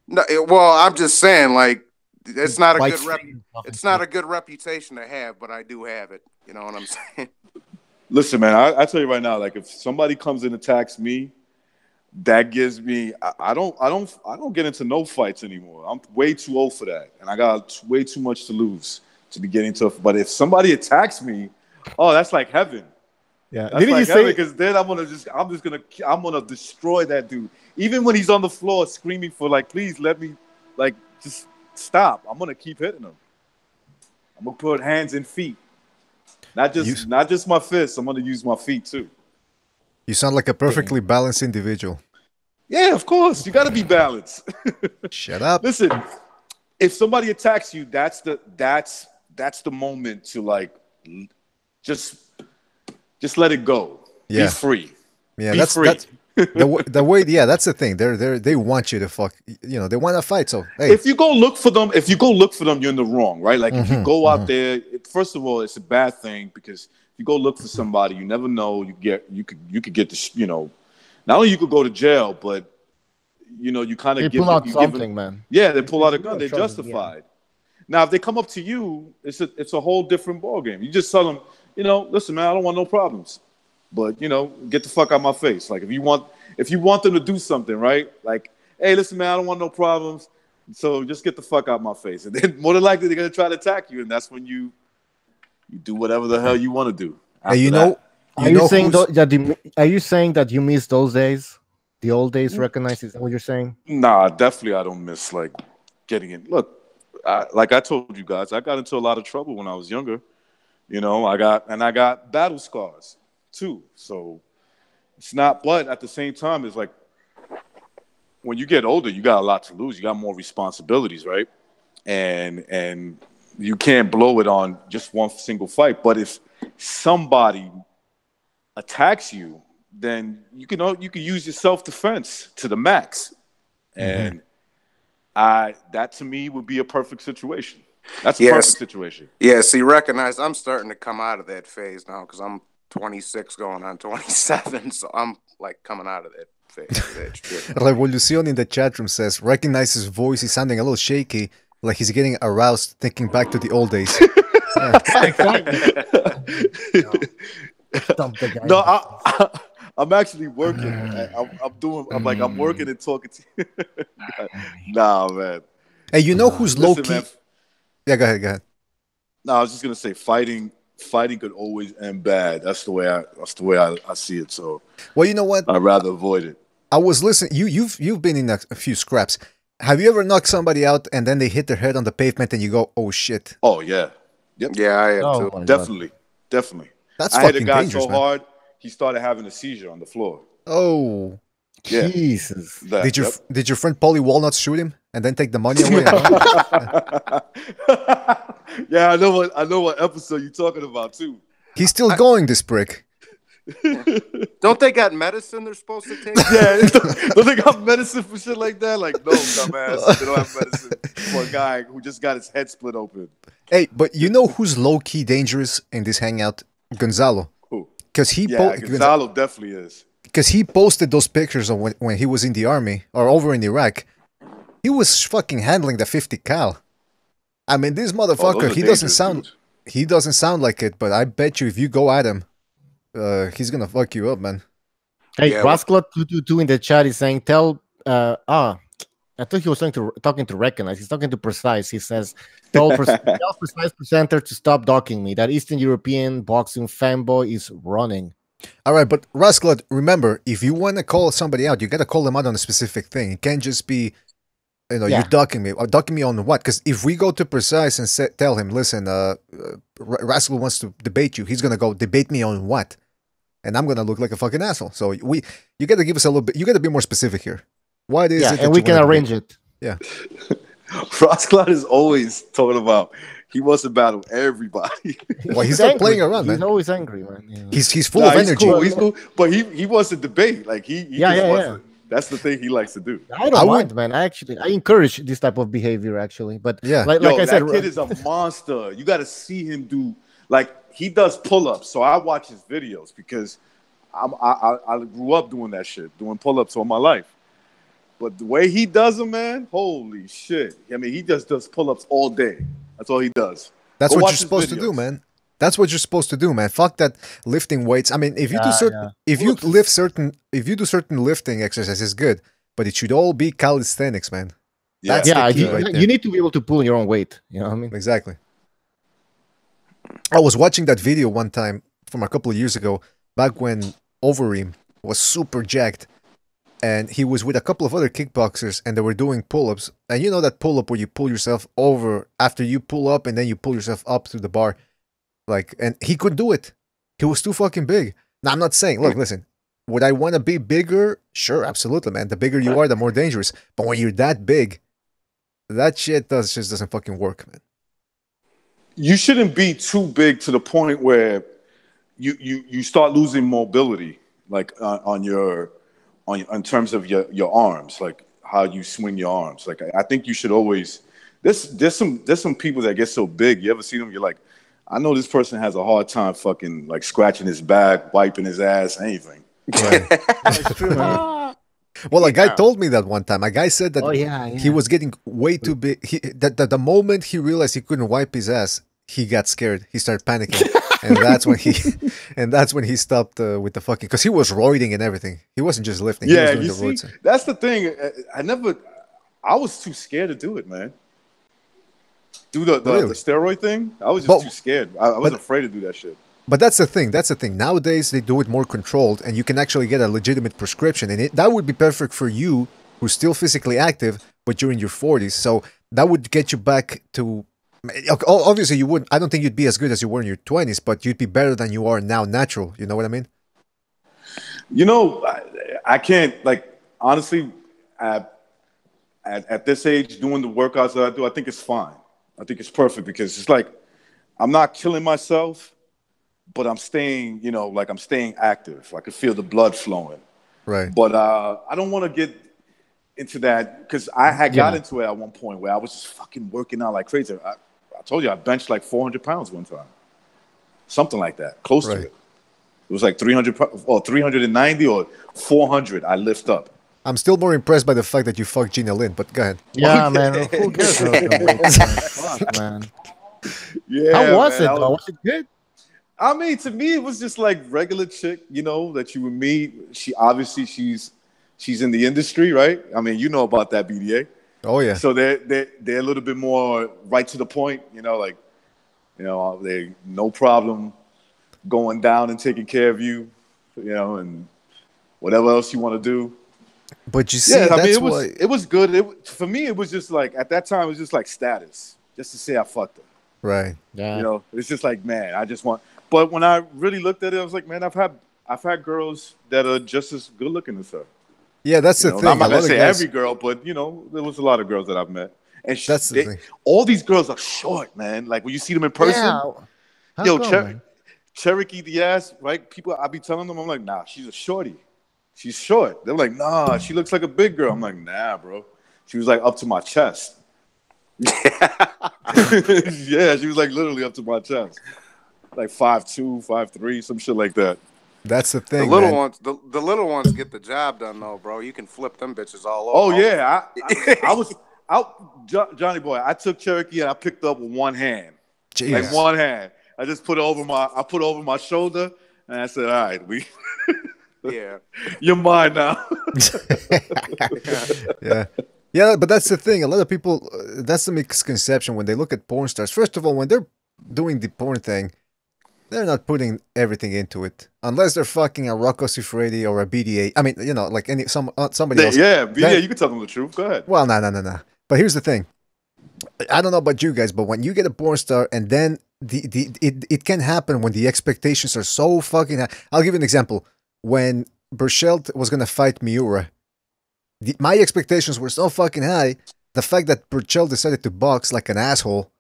Speaker 9: No, well, I'm just saying, like, it's not a good it's not a good reputation to have, but I do have it. You know what I'm saying?
Speaker 12: Listen, man, I tell you right now, like, if somebody comes and attacks me, that gives me I don't get into no fights anymore. I'm way too old for that, and I got way too much to lose to be getting to. But if somebody attacks me, oh, that's like heaven.
Speaker 2: Yeah,
Speaker 12: that's
Speaker 2: didn't
Speaker 12: like
Speaker 2: you
Speaker 12: heaven,
Speaker 2: say?
Speaker 12: because then I'm gonna destroy that dude. Even when he's on the floor screaming for, like, please let me, like, just stop. I'm gonna keep hitting him. I'm gonna put hands and feet, not just my fists. I'm gonna use my feet too.
Speaker 1: You sound like a perfectly balanced individual.
Speaker 12: Yeah, of course. You got to be balanced.
Speaker 1: Shut up.
Speaker 12: Listen, if somebody attacks you, that's the moment to, like, just let it go.
Speaker 1: Yeah.
Speaker 12: Be free.
Speaker 1: Yeah,
Speaker 12: be
Speaker 1: that's
Speaker 12: free.
Speaker 1: That's the way. Yeah, that's the thing. They want you to fuck. You know, they want to fight. So hey,
Speaker 12: if you go look for them, you're in the wrong, right? Like, if you go out there, first of all, it's a bad thing, because if you go look for somebody, you never know. You could get the, you know, not only you could go to jail, but, you know, you kind of
Speaker 2: pull out something, man.
Speaker 12: Yeah, they pull out a gun. They're justified. Yeah. Now, if they come up to you, it's a whole different ballgame. You just tell them, you know, listen, man, I don't want no problems, but, you know, get the fuck out my face. Like, if you want them to do something, right? Like, hey, listen, man, I don't want no problems, so just get the fuck out my face. And then more than likely they're gonna try to attack you, and that's when you do whatever the hell you want to do.
Speaker 1: Hey, you know,
Speaker 2: are you saying that you miss those days? The old days recognized? Is that what you're saying?
Speaker 12: Nah, definitely I don't miss, like, getting in. Look, like I told you guys, I got into a lot of trouble when I was younger. You know, I got battle scars too. So it's not, but at the same time, it's like, when you get older, you got a lot to lose. You got more responsibilities, right? And you can't blow it on just one single fight. But if somebody attacks you, then you can use your self-defense to the max. And that to me would be a perfect situation. That's a perfect situation.
Speaker 9: Yeah, see, recognize I'm starting to come out of that phase now, because I'm 26 going on 27, so I'm like coming out of that phase.
Speaker 1: Revolucion in the chat room says, recognize his voice, he's sounding a little shaky, like he's getting aroused thinking back to the old days.
Speaker 12: No, I'm actually working. I'm working and talking to you. Nah, man.
Speaker 1: Hey, you know who's low key?
Speaker 12: Man.
Speaker 1: Yeah, go ahead.
Speaker 12: No, I was just gonna say, fighting could always end bad. That's the way I see it. So,
Speaker 1: well, you know what?
Speaker 12: I'd rather avoid it.
Speaker 1: I was listening. You've been in a few scraps. Have you ever knocked somebody out and then they hit their head on the pavement and you go, "Oh shit"?
Speaker 12: Oh yeah, yep.
Speaker 9: Yeah, I have too.
Speaker 12: Definitely.
Speaker 1: That's
Speaker 12: I
Speaker 1: fucking
Speaker 12: hit a guy
Speaker 1: dangerous,
Speaker 12: so
Speaker 1: man.
Speaker 12: hard he started having a seizure on the floor.
Speaker 1: Oh,
Speaker 12: yeah.
Speaker 2: Jesus!
Speaker 1: Did your friend Paulie Walnuts shoot him and then take the money away?
Speaker 12: Yeah, I know what episode you're talking about too.
Speaker 1: He's still going, this prick.
Speaker 9: Don't they got medicine they're supposed to take?
Speaker 12: Yeah, don't they got medicine for shit like that? Like, no, dumbass, they don't have medicine for a guy who just got his head split open.
Speaker 1: Hey, but you know who's low-key dangerous in this hangout? Gonzalo.
Speaker 12: Who?
Speaker 1: Because
Speaker 12: Gonzalo definitely is.
Speaker 1: Because he posted those pictures of when he was in the army or over in Iraq. He was fucking handling the 50 cal. I mean, this
Speaker 12: Oh,
Speaker 1: motherfucker,
Speaker 12: those are
Speaker 1: he doesn't
Speaker 12: dangerous
Speaker 1: sound
Speaker 12: dudes.
Speaker 1: he doesn't sound like it, but I bet you if you go at him, he's gonna fuck you up, man.
Speaker 2: Hey,
Speaker 7: Yeah,
Speaker 2: Rasclot222 in the chat is saying, I thought he was talking to Recognize. He's talking to Precise. He says, tell Precise Presenter to stop docking me. That Eastern European boxing fanboy is running.
Speaker 1: All right, but Rasclot, remember, if you want to call somebody out, you got to call them out on a specific thing. It can't just be, you're ducking me. Ducking me on what? Because if we go to Precise and tell him, listen, Rascal wants to debate you, he's going to go, debate me on what? And I'm going to look like a fucking asshole. So you got to give us a little bit, you got to be more specific here. What is it?
Speaker 2: And we can arrange it.
Speaker 1: Yeah.
Speaker 12: Rasclot is always talking about he wants to battle everybody.
Speaker 1: Well, he's not playing around, man.
Speaker 2: He's always angry, man. Yeah.
Speaker 1: He's full of energy.
Speaker 12: Cool, he's cool, but he wants to debate. Like he wants to, that's the thing he likes to do.
Speaker 2: I don't mind, man. I encourage this type of behavior, actually. But like I said,
Speaker 12: that kid is a monster. You got to see him do, like, he does pull-ups. So I watch his videos because I grew up doing that shit, doing pull-ups all my life. But the way he does them, man, holy shit. I mean, he just does pull-ups all day. That's all he does.
Speaker 1: That's what you're supposed to do, man. That's what you're supposed to do, man. Fuck that lifting weights. I mean, if you do certain, if you do certain lifting exercises, good. But it should all be calisthenics, man.
Speaker 2: That's you need to be able to pull your own weight. You know what I mean?
Speaker 1: Exactly. I was watching that video one time from a couple of years ago, back when Overeem was super jacked. And he was with a couple of other kickboxers, and they were doing pull-ups. And you know that pull-up where you pull yourself over after you pull up, and then you pull yourself up to the bar, and he could do it. He was too fucking big. Now I'm not saying, look, listen, would I want to be bigger? Sure, absolutely, man. The bigger you are, the more dangerous. But when you're that big, that shit just doesn't fucking work, man.
Speaker 12: You shouldn't be too big to the point where you start losing mobility, like in terms of your arms, like how you swing your arms. Like I think you should always. There's some people that get so big. You ever see them? You're like, I know this person has a hard time fucking like scratching his back, wiping his ass, anything.
Speaker 1: Right. That's true, man. Well, a guy told me that one time. A guy said that he was getting way too big. That the moment he realized he couldn't wipe his ass, he got scared. He started panicking. And that's when he stopped with the fucking, because he was roiding and everything. He wasn't just lifting.
Speaker 12: Yeah,
Speaker 1: he was doing
Speaker 12: you see, that's the thing. I was too scared to do it, man. Do the steroid thing. I was just too scared. I was afraid to do that shit.
Speaker 1: But that's the thing. That's the thing. Nowadays they do it more controlled, and you can actually get a legitimate prescription, and that would be perfect for you, who's still physically active, but you're in your 40s. So that would get you back to. Obviously, you wouldn't. I don't think you'd be as good as you were in your 20s, but you'd be better than you are now, natural. You know what I mean?
Speaker 12: You know, I can't, like, honestly, at this age, doing the workouts that I do, I think it's fine. I think it's perfect because it's like I'm not killing myself, but I'm staying, I'm staying active. I can feel the blood flowing.
Speaker 1: Right.
Speaker 12: But I don't want to get into that because I had got into it at one point where I was just fucking working out like crazy. I told you I benched like 400 pounds one time. Something like that, close to it. It was like 300 or 390 or 400 I lift up.
Speaker 1: I'm still more impressed by the fact that you fucked Gina Lynn, but go ahead.
Speaker 2: Yeah, man. Who cares? Fuck, man.
Speaker 12: Yeah,
Speaker 2: how was it, though? Was it good?
Speaker 12: I mean, to me, it was just like regular chick, that you would meet. She's in the industry, right? I mean, you know about that BDA.
Speaker 1: Oh yeah.
Speaker 12: So they're a little bit more right to the point, they no problem going down and taking care of you, and whatever else you want to do.
Speaker 1: But you see, I mean,
Speaker 12: it was good. For me, it was just like at that time, it was just like status, just to say I fucked her.
Speaker 1: Right.
Speaker 2: Yeah.
Speaker 12: It's just like, man, I just want. But when I really looked at it, I was like, man, I've had girls that are just as good looking as her.
Speaker 1: Yeah, that's the thing.
Speaker 12: I'm not gonna say every girl, but there was a lot of girls that I've met, and
Speaker 1: that's the thing.
Speaker 12: All these girls are short, man. Like when you see them in person, Cherokee Diaz, right? People, I be telling them, I'm like, nah, she's a shorty. She's short. They're like, nah, she looks like a big girl. I'm like, nah, bro. She was like up to my chest. Yeah, she was like literally up to my chest, like 5'2", 5'3", some shit like that.
Speaker 1: That's the thing.
Speaker 7: The little ones get the job done though, bro. You can flip them bitches all over.
Speaker 12: Oh yeah, Johnny boy, I took Cherokee and I picked up with one hand.
Speaker 1: Jeez.
Speaker 12: Like one hand. I just put it over my shoulder and I said, all right,
Speaker 7: Yeah.
Speaker 12: you're mine now.
Speaker 1: Yeah. Yeah, but that's the thing. A lot of people, that's the misconception when they look at porn stars. First of all, when they're doing the porn thing, they're not putting everything into it. Unless they're fucking a Rocco Siffredi or a BDA. I mean, like somebody else.
Speaker 12: Yeah, BDA, you can tell them the truth. Go ahead.
Speaker 1: Well, no. But here's the thing. I don't know about you guys, but when you get a porn star and then it can happen when the expectations are so fucking high. I'll give you an example. When Berchelt was going to fight Miura, my expectations were so fucking high. The fact that Berchelt decided to box like an asshole,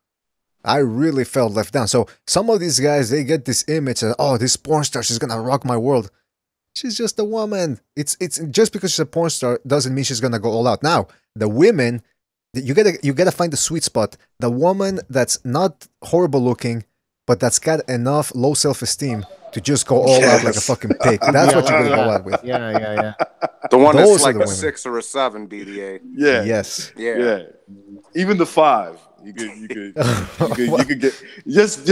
Speaker 1: I really felt left down. So some of these guys, they get this image that, oh, this porn star, she's gonna rock my world. She's just a woman. It's just because she's a porn star doesn't mean she's gonna go all out. Now, the women, you gotta find the sweet spot. The woman that's not horrible looking, but that's got enough low self-esteem to just go all out like a fucking pig. That's what you're gonna go out with.
Speaker 2: Yeah.
Speaker 7: The one
Speaker 1: Those
Speaker 7: that's like
Speaker 1: are the
Speaker 7: a
Speaker 1: women.
Speaker 7: 6 or a 7 BDA.
Speaker 12: Yeah.
Speaker 1: Yes.
Speaker 7: Yeah.
Speaker 12: Even the 5. You could get just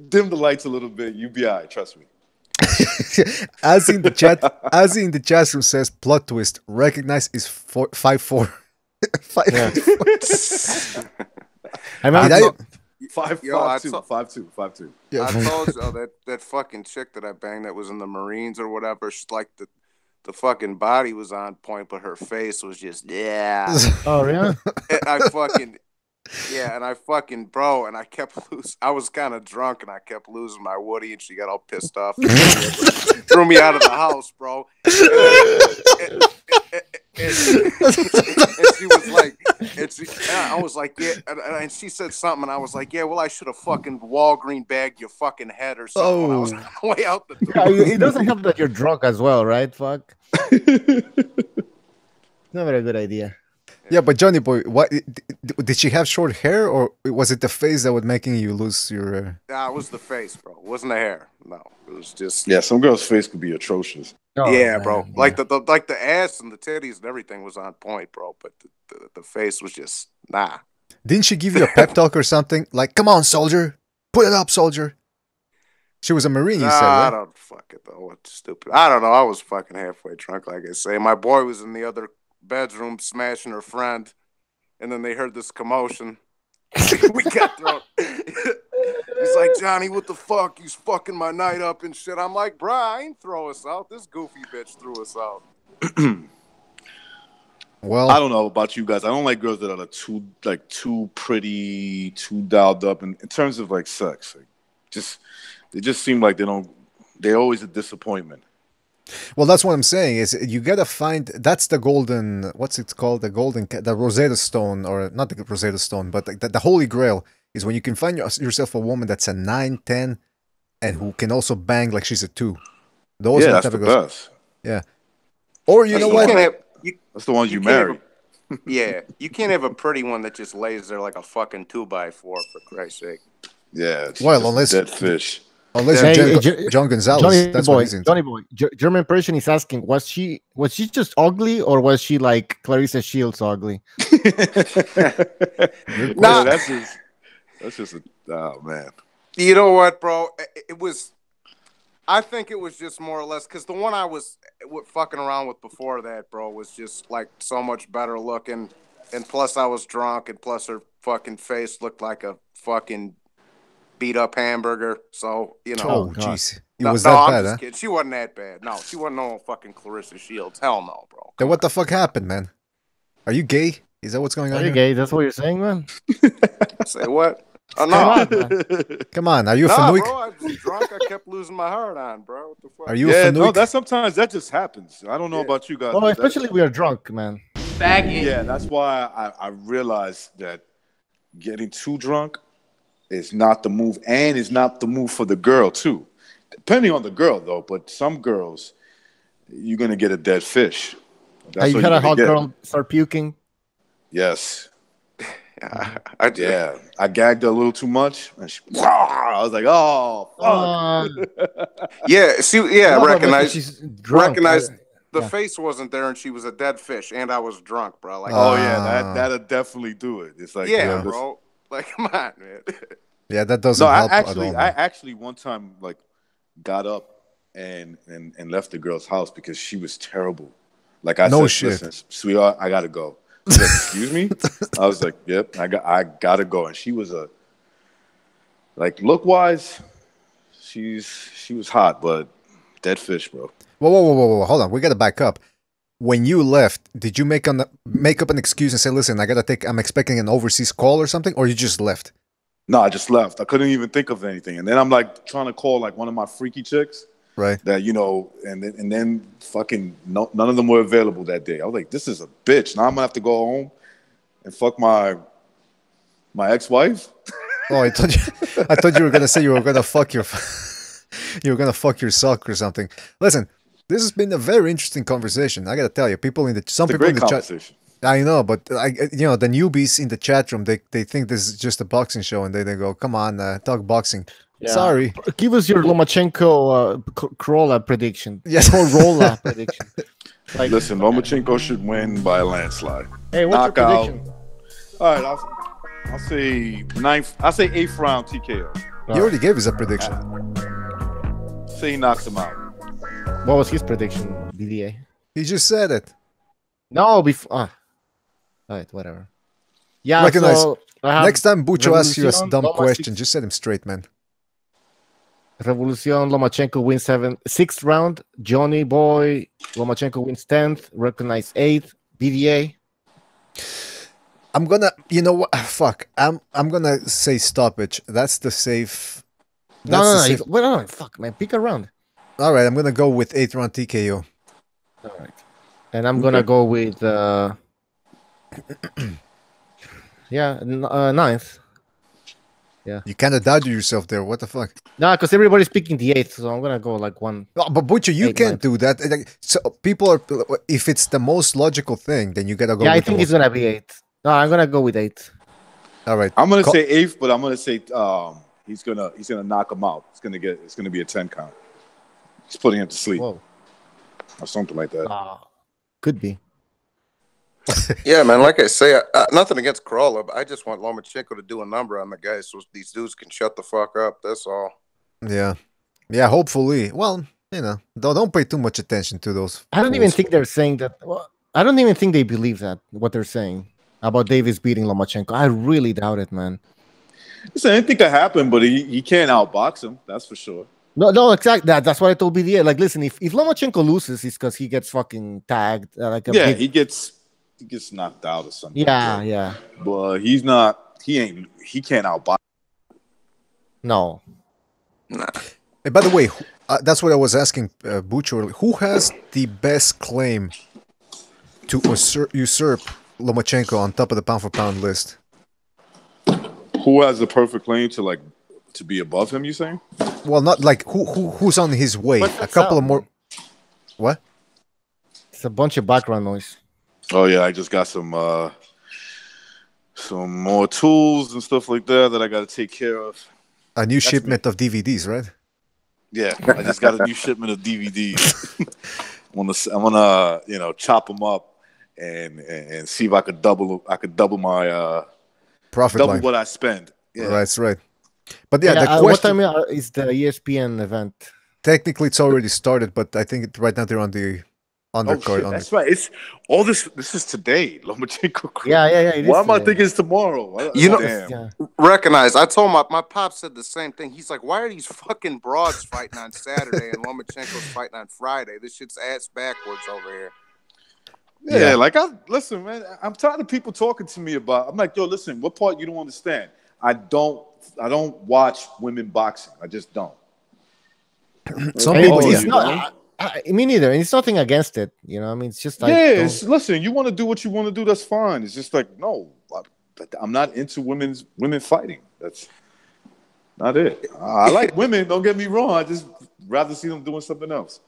Speaker 12: dim the lights a little bit. You be all right, trust me.
Speaker 1: As in the chat room says, plot twist. Recognize is 5'4". 5'4".
Speaker 2: I mean,
Speaker 12: 5'2".
Speaker 1: Yeah.
Speaker 7: I told you that fucking chick that I banged that was in the Marines or whatever. She's like the fucking body was on point, but her face was just
Speaker 2: Oh, really?
Speaker 7: And I fucking bro, and I kept losing. I was kind of drunk, and I kept losing my Woody, and she got all pissed off, threw me out of the house, bro. And she was like, I was like, yeah, and she said something, and I was like, yeah, well, I should have fucking Walgreen bagged your fucking head or something. When I was on the way out the door.
Speaker 2: Yeah, it doesn't help that you're drunk as well, right? Fuck. Not a good idea.
Speaker 1: Yeah, but Johnny boy, what did she have short hair, or was it the face that was making you lose your?
Speaker 7: Nah, it was the face, bro. It wasn't the hair. No, it was just.
Speaker 12: Yeah, some girls' face could be atrocious.
Speaker 2: Oh,
Speaker 7: yeah,
Speaker 2: man,
Speaker 7: bro.
Speaker 2: yeah.
Speaker 7: Like the ass and the titties and everything was on point, bro. But the face was just nah.
Speaker 1: Didn't she give you a pep talk or something? Like, come on, soldier, put it up, soldier. She was a Marine, you said, right?
Speaker 7: I don't fuck it though. What stupid. I don't know. I was fucking halfway drunk, like I say. My boy was in the other bedroom smashing her friend, and then they heard this commotion. We got thrown. He's like, Johnny, what the fuck? He's fucking my night up and shit. I'm like, bruh, I ain't throw us out. This goofy bitch threw us out.
Speaker 1: Well,
Speaker 12: I don't know about you guys. I don't like girls that are too pretty, too dialed up. And in terms of like sex, they just seem like they're always a disappointment.
Speaker 1: Well, that's what I'm saying. Is you gotta find that's the golden. What's it called? The Rosetta Stone, or not the Rosetta Stone, but the Holy Grail is when you can find yourself a woman that's a 9, 10, and who can also bang like she's a 2. Those are
Speaker 12: that's the best.
Speaker 1: Yeah. Or you know what?
Speaker 12: That's the ones you marry.
Speaker 7: Yeah, you can't have a pretty one that just lays there like a fucking 2x4 for Christ's sake.
Speaker 12: Yeah.
Speaker 1: Well, unless
Speaker 12: dead fish.
Speaker 1: Unless you're John Gonzalez,
Speaker 2: Johnny boy, German person is asking: was she just ugly, or was she like Clarissa Shields ugly?
Speaker 7: Nah,
Speaker 12: that's just oh man.
Speaker 7: You know what, bro? It was. I think it was just more or less because the one I was fucking around with before that, bro, was just like so much better looking, and plus I was drunk, and plus her fucking face looked like a fucking beat up hamburger, so you know.
Speaker 1: Oh jeez,
Speaker 7: no,
Speaker 1: was that
Speaker 7: I'm
Speaker 1: bad?
Speaker 7: Just
Speaker 1: Huh?
Speaker 7: kidding. She wasn't that bad. No, she wasn't no fucking Clarissa Shields. Hell no, bro.
Speaker 1: Then what the fuck happened, man? Are you gay? Is that what's going on?
Speaker 2: Are you gay? That's what you're saying, man?
Speaker 7: Say what? Oh no!
Speaker 1: Come on, are you a
Speaker 7: no,
Speaker 1: fanoik?
Speaker 7: bro. I was drunk. I kept losing my heart on, bro. What the fuck?
Speaker 1: Are you a fanoik?
Speaker 12: No, that sometimes that just happens. I don't know about you guys.
Speaker 2: Well, especially we are drunk, man.
Speaker 3: Faggot.
Speaker 12: Yeah, that's why I realized that getting too drunk is not the move, and is not the move for the girl too. Depending on the girl, though, but some girls, you're gonna get a dead fish.
Speaker 2: Have you had a hot girl start puking?
Speaker 12: Yes.
Speaker 7: I did.
Speaker 12: Yeah, I gagged her a little too much, and I was like, "Oh, fuck."
Speaker 7: Yeah, see, yeah, recognize the face wasn't there, and she was a dead fish, and I was drunk, bro. Like,
Speaker 12: oh yeah, that'll definitely do it. It's like,
Speaker 7: yeah, bro. Like, come on, man.
Speaker 1: Yeah, that doesn't help at all.
Speaker 12: I actually one time like got up and left the girl's house because she was terrible. Like I said,
Speaker 1: shit.
Speaker 12: Listen, sweetheart, I gotta go. She's like, excuse me? I was like, yep, I gotta go. And she was like look wise, she was hot, but dead fish, bro.
Speaker 1: Whoa, hold on. We gotta back up. When you left, did you make up an excuse and say, listen, I'm expecting an overseas call or something, or you just left?
Speaker 12: No, I just left. I couldn't even think of anything. And then I'm like trying to call like one of my freaky chicks.
Speaker 1: Right.
Speaker 12: That, you know, and then fucking none of them were available that day. I was like, this is a bitch. Now I'm gonna have to go home and fuck my ex-wife.
Speaker 1: Oh, I thought you were gonna say you were gonna fuck your sock or something. Listen, this has been a very interesting conversation. I gotta tell you, people in the chat. I know, but the newbies in the chat room, they think this is just a boxing show, and they go, "Come on, talk boxing." Yeah. Sorry,
Speaker 2: give us your Lomachenko Crolla prediction.
Speaker 1: Yes,
Speaker 2: Crolla prediction.
Speaker 12: Like, listen, Lomachenko should win by a landslide.
Speaker 2: Hey, what's your prediction?
Speaker 12: All right, I'll say ninth. I'll say 8th round TKO.
Speaker 1: He already gave us a prediction.
Speaker 12: Say he knocks him out.
Speaker 2: What was his prediction, BDA?
Speaker 1: He just said it.
Speaker 2: No, before. All right, whatever. Yeah,
Speaker 1: recognize.
Speaker 2: So
Speaker 1: next time Bucho asks you a dumb question, just set him straight, man.
Speaker 2: Revolucion, Lomachenko wins 6th round. Johnny Boy, Lomachenko wins 10th. Recognize 8th. BDA.
Speaker 1: I'm gonna, you know what? Fuck. I'm gonna say stoppage. That's the safe.
Speaker 2: That's no, fuck, man. Pick a round.
Speaker 1: All right, I'm gonna go with 8th round TKO.
Speaker 2: All right, and I'm gonna go with 9th. Yeah,
Speaker 1: you kind of doubted yourself there. What the fuck?
Speaker 2: No, because everybody's picking the 8th, so I'm gonna go like 1.
Speaker 1: Oh, but Butcher, you can't do that. So people are. If it's the most logical thing, then you gotta go.
Speaker 2: Yeah, I think it's gonna be 8th. No, I'm gonna go with 8th.
Speaker 1: All right,
Speaker 12: I'm gonna say 8th, but I'm gonna say he's gonna knock him out. It's gonna be a 10 count. He's putting him to sleep.
Speaker 2: Whoa.
Speaker 12: Or something like that.
Speaker 2: Could be.
Speaker 7: Yeah, man. Like I say, nothing against Crolla, but I just want Lomachenko to do a number on the guys so these dudes can shut the fuck up. That's all.
Speaker 1: Yeah. Hopefully. Well, you know, don't pay too much attention to those.
Speaker 2: I don't even think they're saying that. Well, I don't even think they believe that what they're saying about Davis beating Lomachenko. I really doubt it, man.
Speaker 12: Listen, anything could happen, but he can't outbox him. That's for sure.
Speaker 2: No, exactly. That's what I told BDA. Like, listen, if Lomachenko loses, it's because he gets fucking tagged.
Speaker 12: He gets knocked out or something.
Speaker 2: Yeah.
Speaker 12: But he's not. He can't outbox.
Speaker 2: No.
Speaker 7: Nah.
Speaker 1: Hey, by the way, that's what I was asking Butcher. Who has the best claim to usurp Lomachenko on top of the pound for pound list?
Speaker 12: Who has the perfect claim to be above him? You saying?
Speaker 1: Well, not like who's on his way. A couple of more. What?
Speaker 2: It's a bunch of background noise.
Speaker 12: Oh yeah, I just got some more tools and stuff like that I got to take care of.
Speaker 1: A new shipment of DVDs, right?
Speaker 12: Yeah, I just got a new shipment of DVDs. I'm gonna chop them up and see if I could double my
Speaker 1: profit
Speaker 12: double
Speaker 1: line.
Speaker 12: what I spend. Yeah.
Speaker 1: That's right. But yeah, the
Speaker 2: what
Speaker 1: question,
Speaker 2: time is the ESPN event?
Speaker 1: Technically, it's already started, but I think right now they're on the undercard.
Speaker 12: Oh, that's right. It's all this. This is today. Lomachenko.
Speaker 2: Yeah.
Speaker 12: Why am I thinking it's tomorrow?
Speaker 7: Recognize. I told my pop said the same thing. He's like, why are these fucking broads fighting on Saturday and Lomachenko's fighting on Friday? This shit's ass backwards over here.
Speaker 12: Yeah, listen, man. I'm tired of people talking to me about. I'm like, yo, listen. What part you don't understand? I don't watch women boxing. I just don't.
Speaker 1: Some people,
Speaker 2: it's not. Me neither, and it's nothing against it. You know, I mean, it's just like,
Speaker 12: listen. You want to do what you want to do. That's fine. It's just like, no, I'm not into women fighting. That's not it. I like women. Don't get me wrong. I just rather see them doing something else.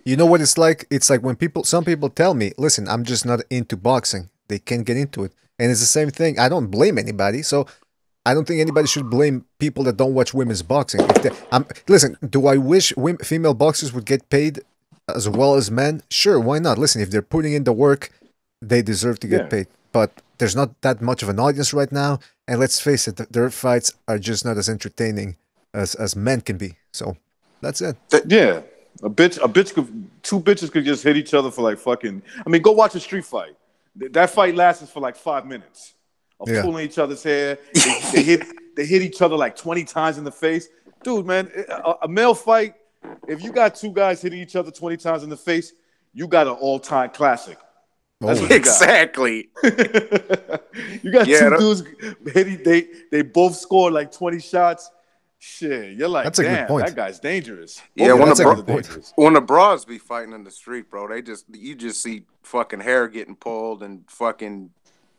Speaker 1: You know what it's like? It's like when some people tell me, listen, I'm just not into boxing. They can't get into it, and it's the same thing. I don't blame anybody. So I don't think anybody should blame people that don't watch women's boxing. Listen, do I wish female boxers would get paid as well as men, sure, why not? Listen, if they're putting in the work, they deserve to get paid. But there's not that much of an audience right now, and let's face it, their fights are just not as entertaining as men can be. So that's it.
Speaker 12: Yeah, two bitches could just hit each other for like fucking. I mean, go watch a street fight. That fight lasts for like 5 minutes of pulling each other's hair. They hit each other like 20 times in the face. Dude, man, a male fight, if you got two guys hitting each other 20 times in the face, you got an all-time classic. That's what
Speaker 7: exactly.
Speaker 12: You got two dudes hitting, they both scored like 20 shots. Shit, you're like, damn, that guy's dangerous.
Speaker 7: Yeah, when the bras be fighting in the street, bro, you just see fucking hair getting pulled and fucking,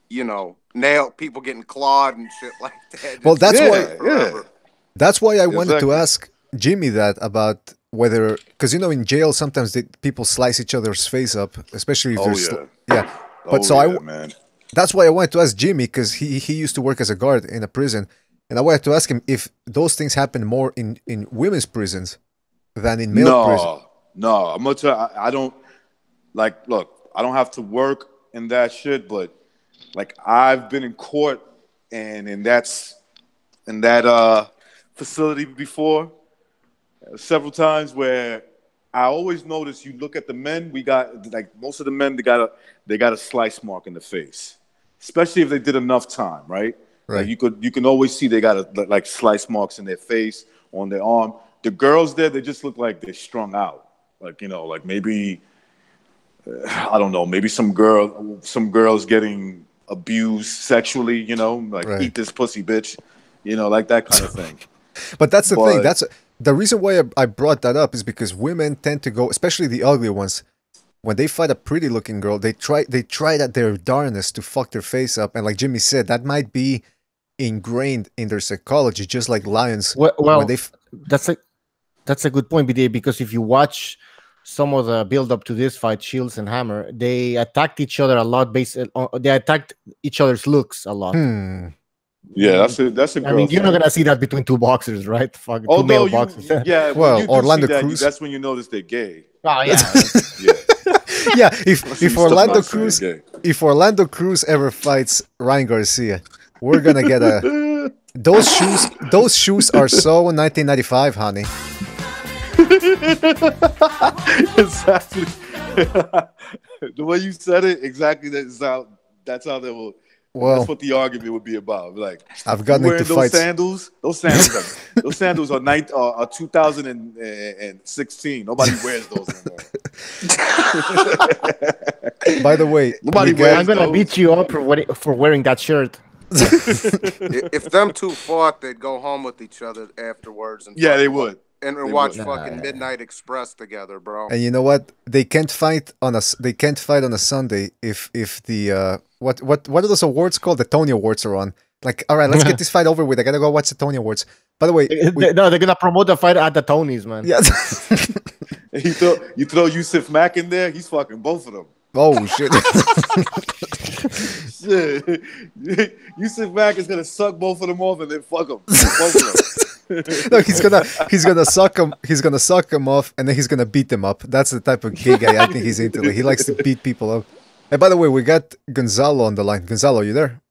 Speaker 7: people getting clawed and shit like that.
Speaker 1: Well, that's why I wanted to ask Jimmy that about whether, because in jail sometimes people slice each other's face up, especially if But that's why I wanted to ask Jimmy, because he used to work as a guard in a prison. And I wanted to ask him if those things happen more in women's prisons than in male prisons.
Speaker 12: No, I'm gonna tell you, I don't look, I don't have to work in that shit, but like I've been in court and in that facility before several times where I always notice you look at the men, we got like most of the men they got a slice mark in the face, especially if they did enough time, right? Like you can always see they got like slice marks in their face, on their arm. The girls there, they just look like they're strung out. Like, like maybe I don't know, maybe some girls getting abused sexually, eat this pussy bitch, like that kind of thing.
Speaker 1: But that's the thing. That's the reason why I brought that up is because women tend to go, especially the ugly ones, when they fight a pretty looking girl, they try at their darnest to fuck their face up, and like Jimmy said, that might be ingrained in their psychology, just like lions.
Speaker 2: Well, that's a good point, BDA, because if you watch some of the build up to this fight, Shields and Hammer, they attacked each other a lot. They attacked each other's looks a lot.
Speaker 12: Yeah, that's a.
Speaker 2: I mean, you're not gonna see that between two boxers, right? Two male boxers.
Speaker 12: Yeah,
Speaker 1: well, Orlando Cruz.
Speaker 12: That's when you notice they're gay.
Speaker 2: Oh yeah.
Speaker 1: Yeah, if Orlando Cruz ever fights Ryan Garcia, we're gonna get those shoes are so 1995, honey.
Speaker 12: Exactly. The way you said it, exactly that's how they will. Well, that's what the argument would be about. Like,
Speaker 1: I've gotten into fights.
Speaker 12: Those sandals are 2016. Nobody wears those anymore.
Speaker 1: By the way,
Speaker 2: I'm gonna beat you up for wearing that shirt.
Speaker 7: If them two fought, they'd go home with each other afterwards. And
Speaker 12: they would.
Speaker 7: And watch fucking Midnight Express together, bro.
Speaker 1: And you know what? They can't fight on a Sunday if the what are those awards called? The Tony Awards are on. Like, all right, let's get this fight over with. I gotta go watch the Tony Awards. By the way,
Speaker 2: no, they're gonna promote the fight at the Tonys, man.
Speaker 1: Yeah.
Speaker 12: you throw Yusuf Mack in there, he's fucking both of them.
Speaker 1: Oh shit!
Speaker 12: Shit. Yusuf Mack is gonna suck both of them off and then fuck them. Both of them.
Speaker 1: No, he's gonna suck him. He's gonna suck him off, and then he's gonna beat them up. That's the type of gay guy I think he's into. Like, he likes to beat people up. And by the way, we got Gonzalo on the line. Gonzalo, you there?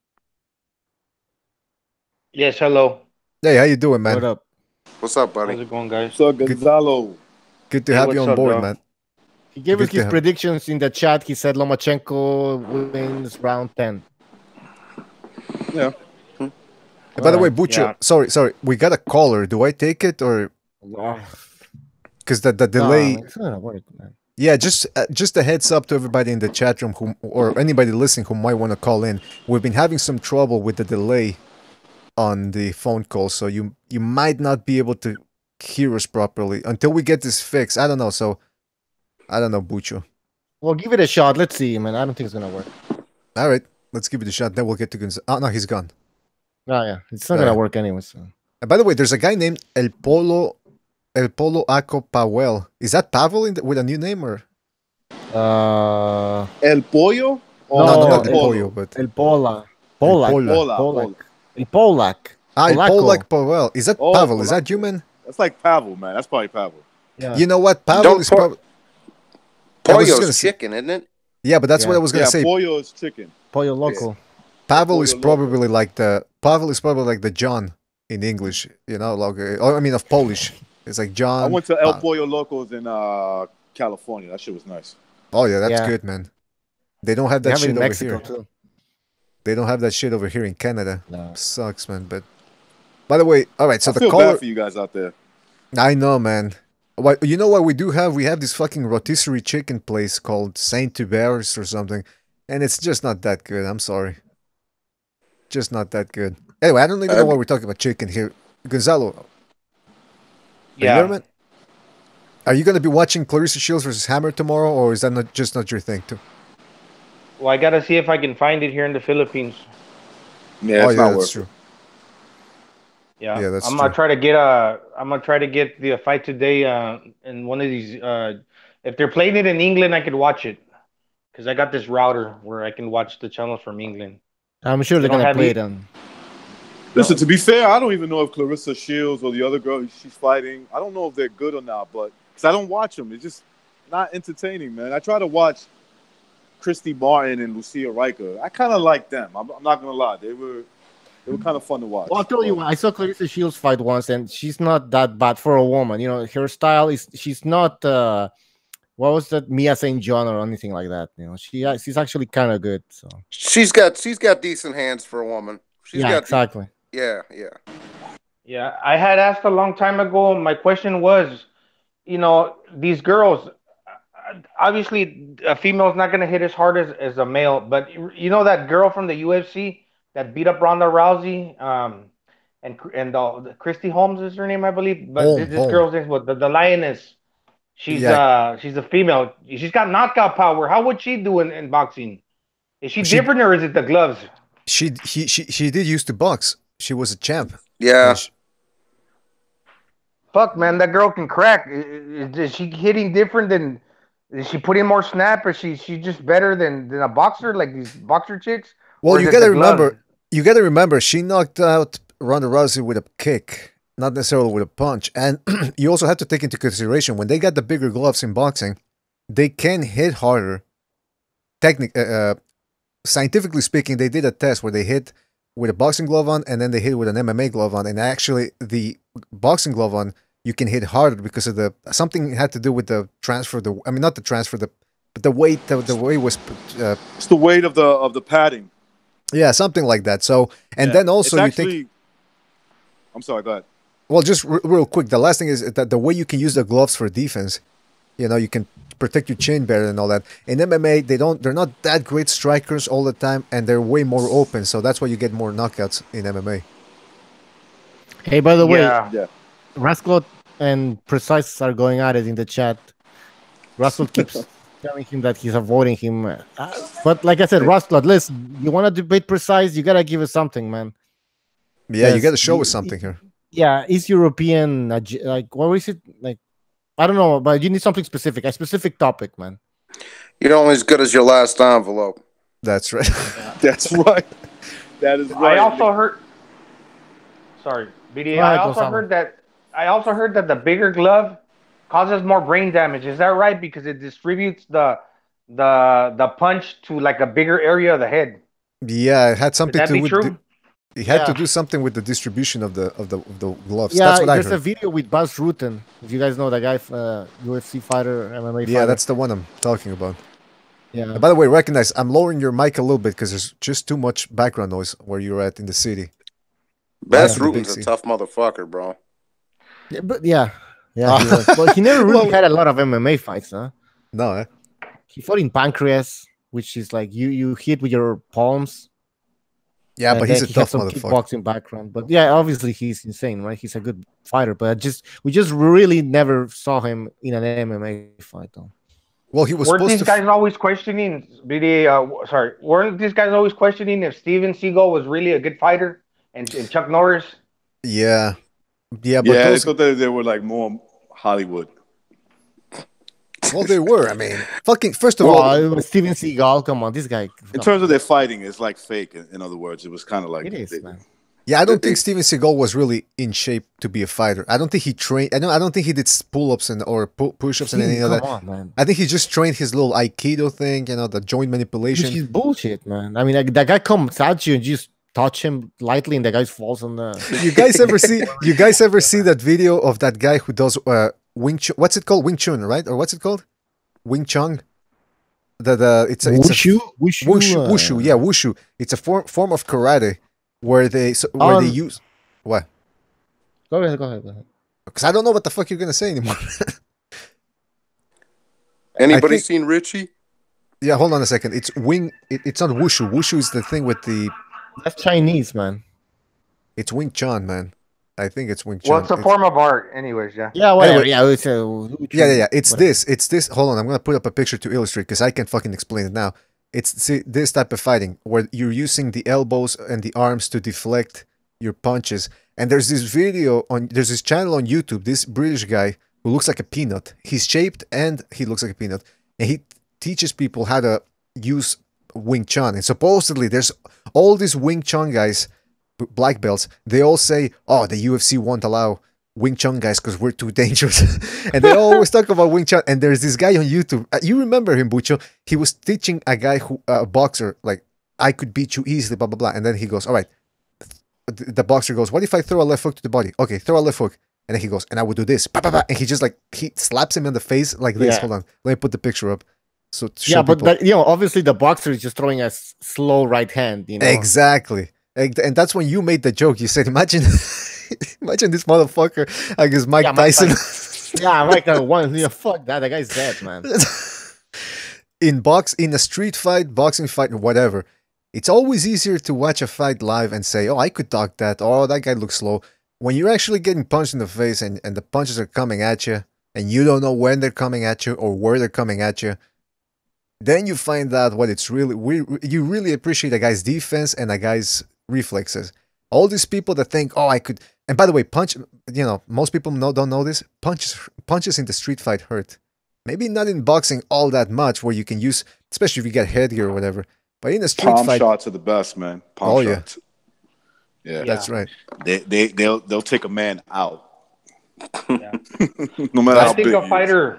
Speaker 5: Yes, hello.
Speaker 1: Hey, how you doing, man?
Speaker 2: What up?
Speaker 7: What's up, buddy?
Speaker 5: How's it going, guys?
Speaker 12: So Gonzalo,
Speaker 1: good to have you on board, man.
Speaker 2: He gave us his predictions in the chat. He said Lomachenko wins round 10.
Speaker 12: Yeah.
Speaker 1: By the way, Bucho, sorry, we got a caller. Do I take it or? Because the delay.
Speaker 2: It's not gonna work, man.
Speaker 1: Yeah, just a heads up to everybody in the chat room or anybody listening who might want to call in. We've been having some trouble with the delay on the phone call, so you might not be able to hear us properly until we get this fixed. I don't know. So I don't know, Bucho.
Speaker 2: Well, give it a shot. Let's see, man. I don't think it's gonna work.
Speaker 1: All right, let's give it a shot. Then we'll get to Gonzalo. Oh no, he's gone.
Speaker 2: Oh yeah, it's not gonna work anyway. So.
Speaker 1: And by the way, there's a guy named El Polo Aco Powell. Is that Pavel with a new name or?
Speaker 12: El Pollo?
Speaker 1: No, not El Pollo, but
Speaker 2: El Pola. Polak. El Polak.
Speaker 1: El Polak Powell. Is that Pavel? Is that you, man?
Speaker 12: That's like Pavel, man. That's probably Pavel.
Speaker 2: Yeah.
Speaker 1: You know what? Pavel is probably.
Speaker 7: Pollo's chicken, isn't it?
Speaker 1: Yeah, but that's what I was gonna say.
Speaker 12: Pollo is chicken.
Speaker 2: Pollo loco.
Speaker 1: Pavel is probably like the John in English, you know, like I mean of Polish. It's like John.
Speaker 12: I went to El Pollo Locos in California. That shit was nice.
Speaker 1: Oh yeah, that's good, man. They don't have that shit over
Speaker 2: Mexico,
Speaker 1: here.
Speaker 2: too.
Speaker 1: They don't have that shit over here in Canada. No. Sucks, man. But by the way, all right. So
Speaker 12: I feel bad for you guys out there.
Speaker 1: I know, man. You know what we do have? We have this fucking rotisserie chicken place called Saint Hubert or something, and it's just not that good. I'm sorry. Just not that good. Anyway, I don't even know why we're talking about chicken here. Gonzalo.
Speaker 14: Yeah.
Speaker 1: Are you going to be watching Clarissa Shields versus Hammer tomorrow, or is that not your thing too?
Speaker 14: Well, I gotta see if I can find it here in the Philippines.
Speaker 12: Yeah, it's not worth
Speaker 1: true.
Speaker 14: Yeah,
Speaker 1: that's
Speaker 14: I'm gonna try to get the fight today in one of these. If they're playing it in England, I could watch it because I got this router where I can watch the channels from England.
Speaker 2: I'm sure they're gonna play it on.
Speaker 12: Listen, to be fair, I don't even know if Clarissa Shields or the other girl she's fighting, I don't know if they're good or not, but because I don't watch them, it's just not entertaining, man. I try to watch Christy Martin and Lucia Riker. I kind of like them. I'm not gonna lie, they were kind of fun to watch.
Speaker 2: Well, I'll tell you what, I saw Clarissa Shields fight once, and she's not that bad for a woman. You know, her style is she's not what was that, Mia St. John or anything like that. You know, she's actually kind of good. So
Speaker 7: she's got decent hands for a woman.
Speaker 2: Exactly.
Speaker 7: Yeah.
Speaker 14: Yeah, I had asked a long time ago. My question was, you know, these girls. Obviously, a female's not going to hit as hard as a male, but you know that girl from the UFC that beat up Ronda Rousey, and Christy Holmes is her name, I believe. But this girl's name was the Lioness. She's a female. She's got knockout power. How would she do in boxing? Is she different or is it the gloves?
Speaker 1: She did used to box. She was a champ.
Speaker 7: Yeah.
Speaker 14: Fuck, man, that girl can crack. Is she hitting different than? Is she putting more snap, or she just better than a boxer like these boxer chicks?
Speaker 1: Well, you gotta remember, she knocked out Ronda Rousey with a kick, not necessarily with a punch. And you also have to take into consideration when they got the bigger gloves in boxing, they can hit harder. Scientifically speaking, they did a test where they hit with a boxing glove on, and then they hit with an MMA glove on, and actually the boxing glove on, you can hit harder because of something had to do with the transfer. Not the transfer, but the weight. The weight was.
Speaker 12: It's the weight of the padding.
Speaker 1: Yeah, something like that. So, and then also
Speaker 12: I'm sorry. Go ahead.
Speaker 1: Well, just real quick. The last thing is that the way you can use the gloves for defense, you know, you can protect your chin better and all that. In MMA, they're not that great strikers all the time, and they're way more open. So that's why you get more knockouts in MMA.
Speaker 2: Hey, by the way, Rascal and Precise are going at it in the chat. Russell keeps telling him that he's avoiding him. But like I said, Russell, listen, you want to debate Precise, you got to give us something, man.
Speaker 1: Yeah, you got to show us something here.
Speaker 2: Yeah, East European, like, what is it? Like, I don't know, but you need something specific, a specific topic, man.
Speaker 7: You're only as good as your last envelope.
Speaker 1: That's right.
Speaker 12: That's right. That is right.
Speaker 14: I also heard... Sorry, BDA. I also heard that the bigger glove causes more brain damage. Is that right? Because it distributes the punch to like a bigger area of the head.
Speaker 1: Yeah, it had something to do with
Speaker 14: true?
Speaker 1: It had to do something with the distribution of the gloves.
Speaker 2: Yeah,
Speaker 1: that's what I heard.
Speaker 2: There's a video with Buzz Rutten. If you guys know that guy, UFC fighter, MMA fighter.
Speaker 1: Yeah, that's the one I'm talking about.
Speaker 2: Yeah.
Speaker 1: And by the way, recognize I'm lowering your mic a little bit because there's just too much background noise where you're at in the city.
Speaker 7: Buzz Rutten's a tough motherfucker, bro.
Speaker 2: Yeah, but he was. But he never really had a lot of MMA fights, huh?
Speaker 1: No,
Speaker 2: He fought in Pancreas, which is like you hit with your palms.
Speaker 1: Yeah, but he's a tough motherfucker.
Speaker 2: Kickboxing background, but yeah, obviously he's insane, right? He's a good fighter, but we just really never saw him in an MMA fight, though.
Speaker 1: Well, he was.
Speaker 14: Weren't these guys always questioning BDA? Weren't these guys always questioning if Steven Seagal was really a good fighter and Chuck Norris?
Speaker 1: Yeah, but
Speaker 12: I thought that they were like more Hollywood.
Speaker 1: Well, they were. I mean, fucking. First of all,
Speaker 2: it was Steven Seagal. Come on, this guy.
Speaker 12: In terms of their fighting, it's like fake. In other words, it was kind of like
Speaker 2: it is, man.
Speaker 1: Yeah, I don't think Steven Seagal was really in shape to be a fighter. I don't think he trained. I don't think he did pull-ups or push-ups and anything like that.
Speaker 2: Come on, man.
Speaker 1: I think he just trained his little Aikido thing, the joint manipulation.
Speaker 2: Which is bullshit, man. I mean, like, that guy comes at you and just touch him lightly, and the guy falls on the.
Speaker 1: You guys ever see? You guys ever see that video of that guy who does Wing Chun? What's it called? Wing Chun, right? Or what's it called? Wing Chun. It's
Speaker 2: wushu.
Speaker 1: Wushu. Yeah, wushu. It's a form of karate where they use what?
Speaker 2: Go ahead.
Speaker 1: Because I don't know what the fuck you're gonna say anymore.
Speaker 7: Anybody seen Richie?
Speaker 1: Yeah, hold on a second. It's wing. It's not wushu. Wushu is the thing with the.
Speaker 2: That's Chinese, man.
Speaker 1: It's Wing Chun, man. I think it's Wing Chun.
Speaker 14: Well, it's a form of art, anyways. Yeah.
Speaker 2: Yeah. Whatever.
Speaker 1: Anyway,
Speaker 2: yeah.
Speaker 1: It's this. It's this. Hold on. I'm gonna put up a picture to illustrate because I can't fucking explain it now. It's this type of fighting where you're using the elbows and the arms to deflect your punches. And there's this channel on YouTube. This British guy who looks like a peanut. He's shaped and he looks like a peanut. And he teaches people how to use Wing Chun. And supposedly there's all these Wing Chun guys, black belts. They all say, "Oh, the UFC won't allow Wing Chun guys because we're too dangerous." And they always talk about Wing Chun. And there's this guy on YouTube. You remember him, Bucho? He was teaching a guy a boxer, like, I could beat you easily, blah, blah, blah. And then he goes, all right. The boxer goes, what if I throw a left hook to the body? Okay, throw a left hook. And then he goes, and I would do this. Bah, bah, bah. And he just he slaps him in the face like this. Hold on. Let me put the picture up. So
Speaker 2: yeah, but obviously the boxer is just throwing a slow right hand.
Speaker 1: Exactly. And that's when you made the joke. You said, imagine this motherfucker against Mike Tyson.
Speaker 2: Yeah, Mike one. Yeah, fuck that. That guy's dead, man.
Speaker 1: In a street fight, boxing fight, whatever, it's always easier to watch a fight live and say, oh, I could dodge that. Oh, that guy looks slow. When you're actually getting punched in the face and the punches are coming at you and you don't know when they're coming at you or where they're coming at you, then you find out what it's really... You really appreciate a guy's defense and a guy's reflexes. All these people that think, oh, I could... And by the way, most people don't know this. Punches in the street fight hurt. Maybe not in boxing all that much where you can use... Especially if you get headgear or whatever. But in a street
Speaker 12: Palm
Speaker 1: fight...
Speaker 12: shots are the best, man. Palm shots. Yeah,
Speaker 1: that's right.
Speaker 12: They'll take a man out.
Speaker 14: Yeah.
Speaker 12: No matter how big he is.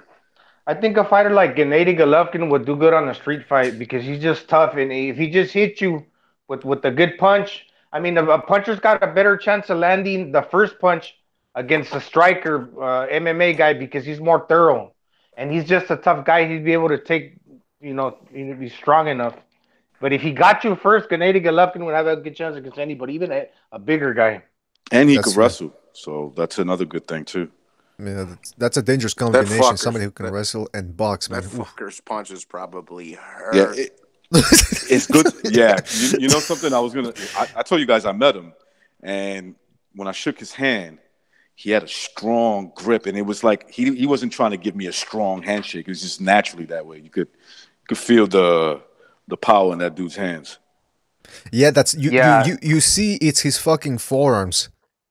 Speaker 14: I think a fighter like Gennady Golovkin would do good on a street fight because he's just tough, and if he just hits you with a good punch, I mean, a puncher's got a better chance of landing the first punch against a striker MMA guy because he's more thorough, and he's just a tough guy. He'd be able to take, be strong enough. But if he got you first, Gennady Golovkin would have a good chance against anybody, even a bigger guy.
Speaker 12: And he could wrestle, so that's another good thing too.
Speaker 1: Yeah, that's a dangerous combination. Somebody who can wrestle and box, man.
Speaker 7: That fucker's punches probably hurt.
Speaker 12: Yeah, it's good. Yeah, you know something? I told you guys I met him, and when I shook his hand, he had a strong grip, and it was like he wasn't trying to give me a strong handshake. It was just naturally that way. You could feel the power in that dude's hands.
Speaker 1: Yeah, you see it's his fucking forearms.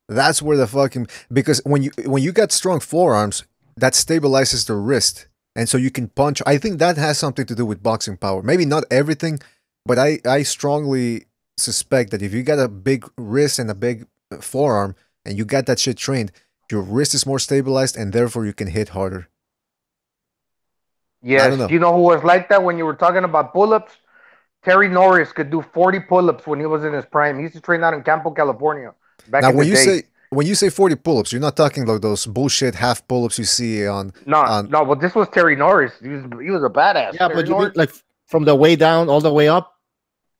Speaker 1: That's where the fucking... Because when you got strong forearms, that stabilizes the wrist. And so you can punch. I think that has something to do with boxing power. Maybe not everything, but I strongly suspect that if you got a big wrist and a big forearm, and you got that shit trained, your wrist is more stabilized, and therefore you can hit harder.
Speaker 14: Yes. Do you know who was like that when you were talking about pull-ups? Terry Norris could do 40 pull-ups when he was in his prime. He used to train out in Campo, California.
Speaker 1: Now, when you say 40 pull-ups, you're not talking like those bullshit half pull-ups you see on...
Speaker 14: No, but this was Terry Norris. He was a badass.
Speaker 2: Yeah, but you mean like from the way down all the way up?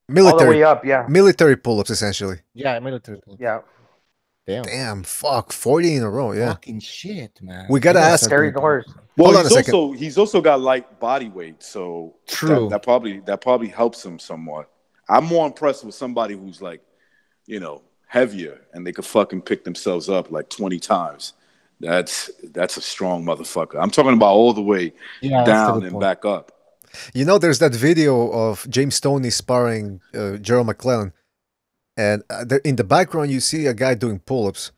Speaker 1: Military.
Speaker 14: All the way up, yeah.
Speaker 1: Military pull-ups, essentially.
Speaker 2: Yeah, military pull-ups.
Speaker 14: Yeah.
Speaker 1: Damn, fuck, 40 in a row, yeah.
Speaker 2: Fucking shit, man.
Speaker 1: We gotta ask
Speaker 14: Terry Norris.
Speaker 12: Well, he's also got light body weight, so
Speaker 2: true.
Speaker 12: That probably helps him somewhat. I'm more impressed with somebody who's like, heavier, and they could fucking pick themselves up like 20 times. That's a strong motherfucker. I'm talking about all the way down and back up.
Speaker 1: There's that video of James Stoney sparring Gerald McClellan, and in the background you see a guy doing pull-ups.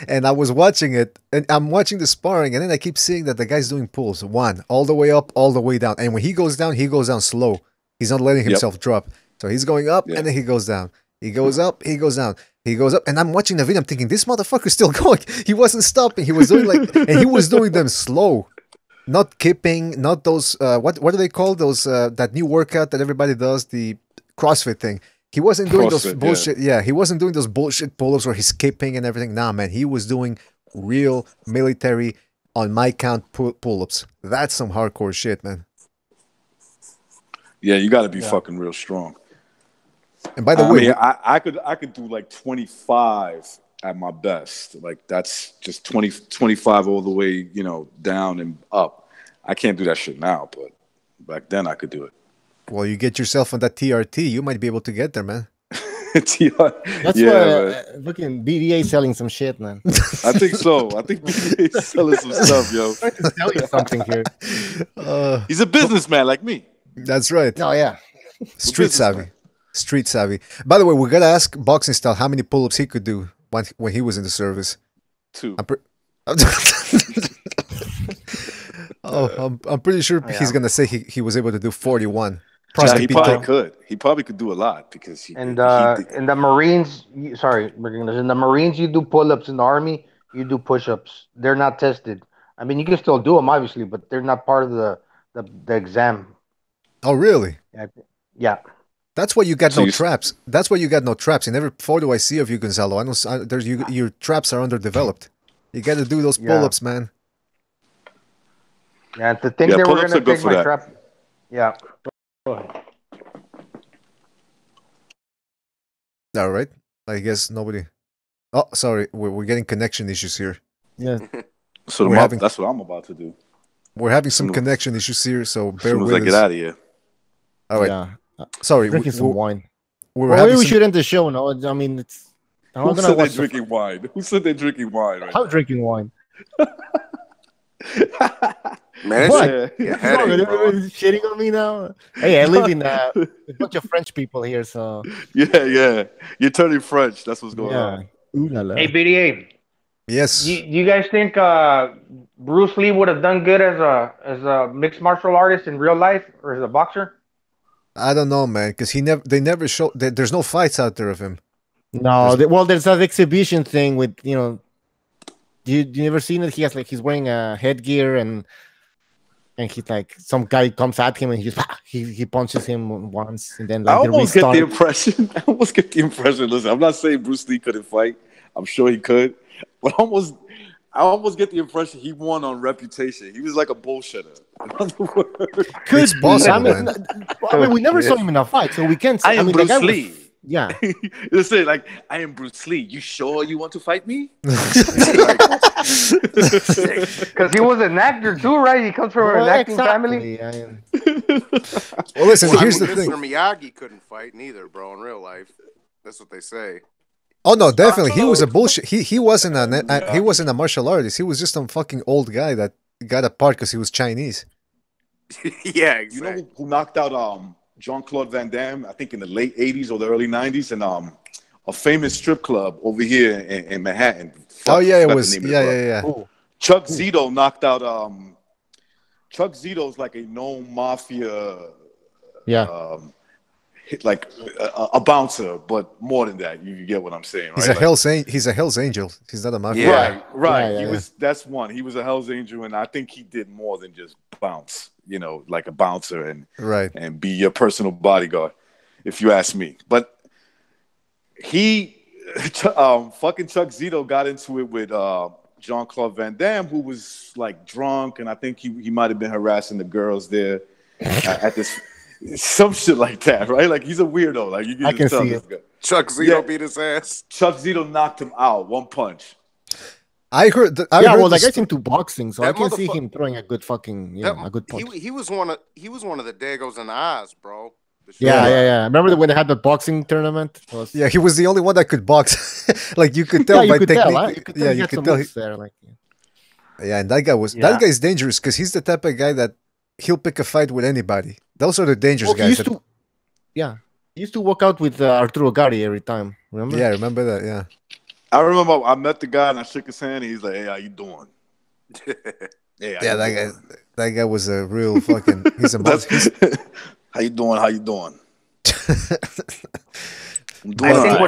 Speaker 1: And I was watching it, and I'm watching the sparring, and then I keep seeing that the guy's doing pulls. One, all the way up, all the way down. And when he goes down slow. He's not letting himself drop. So he's going up, and then he goes down. He goes up, he goes down, he goes up, and I'm watching the video. I'm thinking, this motherfucker's still going. He wasn't stopping. He was doing and he was doing them slow, not kipping, not those. What do they call those? That new workout that everybody does, the CrossFit thing. He wasn't doing those bullshit. Yeah, he wasn't doing those bullshit pull-ups where he's kipping and everything. Nah, man, he was doing real military on my count pull-ups. That's some hardcore shit, man.
Speaker 12: Yeah, you got to be fucking real strong.
Speaker 1: And by the way,
Speaker 12: I could do like 25 at my best. Like that's just 25 all the way, down and up. I can't do that shit now, but back then I could do it.
Speaker 1: Well, you get yourself on that TRT, you might be able to get there, man.
Speaker 2: That's why fucking BDA selling some shit, man.
Speaker 12: I think so. I think BDA is selling some stuff, yo.
Speaker 2: I'm trying to tell you something here.
Speaker 12: He's a businessman like me.
Speaker 1: That's right.
Speaker 2: Oh yeah.
Speaker 1: Street savvy. Street savvy. By the way, we gotta ask Boxing Style how many pull-ups he could do when he was in the service.
Speaker 12: 2.
Speaker 1: I'm pretty sure he's gonna say he was able to do 41.
Speaker 12: He probably could. He probably could do a lot because
Speaker 14: in the Marines. Sorry, in the Marines you do pull-ups. In the Army you do push-ups. They're not tested. I mean, you can still do them obviously, but they're not part of the exam.
Speaker 1: Oh really?
Speaker 14: Yeah.
Speaker 1: That's why you got no traps. That's why you got no traps. In every photo I see of you, Gonzalo, your traps are underdeveloped. You got to do those pull-ups, man.
Speaker 14: Yeah, to think they were gonna take my trap. Yeah. Go ahead.
Speaker 1: All right. I guess nobody. Oh, sorry. We're getting connection issues here.
Speaker 2: Yeah.
Speaker 12: So that's what I'm about to do.
Speaker 1: We're having some connection issues here, so bear with us.
Speaker 12: As soon as I get out of here.
Speaker 1: All right.
Speaker 2: Yeah.
Speaker 1: Sorry.
Speaker 2: Drinking some wine.
Speaker 1: Maybe
Speaker 2: we should end the show. No, I mean it's.
Speaker 12: Who said they're drinking wine? Who said they're drinking wine? Right
Speaker 2: I'm drinking wine.
Speaker 7: Man,
Speaker 2: what?
Speaker 7: You're
Speaker 2: shitting on me now? Hey, I live in a bunch of French people here, so
Speaker 12: yeah. You're turning French. That's what's going on.
Speaker 2: Ooh la la.
Speaker 14: Hey, BDA.
Speaker 1: Yes.
Speaker 14: Do you guys think Bruce Lee would have done good as a mixed martial artist in real life or as a boxer?
Speaker 1: I don't know, man, because they never show. There's no fights out there of him.
Speaker 2: No, there's that exhibition thing with you never seen it? He's wearing a headgear and he's like some guy comes at him and he punches him once and then like
Speaker 12: I almost get the impression. Listen, I'm not saying Bruce Lee couldn't fight. I'm sure he could, but I almost get the impression he won on reputation. He was like a bullshitter. In other words,
Speaker 1: it's possible.
Speaker 2: I mean, we never saw him in a fight, so we can't.
Speaker 12: I am Bruce Lee.
Speaker 2: Yeah.
Speaker 12: Let's say, like, I am Bruce Lee. You sure you want to fight me?
Speaker 14: Because he was an actor too, right? He comes from an acting family.
Speaker 1: Well, listen, here's the thing.
Speaker 7: Mr. Miyagi couldn't fight neither, bro, in real life. That's what they say.
Speaker 1: Oh no, definitely. He was a bullshit. He wasn't a martial artist. He was just some fucking old guy that got apart because he was Chinese.
Speaker 7: Yeah, exactly.
Speaker 12: You know who knocked out Jean-Claude Van Damme, I think in the late 80s or the early 90s, and a famous strip club over here in Manhattan.
Speaker 1: Oh yeah, it was. Yeah.
Speaker 12: Chuck Zito knocked out. Chuck Zito's like a known mafia.
Speaker 2: Yeah.
Speaker 12: Like a bouncer, but more than that, you get what I'm saying, right?
Speaker 1: He's a Hell's Angel. He's not a mafia.
Speaker 12: Yeah. Right.
Speaker 2: Yeah.
Speaker 12: That's one. He was a Hell's Angel, and I think he did more than just bounce. Like a bouncer and be your personal bodyguard, if you ask me. But he, fucking Chuck Zito got into it with Jean-Claude Van Damme, who was like drunk, and I think he might have been harassing the girls there at this. Some shit like that, right? Like he's a weirdo. Like you can just tell this guy.
Speaker 7: Chuck Zito beat his ass.
Speaker 12: Chuck Zito knocked him out, one punch.
Speaker 1: I heard that.
Speaker 2: I got into boxing, so I can see him throwing a good fucking, a good punch.
Speaker 7: He was one of the Dagos in Oz, bro.
Speaker 2: Yeah. Remember when they had the boxing tournament?
Speaker 1: Yeah, he was the only one that could box. Like you could tell by technique. You could tell. Yeah, and that guy's dangerous because he's the type of guy that he'll pick a fight with anybody. Those are the dangerous guys.
Speaker 2: He used to work out with Arturo Gatti every time. Remember?
Speaker 1: Yeah, I remember that. Yeah.
Speaker 12: I remember I met the guy and I shook his hand and he's like, "Hey, how you doing?"
Speaker 1: That guy was a real fucking. He's a monster.
Speaker 12: How you doing?
Speaker 14: I think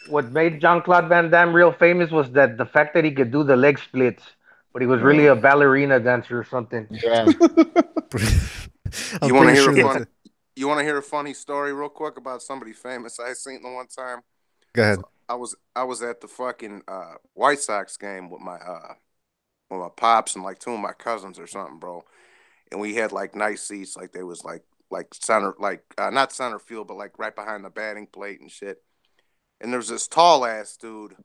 Speaker 14: what made Jean-Claude Van Damme real famous was that the fact that he could do the leg splits, but he was really a ballerina dancer or something.
Speaker 2: Yeah.
Speaker 7: You want to hear a funny? You want to hear a funny story real quick about somebody famous I seen the one time?
Speaker 1: Go ahead.
Speaker 7: So I was at the fucking White Sox game with my pops and like two of my cousins or something, bro. And we had like nice seats, like they was like center, like not center field, but like right behind the batting plate and shit. And there was this tall ass dude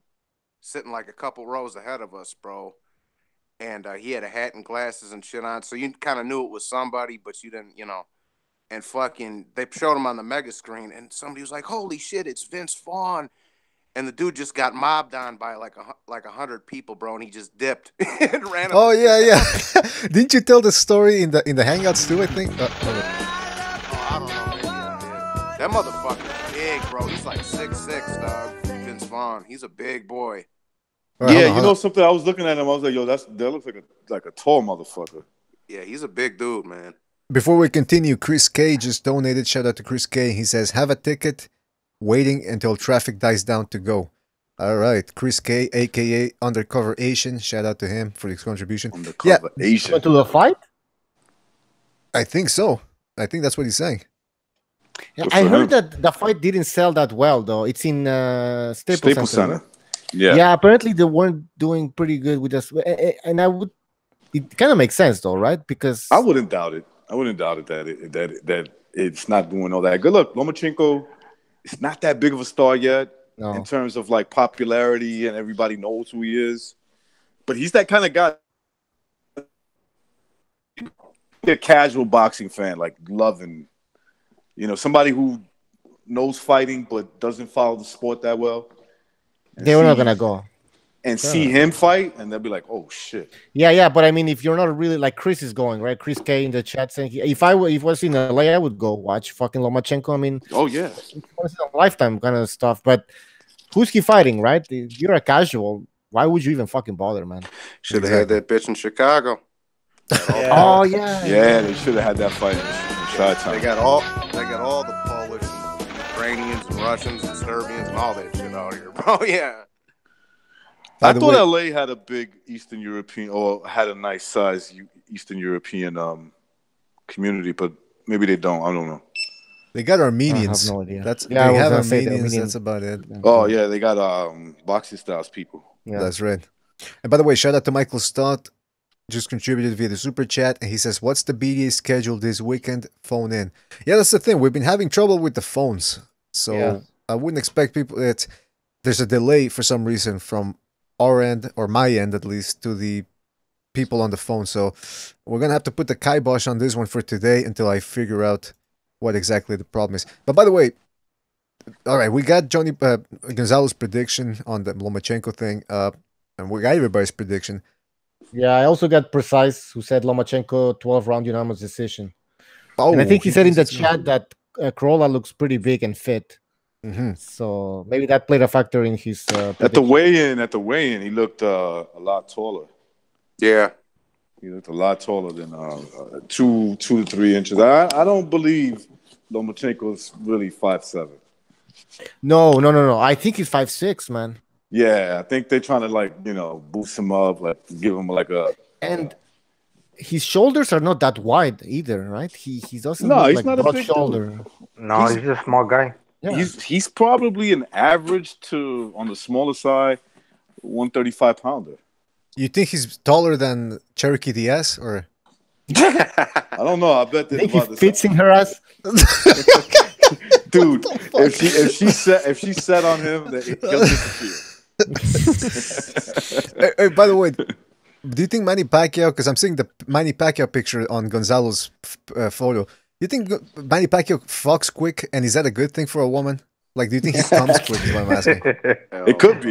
Speaker 7: sitting like a couple rows ahead of us, bro. And he had a hat and glasses and shit on, so you kind of knew it was somebody, but you didn't, you know. And fucking, they showed him on the mega screen, and somebody was like, "Holy shit, it's Vince Vaughn!" And the dude just got mobbed on by like 100 people, bro, and he just dipped and ran.
Speaker 1: Oh yeah. Didn't you tell the story in the Hangouts too? I think.
Speaker 7: I don't know. That motherfucker's big, bro. He's like 6'6", dog. Vince Vaughn. He's a big boy.
Speaker 12: Yeah, you know something? I was looking at him. I was like, "Yo, that looks like a tall motherfucker."
Speaker 7: Yeah, he's a big dude, man.
Speaker 1: Before we continue, Chris K just donated. Shout out to Chris K. He says, "Have a ticket, waiting until traffic dies down to go." All right, Chris K, aka Undercover Asian. Shout out to him for his contribution.
Speaker 12: Undercover Asian.
Speaker 2: To the fight?
Speaker 1: I think so. I think that's what he's saying.
Speaker 2: Yeah, I heard that the fight didn't sell that well, though. It's in Staples Center. Yeah, apparently they weren't doing pretty good with us, and it kind of makes sense though, right? Because
Speaker 12: I wouldn't doubt it. I wouldn't doubt it that it's not doing all that good. Look, Lomachenko is not that big of a star yet in terms of like popularity, and everybody knows who he is. But he's that kind of guy, a casual boxing fan, like loving, somebody who knows fighting but doesn't follow the sport that well.
Speaker 2: They were not gonna go
Speaker 12: and see him fight, and they'll be like, "Oh shit!"
Speaker 2: Yeah. But I mean, if you're not really like Chris is going, right? Chris K in the chat saying, if I was in LA, I would go watch fucking Lomachenko. I mean,
Speaker 12: oh yeah,
Speaker 2: it's a lifetime kind of stuff. But who's he fighting, right? If you're a casual, why would you even fucking bother, man?
Speaker 7: Should have had that bitch in Chicago.
Speaker 2: Oh yeah.
Speaker 12: Yeah, they should have had that fight in Chi-Town.
Speaker 7: They got all the Polish and Ukrainians and Russians and Serbians and all that shit out here, bro. Yeah.
Speaker 12: I thought LA had a big Eastern European, or had a nice size Eastern European community, but maybe they don't. I don't know.
Speaker 1: They got Armenians.
Speaker 2: I have no idea.
Speaker 1: They have Armenians. That's about it.
Speaker 12: Oh yeah, they got boxing styles people.
Speaker 2: Yeah.
Speaker 1: That's right. And by the way, shout out to Michael Stott. Just contributed via the super chat, and he says, "What's the BDA schedule this weekend? Phone in." Yeah, that's the thing. We've been having trouble with the phones, so I wouldn't expect people. There's a delay for some reason from our end, or my end at least, to the people on the phone. So we're gonna have to put the kibosh on this one for today until I figure out what exactly the problem is. But by the way, all right, we got Johnny Gonzalo's prediction on the Lomachenko thing, and we got everybody's prediction.
Speaker 2: Yeah, I also got Precise, who said Lomachenko 12-round unanimous decision.
Speaker 1: Oh,
Speaker 2: and I think he said in the chat that Crolla looks pretty big and fit.
Speaker 1: Mm-hmm.
Speaker 2: So maybe that played a factor in his
Speaker 12: at the weigh-in, he looked a lot taller.
Speaker 7: Yeah.
Speaker 12: He looked a lot taller than 2 to 3 inches. I don't believe Lomachenko's really 5'7".
Speaker 2: No. I think he's 5'6", man.
Speaker 12: Yeah, I think they're trying to boost him up, give him a.
Speaker 2: And his shoulders are not that wide either, right? He doesn't.
Speaker 12: No,
Speaker 2: look
Speaker 12: he's
Speaker 2: like
Speaker 12: not a
Speaker 2: broad
Speaker 12: big
Speaker 2: shoulder.
Speaker 12: dude.
Speaker 14: No, he's a small guy.
Speaker 2: Yeah.
Speaker 12: He's probably an average to, on the smaller side, 135 pounder.
Speaker 1: You think he's taller than Cherokee Diaz, or?
Speaker 12: I don't know. I bet
Speaker 2: think he fits in her ass.
Speaker 12: Dude, if she sat on him, he'll disappear.
Speaker 1: Hey, by the way, do you think Manny Pacquiao, because I'm seeing the Manny Pacquiao picture on Gonzalo's photo, do you think Manny Pacquiao fucks quick, and is that a good thing for a woman? Like, do you think he comes quick is what I'm asking?
Speaker 12: It could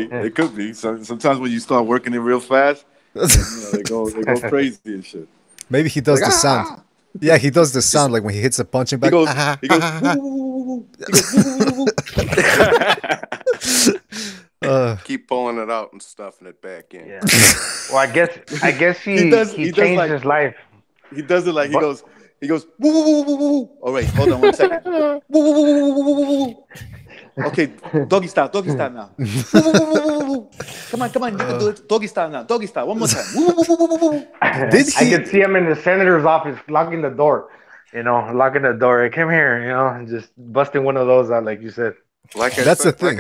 Speaker 12: be. Sometimes when you start working it real fast, they go crazy and shit.
Speaker 1: Maybe he does the sound. Yeah, he does the sound like when he hits the punching bag.
Speaker 12: He goes
Speaker 7: keep pulling it out and stuffing it back in.
Speaker 14: Yeah. Well, I guess he changed his life.
Speaker 12: He does it like he goes woo, woo, woo, woo, woo. All right, hold on 1 second. Woo, woo, woo, woo, woo, woo, woo. Okay, doggy style now. Come on, you can do it. Doggy style now. Doggy style. One more time.
Speaker 14: I could see him in the senator's office locking the door. Locking the door. Come here, just busting one of those out, like you said.
Speaker 7: Like I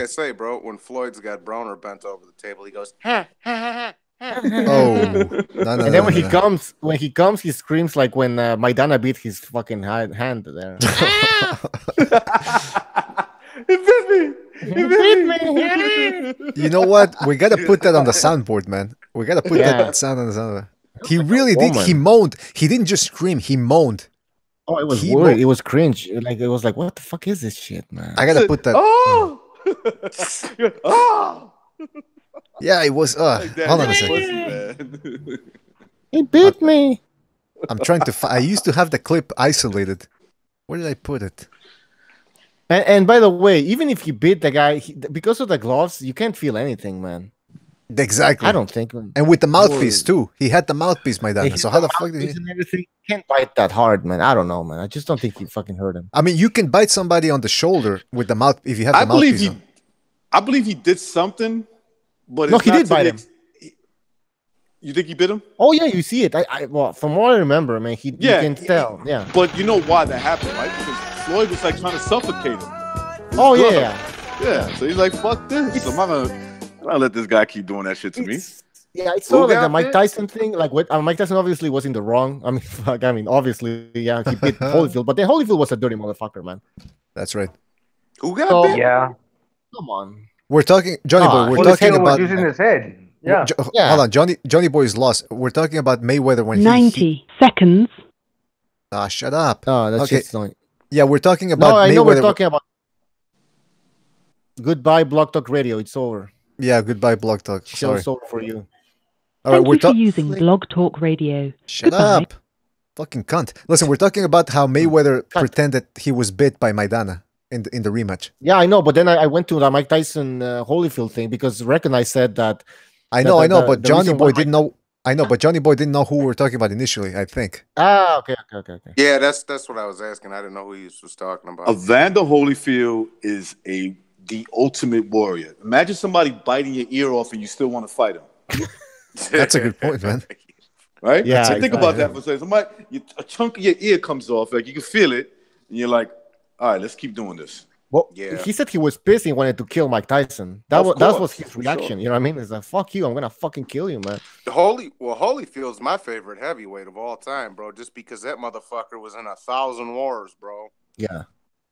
Speaker 7: say, bro, when Floyd's got Broner bent over the table, he goes, ha, ha, ha, ha.
Speaker 1: Oh,
Speaker 2: and then when he comes, he screams like when Maidana beat his fucking hand there.
Speaker 12: He bit me.
Speaker 1: You know what? We gotta put that on the soundboard, man. We gotta put that sound on the soundboard. He really did. He moaned. He didn't just scream. He moaned.
Speaker 2: Oh, it was weird. It was cringe. It was like, what the fuck is this shit, man?
Speaker 1: I gotta put that.
Speaker 12: Oh. Oh.
Speaker 1: Yeah, it was. Hold on a second.
Speaker 2: He bit me.
Speaker 1: I'm trying to. I used to have the clip isolated. Where did I put it?
Speaker 2: And by the way, even if he bit the guy, because of the gloves, you can't feel anything, man.
Speaker 1: Exactly.
Speaker 2: I don't think.
Speaker 1: And with the mouthpiece too. He had the mouthpiece, Maidana. So how the fuck did he?
Speaker 2: And everything, you can't bite that hard, man. I don't know, man. I just don't think he fucking hurt him.
Speaker 1: I mean, you can bite somebody on the shoulder with the mouth if you have the mouthpiece.
Speaker 12: I believe he did something, but
Speaker 2: no, he did bite him.
Speaker 12: You think he bit him?
Speaker 2: Oh yeah, you see it. Well, from what I remember, man, you can tell. Yeah.
Speaker 12: But you know why that happened, right? Because Floyd was like trying to suffocate him.
Speaker 2: Oh yeah.
Speaker 12: Yeah. So he's like, "Fuck this! I'm not gonna let this guy keep doing that shit to me."
Speaker 2: Yeah, it's sort of like the Mike Tyson thing. Like, Mike Tyson obviously was in the wrong. I mean, obviously, yeah, he bit Holyfield, but then Holyfield was a dirty motherfucker, man.
Speaker 1: That's right.
Speaker 7: Who got bit?
Speaker 14: Yeah.
Speaker 2: Come on.
Speaker 1: We're talking, Johnny Boy. We're talking about
Speaker 14: using his head. Yeah.
Speaker 1: Hold on, Johnny Boy is lost. We're talking about Mayweather when
Speaker 6: 90 seconds.
Speaker 1: Ah, shut up.
Speaker 2: Oh, that's just annoying.
Speaker 1: Yeah, we're talking about.
Speaker 2: No, I know
Speaker 1: Mayweather.
Speaker 2: we're talking about. Goodbye, Blog Talk Radio. It's over.
Speaker 1: Yeah, goodbye, Blog Talk. Sorry.
Speaker 2: Show's over for you.
Speaker 1: All right,
Speaker 6: Thank you for using Blog Talk Radio.
Speaker 1: Shut up. Fucking cunt. Listen, we're talking about how Mayweather pretended he was bit by Maidana in the rematch.
Speaker 2: Yeah, I know, but then I went to the Mike Tyson Holyfield thing because I said that.
Speaker 1: I know, but Johnny Boy didn't know. I know, but Johnny Boy didn't know who we were talking about initially, I think.
Speaker 2: Ah, okay.
Speaker 7: Yeah, that's what I was asking. I didn't know who he was talking about.
Speaker 12: Evander Holyfield is the ultimate warrior. Imagine somebody biting your ear off and you still want to fight him.
Speaker 1: That's a good point, man.
Speaker 12: Right?
Speaker 2: Yeah.
Speaker 12: So think about that for a second. Somebody, a chunk of your ear comes off, like you can feel it, and you're like, all right, let's keep doing this.
Speaker 2: Well, he said he was pissed. He wanted to kill Mike Tyson. That was his reaction.
Speaker 12: Sure.
Speaker 2: You know what I mean? It's like, fuck you. I'm going to fucking kill you, man.
Speaker 7: Holyfield's my favorite heavyweight of all time, bro, just because that motherfucker was in 1,000 wars, bro.
Speaker 2: Yeah.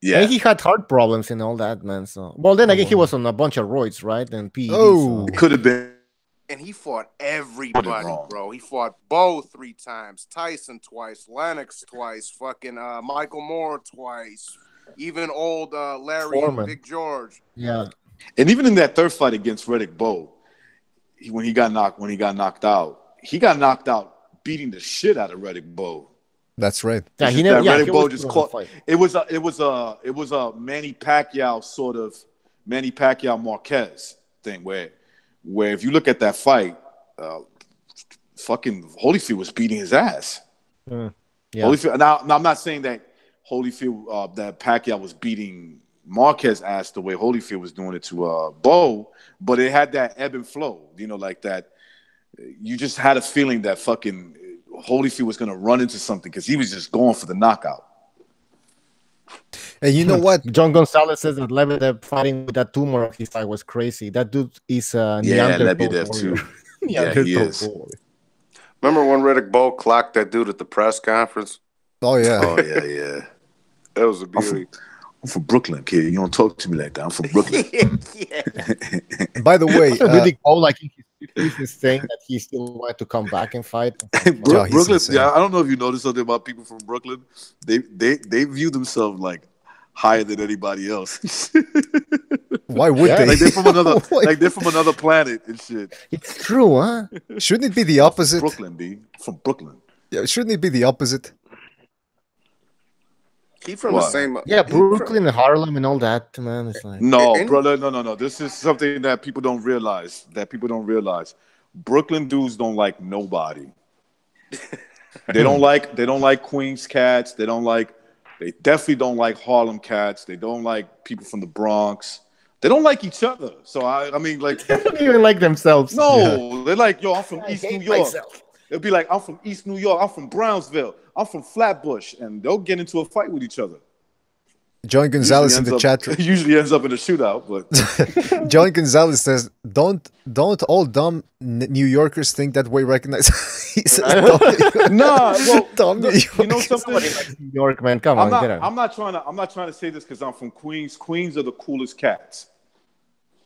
Speaker 12: Yeah.
Speaker 2: And he had heart problems and all that, man. So, well, then again, he was on a bunch of roids, right? And PEDs.
Speaker 1: Oh,
Speaker 12: it could have been.
Speaker 7: And he fought everybody, bro. He fought Bo 3 times, Tyson twice, Lennox twice, fucking Michael Moore twice, even old Larry
Speaker 2: Foreman.
Speaker 7: and Big George.
Speaker 2: Yeah.
Speaker 12: And even in that third fight against Riddick Bowe, when he got knocked out beating the shit out of Riddick Bowe.
Speaker 1: That's right.
Speaker 2: Yeah,
Speaker 12: Riddick Bowe just caught. It was a Manny Pacquiao sort of Manny Pacquiao Marquez thing where if you look at that fight, fucking Holyfield was beating his ass.
Speaker 2: Yeah.
Speaker 12: Holyfield. Now I'm not saying that Holyfield, that Pacquiao was beating Marquez ass the way Holyfield was doing it to Bowe, but it had that ebb and flow. You know, like that. You just had a feeling that fucking Holyfield was going to run into something because he was just going for the knockout.
Speaker 1: And you know what?
Speaker 2: John Gonzalez says that Lebedev fighting with that tumor of his eye was crazy. That dude is
Speaker 12: Lebedev too.
Speaker 2: Yeah,
Speaker 12: he is.
Speaker 7: Remember when Riddick Bowe clocked that dude at the press conference?
Speaker 1: Oh, yeah.
Speaker 12: Oh, yeah.
Speaker 7: That was a beauty.
Speaker 12: I'm from Brooklyn, kid. You don't talk to me like that. I'm from Brooklyn.
Speaker 1: By the way,
Speaker 2: Riddick Bowe, like he's saying that he still wanted to come back and fight.
Speaker 12: Brooklyn, yeah. I don't know if you noticed something about people from Brooklyn. They view themselves like higher than anybody else.
Speaker 1: Why would they?
Speaker 12: Like they're from another planet and shit.
Speaker 2: It's true, huh?
Speaker 1: Shouldn't it be the opposite?
Speaker 12: Brooklyn, B. From Brooklyn.
Speaker 1: Yeah, shouldn't it be the opposite?
Speaker 7: He from the same.
Speaker 2: Yeah, Brooklyn and Harlem and all that, man. It's like
Speaker 12: brother, no. This is something that people don't realize. Brooklyn dudes don't like nobody. They don't like Queens cats. They definitely don't like Harlem cats. They don't like people from the Bronx. They don't like each other. So I mean, like,
Speaker 2: they don't even like themselves.
Speaker 12: No, they're like, yo, I'm from East New York.
Speaker 2: Myself.
Speaker 12: They'll be like, I'm from East New York. I'm from Brownsville. I'm from Flatbush, and they'll get into a fight with each other.
Speaker 1: John Gonzalez in the chat room.
Speaker 12: It usually ends up in a shootout, but
Speaker 1: John Gonzalez says, "Don't all dumb New Yorkers think that way? Recognize?" He says,
Speaker 12: well,
Speaker 1: dumb New Yorkers.
Speaker 12: You know something?
Speaker 2: New York, man, come on, get out.
Speaker 12: I'm not trying to say this because I'm from Queens. Queens are the coolest cats.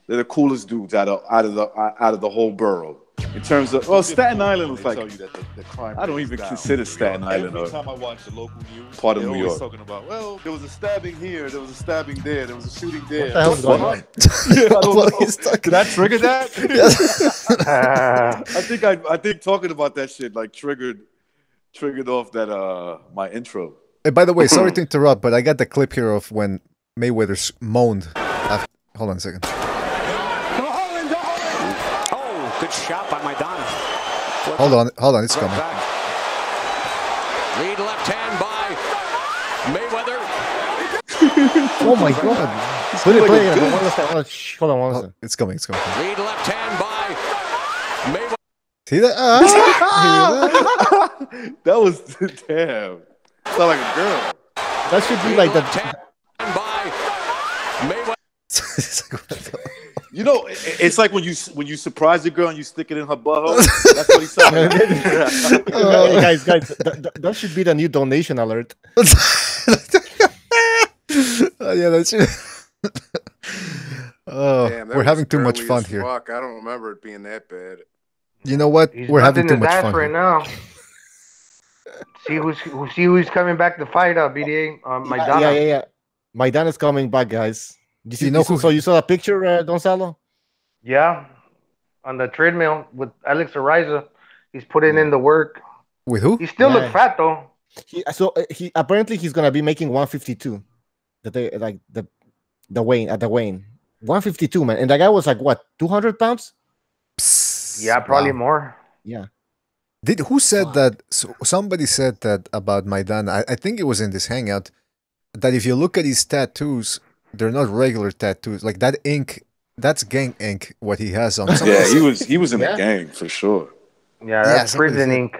Speaker 12: They're the coolest dudes out of the whole borough. In terms of Staten Island was like,
Speaker 15: tell you that the crime
Speaker 12: I don't even consider Staten Island
Speaker 15: Every time I watch the local news,
Speaker 12: part of
Speaker 15: they're
Speaker 12: New
Speaker 15: always
Speaker 12: York.
Speaker 15: talking about, well, there was a stabbing here, there was a stabbing there, there was a shooting there.
Speaker 2: What the hell's going on?
Speaker 12: Yeah, I don't know.
Speaker 15: Did that trigger that?
Speaker 12: I think talking about that shit like triggered off that my intro.
Speaker 1: Hey, by the way, sorry to interrupt, but I got the clip here of when Mayweather moaned. Hold on a second.
Speaker 16: Oh, good shot by Maidana.
Speaker 1: Hold on, it's coming.
Speaker 16: Lead left hand by Mayweather.
Speaker 2: Oh my God! Play it. Hold on one second.
Speaker 1: It's coming.
Speaker 16: Lead left hand by Mayweather.
Speaker 1: See that?
Speaker 12: That was damn. Sound like a girl.
Speaker 2: That should be like that.
Speaker 12: You know, it's like when you surprise a girl and you stick it in her butthole. That's what he sounded like.
Speaker 2: Hey, guys, that should be the new donation alert.
Speaker 1: Yeah, that's it. Oh,
Speaker 7: Damn, that
Speaker 1: we're having
Speaker 7: was
Speaker 1: too much
Speaker 7: early
Speaker 1: fun
Speaker 7: as
Speaker 1: here.
Speaker 7: Fuck, I don't remember it being that bad.
Speaker 1: You know what? We're having too much fun
Speaker 14: right
Speaker 1: here.
Speaker 14: now. See who's coming back to fight BDA Maidana.
Speaker 2: Yeah. Maidana's coming back, guys.
Speaker 1: You know who?
Speaker 2: So you saw that picture, Gonzalo?
Speaker 14: Yeah, on the treadmill with Alex Ariza. He's putting in the work.
Speaker 1: With who?
Speaker 14: He still looks fat though.
Speaker 2: He apparently he's gonna be making 152. The weighing 152, man. And that guy was like what, 200 pounds?
Speaker 14: Yeah, probably more.
Speaker 2: Yeah.
Speaker 1: Who said that? So somebody said that about Maidana. I think it was in this hangout that if you look at his tattoos, they're not regular tattoos. Like that ink, that's gang ink. What he has on.
Speaker 12: Yeah, he was in the gang for sure.
Speaker 14: Yeah, that's prison ink.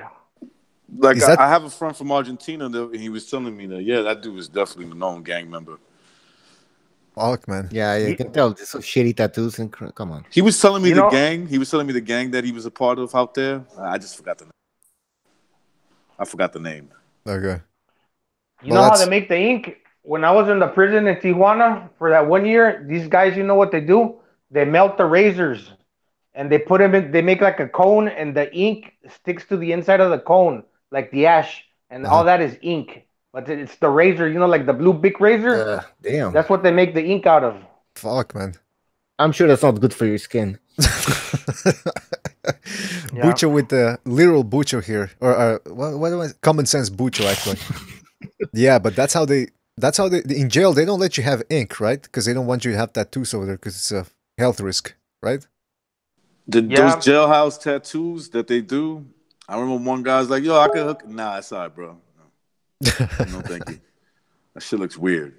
Speaker 12: Like I have a friend from Argentina that he was telling me that that dude was definitely a known gang member.
Speaker 1: Fuck, man.
Speaker 2: Yeah, you can tell. This so shitty tattoos and come on.
Speaker 12: He was telling me the gang. He was telling me the gang that he was a part of out there. I just forgot the name. I forgot the name.
Speaker 1: Okay.
Speaker 14: You know how they make the ink? When I was in the prison in Tijuana for that 1 year, these guys, you know what they do? They melt the razors and they put them in. They make like a cone, and the ink sticks to the inside of the cone, like the ash, and all that is ink. But it's the razor, you know, like the blue Bic razor.
Speaker 2: Damn.
Speaker 14: That's what they make the ink out of.
Speaker 1: Fuck, man.
Speaker 2: I'm sure that's not good for your skin.
Speaker 1: Bucho with the literal Bucho here, or what am I? Common sense Bucho, actually. Yeah, but that's how they in jail they don't let you have ink, right? Because they don't want you to have tattoos over there because it's a health risk, right?
Speaker 12: Those jailhouse tattoos that they do. I remember one guy's like, "Yo, I could hook." Nah, it's all right, bro. No, thank you. That shit looks weird.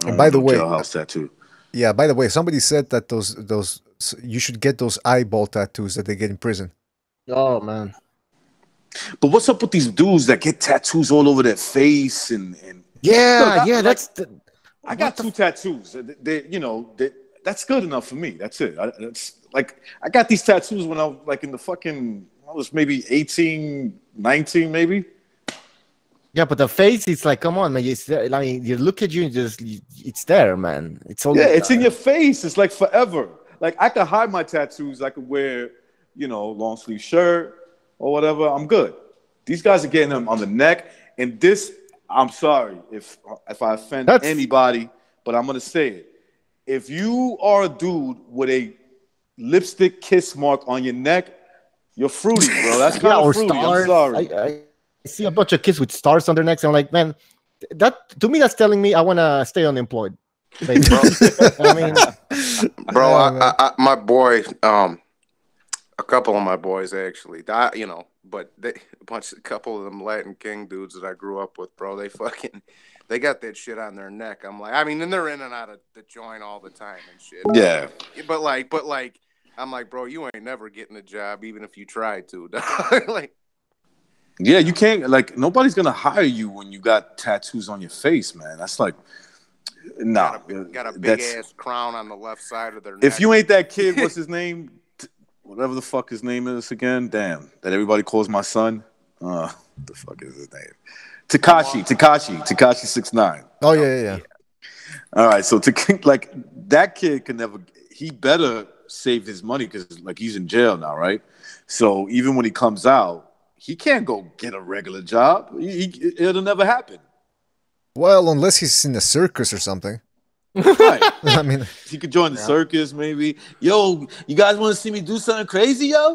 Speaker 1: And by the way,
Speaker 12: jailhouse tattoo.
Speaker 1: Yeah, by the way, somebody said that those you should get those eyeball tattoos that they get in prison.
Speaker 2: Oh man.
Speaker 12: But what's up with these dudes that get tattoos all over their face and
Speaker 2: yeah,
Speaker 12: look,
Speaker 2: that's
Speaker 12: I got two tattoos. That's good enough for me. That's it. I got these tattoos when I was like in the fucking I was maybe 18, 19 maybe.
Speaker 2: Yeah, but the face, it's like, come on, man. I mean, you look at you and it's there, man. It's all
Speaker 12: it's in your face. It's like forever. Like I could hide my tattoos. I could wear, long sleeve shirt or whatever. I'm good. These guys are getting them on the neck. And this, I'm sorry if I offend anybody, but I'm gonna say it. If you are a dude with a lipstick kiss mark on your neck, you're fruity, bro. That's kind of fruity.
Speaker 2: Stars.
Speaker 12: I'm sorry.
Speaker 2: I see a bunch of kids with stars on their necks. And I'm like, man, that to me, that's telling me I want to stay unemployed.
Speaker 7: Bro, my boy, a couple of my boys actually, but a couple of them Latin King dudes that I grew up with, bro, They got that shit on their neck. I'm like, I mean, then they're in and out of the joint all the time and shit.
Speaker 12: Yeah.
Speaker 7: But like, I'm like, bro, you ain't never getting a job, even if you tried to. Like,
Speaker 12: yeah, you can't. Like, nobody's gonna hire you when you got tattoos on your face, man. That's like, nah.
Speaker 7: Got a big ass crown on the left side of their neck.
Speaker 12: If you ain't that kid, what's his name? Whatever the fuck his name is again. Damn, that everybody calls my son. What the fuck is his name? Tekashi 6ix9ine.
Speaker 1: Oh yeah.
Speaker 12: All right, so like that kid can never. He better save his money because like he's in jail now, right? So even when he comes out, he can't go get a regular job. It'll never happen.
Speaker 1: Well, unless he's in a circus or something.
Speaker 12: Right.
Speaker 1: I mean,
Speaker 12: he could join the circus, maybe. Yo, you guys want to see me do something crazy, yo?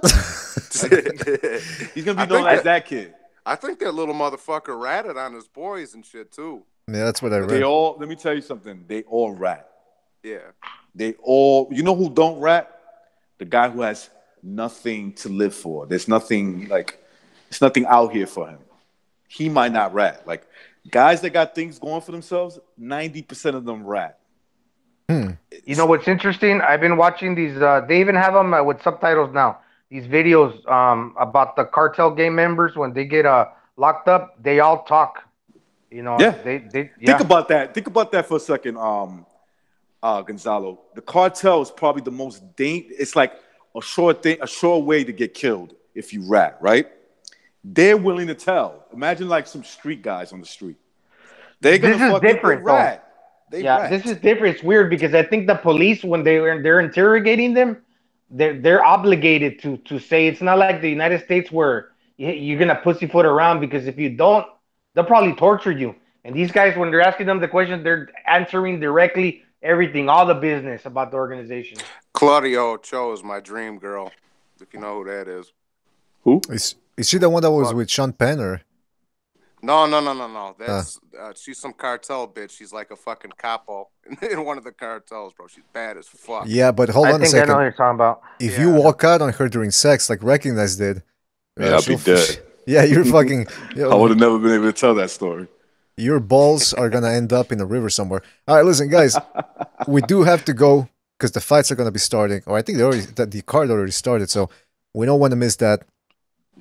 Speaker 12: He's gonna be known as that kid.
Speaker 7: I think that little motherfucker ratted on his boys and shit too.
Speaker 1: Yeah, that's what I read.
Speaker 12: They all. Let me tell you something. They all rat.
Speaker 7: Yeah.
Speaker 12: They all. You know who don't rat? The guy who has nothing to live for. There's nothing like. There's nothing out here for him. He might not rat. Like guys that got things going for themselves, 90% of them rat.
Speaker 14: You know what's interesting? I've been watching these. They even have them with subtitles now. These videos about the cartel gang members when they get locked up. They all talk. You know.
Speaker 12: Yeah.
Speaker 14: They
Speaker 12: Think about that. Think about that for a second, Gonzalo. The cartel is probably the most dangerous. It's like a sure way to get killed if you rat, right? They're willing to tell. Imagine like some street guys on the street. They're gonna fucking rat.
Speaker 14: This is different. It's weird because I think the police, when they're interrogating them, they're obligated to say. It's not like the United States where you're gonna pussyfoot around, because if you don't, they'll probably torture you. And these guys, when they're asking them the questions, they're answering directly everything, all the business about the organization.
Speaker 7: Claudio Ochoa is my dream girl, if you know who that is.
Speaker 12: Who?
Speaker 1: Is she the one that was with Sean Penn or?
Speaker 7: No. That's she's some cartel bitch. She's like a fucking capo in one of the cartels, bro. She's bad as fuck.
Speaker 1: Yeah, but hold on a second.
Speaker 14: I know what you're talking about.
Speaker 1: If you walk out on her during sex, like Recognize did,
Speaker 12: man, I'll be dead.
Speaker 1: Yeah, you're fucking.
Speaker 12: I would have never been able to tell that story.
Speaker 1: Your balls are gonna end up in a river somewhere. All right, listen, guys, we do have to go because the fights are gonna be starting, or I think the card already started, so we don't want to miss that.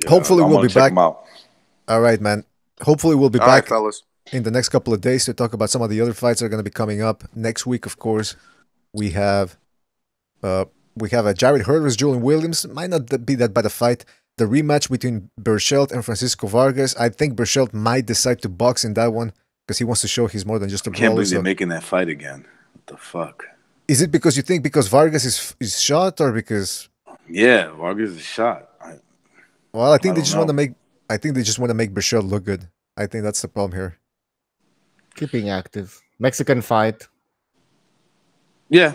Speaker 12: Yeah,
Speaker 1: hopefully, we'll be back.
Speaker 12: All
Speaker 1: right, man. Hopefully, we'll be back,
Speaker 7: fellas,
Speaker 1: in the next couple of days to talk about some of the other fights that are going to be coming up next week. Of course, we have a Jared Hurd versus Julian Williams. Might not be that bad a fight. The rematch between Berchelt and Francisco Vargas. I think Berchelt might decide to box in that one because he wants to show he's more than just a brawler.
Speaker 12: Can't believe they're making that fight again. What the fuck?
Speaker 1: Is it because you think because Vargas is shot or because?
Speaker 12: Yeah, Vargas is shot.
Speaker 1: Well, I think they just want to make. I think they just want to make Berchelt look good. I think that's the problem here.
Speaker 2: Keeping active. Mexican fight.
Speaker 12: Yeah.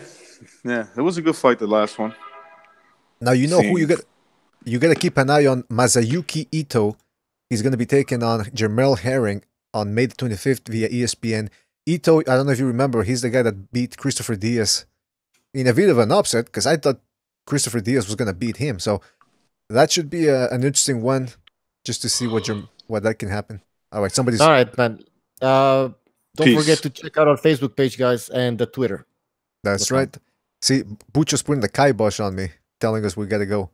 Speaker 12: It was a good fight, the last one.
Speaker 1: Now you know who you got. You got to keep an eye on Masayuki Ito. He's going to be taking on Jermell Herring on May the 25th via ESPN. Ito, I don't know if you remember, he's the guy that beat Christopher Diaz in a bit of an upset because I thought Christopher Diaz was going to beat him. So that should be an interesting one. Just to see what that can happen. All right, somebody's...
Speaker 2: All right, man. Don't forget to check out our Facebook page, guys, and the Twitter.
Speaker 1: That's right. See, Bucho's putting the kibosh on me, telling us we got to go.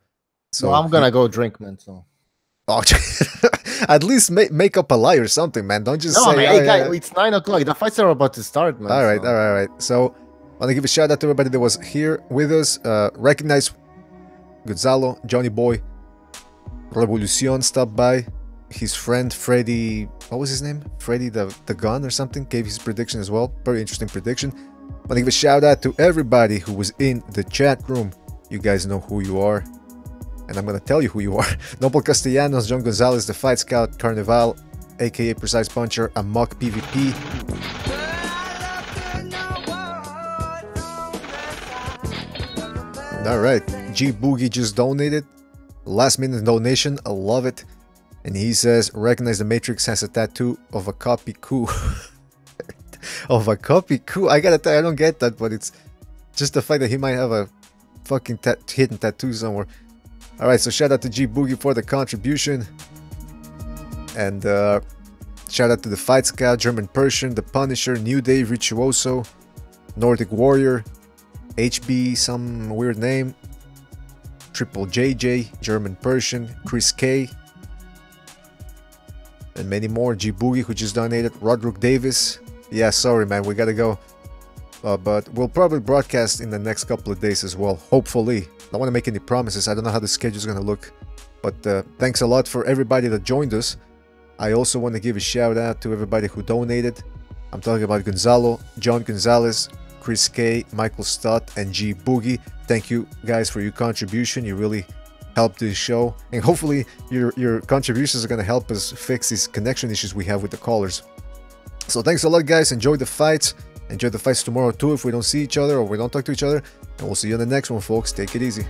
Speaker 1: So
Speaker 2: I'm going to go drink, man. So.
Speaker 1: Oh, at least make up a lie or something, man. Don't just say...
Speaker 2: Man, hey, guys, it's 9 o'clock. The fights are about to start, man.
Speaker 1: All right. So, I want to give a shout out to everybody that was here with us. Recognize Gonzalo, Johnny Boy, Revolucion stopped by. His friend Freddy, what was his name? Freddy the Gun or something, gave his prediction as well. Very interesting prediction. I want to give a shout out to everybody who was in the chat room. You guys know who you are. And I'm going to tell you who you are. Noble Castellanos, John Gonzalez, the Fight Scout, Carnival, aka Precise Puncher, Amok PvP. Alright, G Boogie just donated. Last minute donation, I love it. And he says, recognize the Matrix has a tattoo of a copy coup. Of a copy coup? I gotta tell you, I don't get that, but it's just the fact that he might have a fucking hidden tattoo somewhere. Alright, so shout out to G Boogie for the contribution. And Shout out to the Fight Scout, German Persian, The Punisher, New Day, Virtuoso, Nordic Warrior, HB, some weird name, Triple JJ, German Persian, Chris K, and many more. G Boogie, who just donated, Roderick Davis. Yeah, sorry man, we gotta go. But we'll probably broadcast in the next couple of days as well, hopefully. I don't want to make any promises, I don't know how the schedule's gonna look. But thanks a lot for everybody that joined us. I also want to give a shout out to everybody who donated. I'm talking about Gonzalo, John Gonzalez, Chris K, Michael Stott, and G Boogie. Thank you guys for your contribution. You really helped this show, and hopefully your contributions are going to help us fix these connection issues we have with the callers. So thanks a lot guys, enjoy the fights. Enjoy the fights tomorrow too if we don't see each other or we don't talk to each other, and we'll see you on the next one folks. Take it easy.